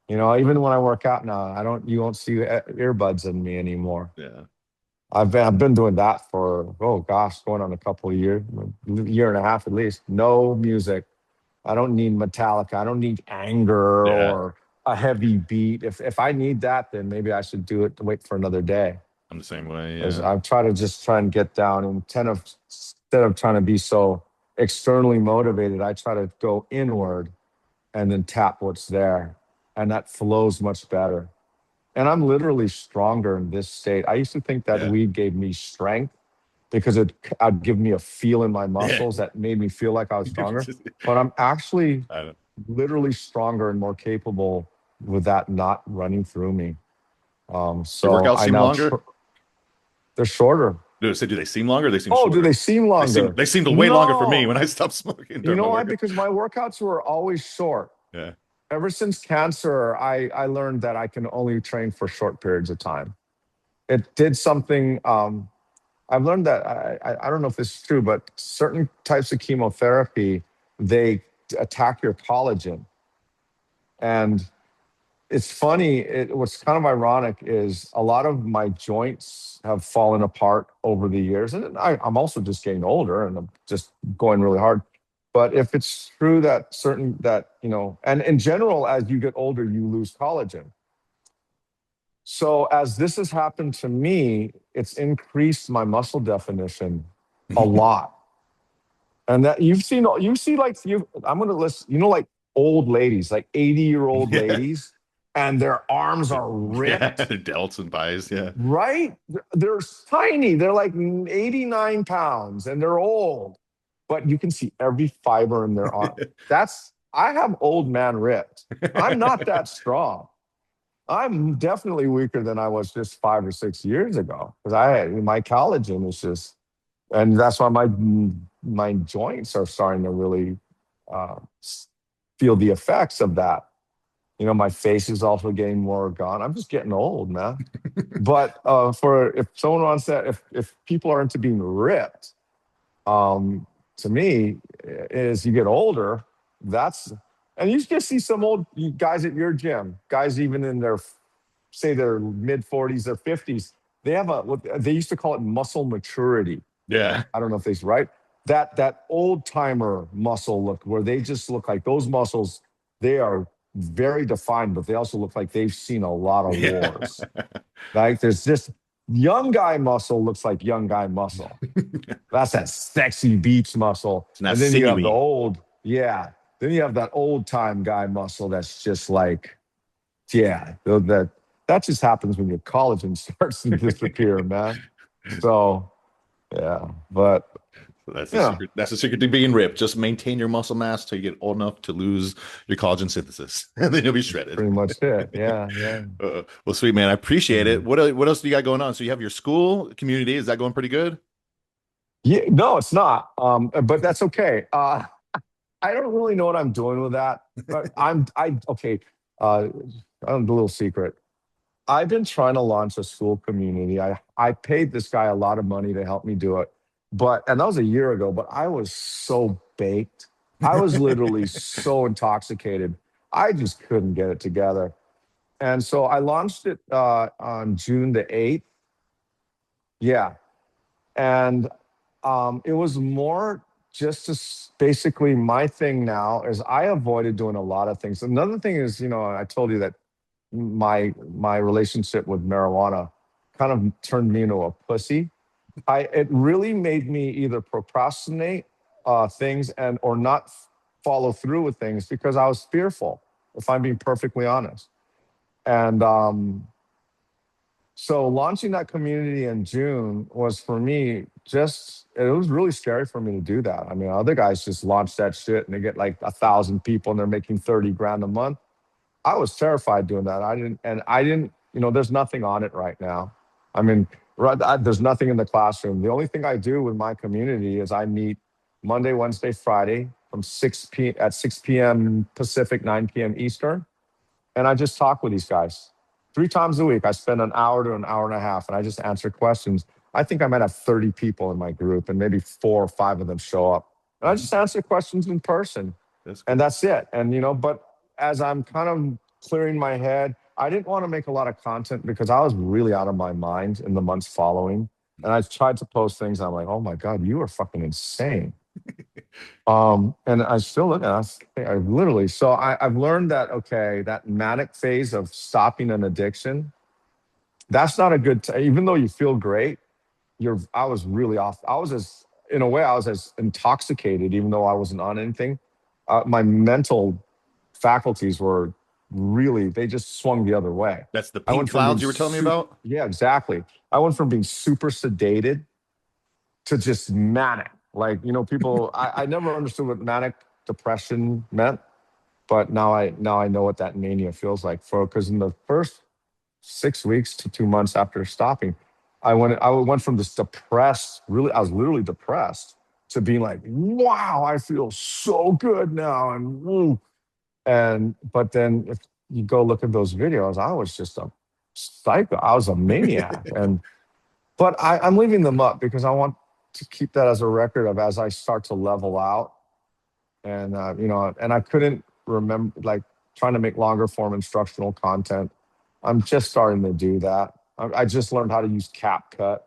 You know, even when I work out now, I don't. You won't see earbuds in me anymore. Yeah. I've been doing that for oh gosh, going on a couple of years, year and a half at least. No music. I don't need Metallica. I don't need anger Yeah. or a heavy beat. If I need that, then maybe I should do it to wait for another day. I'm the same way. As Yeah. I try to just try and get down and instead of trying to be so externally motivated, I try to go inward and then tap what's there. And that flows much better. And I'm literally stronger in this state. I used to think that Yeah. weed gave me strength because I'd give me a feel in my Yeah. muscles that made me feel like I was stronger. But I'm actually I don't, literally stronger and more capable with that not running through me. your So workouts I seem now longer. they're shorter. Do they seem longer? Or they seem Oh, do shorter. they seem longer? They seemed way longer for me when No. I stopped smoking You during know my why? workout. Because my workouts were always short. Yeah. Ever since cancer, I learned that I can only train for short periods of time. It did something. I've learned that I don't know if this is true, but certain types of chemotherapy they attack your collagen, and it's funny. What's kind of ironic is a lot of my joints have fallen apart over the years, and I'm also just getting older, and I'm just going really hard. But if it's true that certain that you know, and in general, as you get older, you lose collagen. So as this has happened to me, it's increased my muscle definition a lot. And that you see like you I'm gonna list, you know, like old ladies, like 80-year-old Yeah. ladies, and their arms are Yeah. ripped, Delts and buys. Yeah. right? They're tiny, they're like 89 pounds and they're old, but you can see every fiber in their arm. That's I have old man ripped. I'm not that strong. I'm definitely weaker than I was just 5 or 6 years ago because my collagen is just, and that's why my joints are starting to really uh, feel the effects of that. You know, my face is also getting more gone. I'm just getting old, man. But for if someone wants that, if people are into being ripped, um, to me, as you get older, that's and you just see some old guys at your gym, guys even in their say their mid 40s or 50s, they have a what they used to call it muscle maturity. Yeah. I don't know if they's right. That old timer muscle look where they just look like those muscles, they are very defined, but they also look like they've seen a lot of Yeah. wars. Like there's this young guy muscle looks like young guy muscle. That's that sexy beach muscle. It's not And then you have the sinewy. old, yeah. Then you have that old time guy muscle that's just like, yeah, that just happens when your collagen starts to disappear, man. So yeah, but That's the yeah, secret. That's the secret to being ripped. Just maintain your muscle mass till you get old enough to lose your collagen synthesis, and then you'll be that's shredded. pretty much it. Yeah, yeah. Well, sweet man, I appreciate it. Mm. What else do you got going on? So you have your school community. Is that going pretty good? Yeah, no, it's not. But that's okay. I don't really know what I'm doing with that. But I okay. I'm a little secret. I've been trying to launch a school community. I paid this guy a lot of money to help me do it. And that was a year ago, but I was so baked. I was literally so intoxicated. I just couldn't get it together. And so I launched it on June the 8th. Yeah. And it was more just to basically my thing now is I avoided doing a lot of things. Another thing is, you know, I told you that my relationship with marijuana kind of turned me into a pussy. It really made me either procrastinate things and or not follow through with things because I was fearful, if I'm being perfectly honest. And so launching that community in June was for me just it was really scary for me to do that. I mean, other guys just launch that shit and they get like 1,000 people and they're making 30 grand a month. I was terrified doing that. I didn't, you know, there's nothing on it right now. I mean, there's nothing in the classroom. The only thing I do with my community is I meet Monday, Wednesday, Friday from 6 p.m. Pacific, 9 p.m. Eastern, and I just talk with these guys 3 times a week. I spend an hour to an hour and a half, and I just answer questions. I think I might have 30 people in my group, and maybe 4 or 5 of them show up, and I just answer questions in person, That's and cool. that's it. And but as I'm kind of clearing my head, I didn't want to make a lot of content because I was really out of my mind in the months following. And I tried to post things. I'm like, oh my God, you are fucking insane. And I still look at it. I literally, so I've learned that, okay, that manic phase of stopping an addiction, that's not a good, even though you feel great, I was really off. In a way, I was as intoxicated, even though I wasn't on anything. My mental faculties were really, they just swung the other way. That's the I pink went from being clouds you were telling me super, about. yeah, exactly. I went from being super sedated to just manic. Like, people, I never understood what manic depression meant, but now I know what that mania feels like because in the first 6 weeks to 2 months after stopping, I went from this depressed, really, I was literally depressed to being like, wow, I feel so good now. And woo. But then if you go look at those videos, I was just a psycho. I was a maniac. But I'm leaving them up because I want to keep that as a record of as I start to level out. And and I couldn't remember, like, trying to make longer form instructional content. I'm just starting to do that. I just learned how to use CapCut.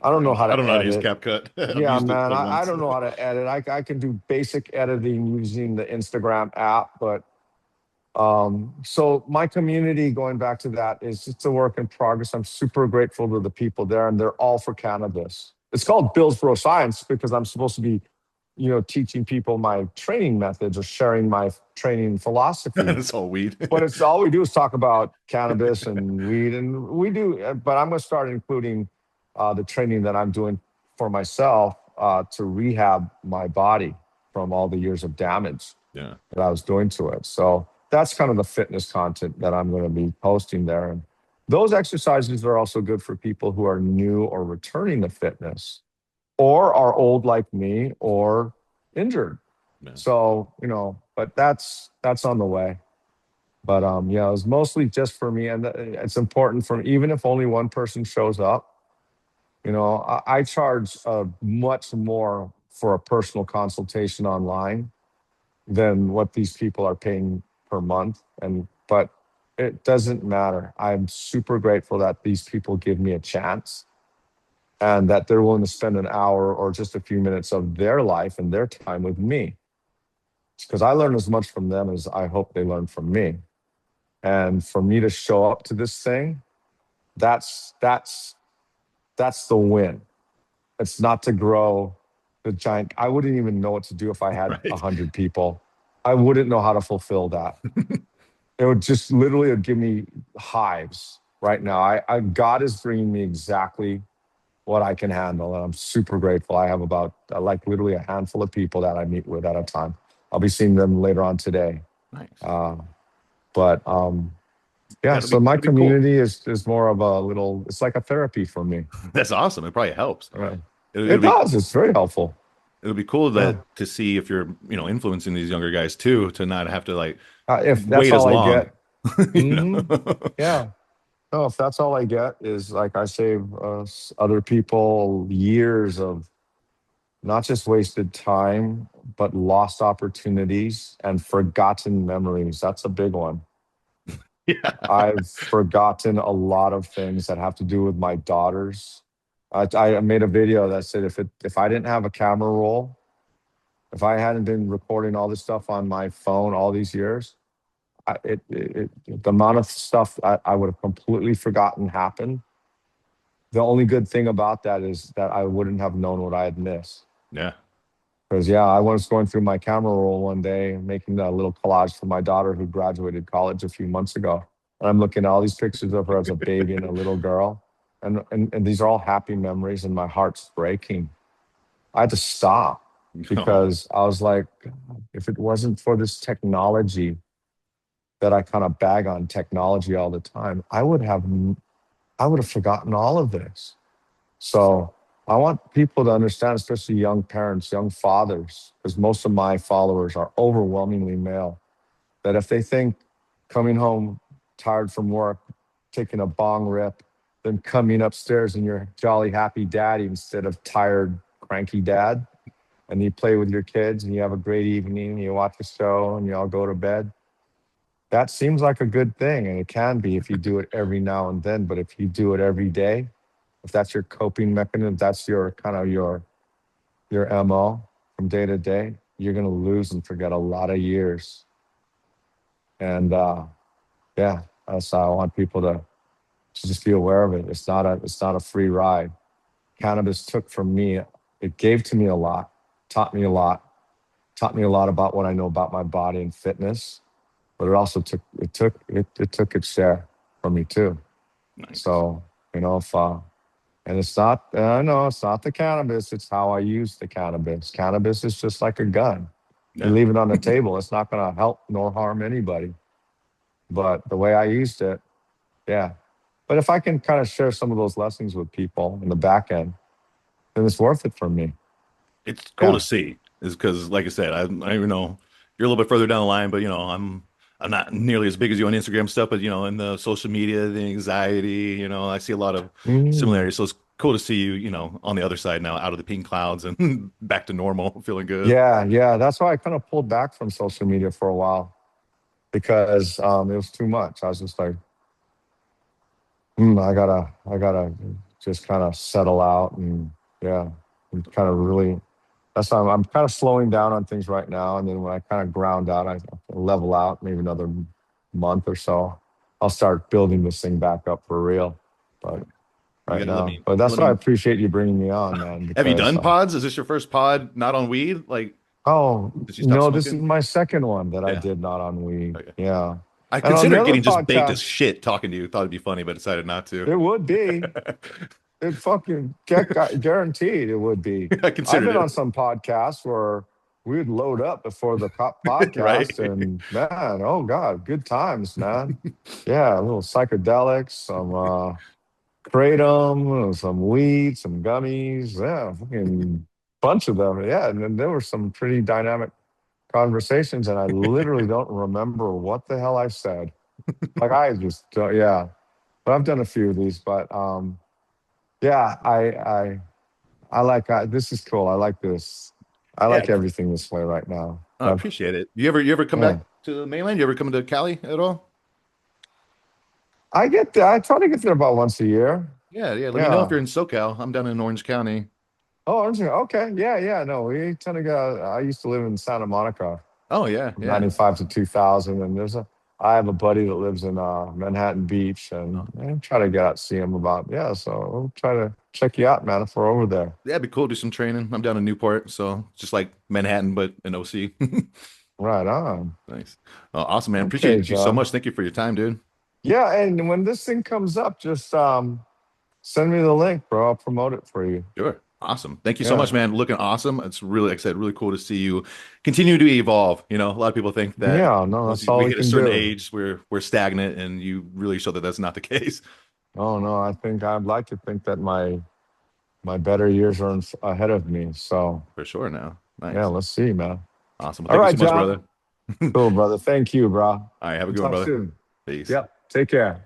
I don't know how I to don't know how to use edit. CapCut. I've Yeah, used it man, but I once. don't know how to edit. I can do basic editing using the Instagram app, but so my community, going back to that, is it's a work in progress. I'm super grateful to the people there, and they're all for cannabis. It's called Billsboro Science because I'm supposed to be, teaching people my training methods or sharing my training philosophy. It's all weed. But it's all we do is talk about cannabis and weed, and we do. But I'm going to start including the training that I'm doing for myself to rehab my body from all the years of damage Yeah. that I was doing to it. So that's kind of the fitness content that I'm going to be posting there. And those exercises are also good for people who are new or returning to fitness or are old like me or injured. Yeah. So, but that's on the way. But yeah, it was mostly just for me. And it's important for me, even if only one person shows up, I charge much more for a personal consultation online than what these people are paying per month. But it doesn't matter. I'm super grateful that these people give me a chance and that they're willing to spend an hour or just a few minutes of their life and their time with me. Because I learn as much from them as I hope they learn from me. And for me to show up to this thing, that's that's that's the win. It's not to grow the giant. I wouldn't even know what to do if I had a Right. 100 people. I wouldn't know how to fulfill that. It would just literally give me hives right now. God is bringing me exactly what I can handle, and I'm super grateful. I have about like literally a handful of people that I meet with at a time. I'll be seeing them later on today. Nice. Uh, but yeah, Yeah, so my it'll be cool. community is more of a little. It's like a therapy for me. That's awesome. It probably helps. Right. It'll It be does. It's very helpful. it'll be cool Yeah. that to see if you're, influencing these younger guys too, to not have to like If that's wait as all I long. get. You know. Hmm. Yeah. No, if that's all I get is like I save other people years of not just wasted time, but lost opportunities and forgotten memories. That's a big one. Yeah. I've forgotten a lot of things that have to do with my daughters. I made a video that said if I didn't have a camera roll, if I hadn't been recording all this stuff on my phone all these years, the amount of stuff I would have completely forgotten happened. The only good thing about that is that I wouldn't have known what I had missed. Yeah. Because yeah, I was going through my camera roll one day, making a little collage for my daughter who graduated college a few months ago, and I'm looking at all these pictures of her as a baby and a little girl, and these are all happy memories, and my heart's breaking. I had to stop Oh, because I was like, "God, if it wasn't for this technology that I kind of bag on technology all the time, I would have forgotten all of this." So. I want people to understand, especially young parents, young fathers, because most of my followers are overwhelmingly male, that if they think coming home tired from work, taking a bong rip, then coming upstairs and you're jolly happy daddy instead of tired, cranky dad, and you play with your kids and you have a great evening, you watch a show and you all go to bed, that seems like a good thing. And it can be if you do it every now and then. But if you do it every day, if that's your coping mechanism, that's your kind of your MO from day to day, you're gonna lose and forget a lot of years. And yeah, that's how I want people to just be aware of it. It's not a free ride. Cannabis took from me, it gave to me a lot, taught me a lot, taught me a lot about what I know about my body and fitness. But it also took its share from me too. Nice. So, if and it's not, no, it's not the cannabis. It's how I use the cannabis. Cannabis is just like a gun. You Yeah. leave it on the table, it's not going to help nor harm anybody. But the way I used it, yeah. But if I can kind of share some of those lessons with people in the back end, then it's worth it for me. It's cool to Yeah. see, is because, like I said, I even know you're a little bit further down the line, but I'm not nearly as big as you on Instagram stuff, but in the social media, the anxiety, I see a lot of Mm. similarities. So it's cool to see you, on the other side now, out of the pink clouds and back to normal, feeling good. Yeah. Yeah. That's why I kind of pulled back from social media for a while because it was too much. I was just like, I gotta just kind of settle out and yeah, and kind of really. That's why I'm kind of slowing down on things right now. And then when I kind of ground out, I level out maybe another month or so. I'll start building this thing back up for real. But You right gotta let now, me but you that's let why I me appreciate you bringing me on, man. have you Because done pods? Is this your first pod not on weed? Like, oh did you stop no, this is smoking? my second one that I Yeah. did not on weed. Okay. Yeah, I and on the considered other getting just baked as podcast, shit talking to you. Thought it'd be funny, but decided not to. it would be. It fucking guaranteed it would be. I I've considered been it, on some podcasts where we would load up before the podcast, right? and man, oh god, good times, man. Yeah, a little psychedelics, some kratom, some weed, some gummies, yeah, fucking bunch of them. Yeah, and then there were some pretty dynamic conversations, and I literally don't remember what the hell I said. Like I just, yeah, but I've done a few of these, but yeah, I like this is cool. I like this. I Yeah, like everything this way right now. I appreciate it. You ever come Yeah. back to the mainland? You ever come to Cali at all? I get there. I try to get there about once a year. Yeah, yeah. Let me know if Yeah. you're in SoCal. I'm down in Orange County. Oh, aren't you? Okay. Yeah, yeah. No, we tend to go. I used to live in Santa Monica Oh yeah, from yeah. 95 to 2000. And I have a buddy that lives in Manhattan Beach and Oh, I try to get out, see him about, yeah. So we'll try to check you out, man, if we're over there. yeah, it'd be cool to do some training. I'm down in Newport, so just like Manhattan, but in OC. Right on. Nice. Awesome, man. Okay, Appreciate you so John. much. Thank you for your time, dude. Yeah. And when this thing comes up, just send me the link, bro. I'll promote it for you. Sure. Awesome. Thank you so much, Yeah. man. Looking awesome. It's really, like I said, really cool to see you continue to evolve. A lot of people think that Yeah, no, once that's all we we hit a can certain do. age, we're stagnant, and you really show that that's not the case. Oh no, I think I'd like to think that my better years are ahead of me. So For sure now. yeah, Nice. let's see, man. Awesome. Well, All thank you right, so much, John. brother. All Cool, brother. Thank you, bro. right. Have a We'll good one, talk brother. soon. Peace. Yep. Take care.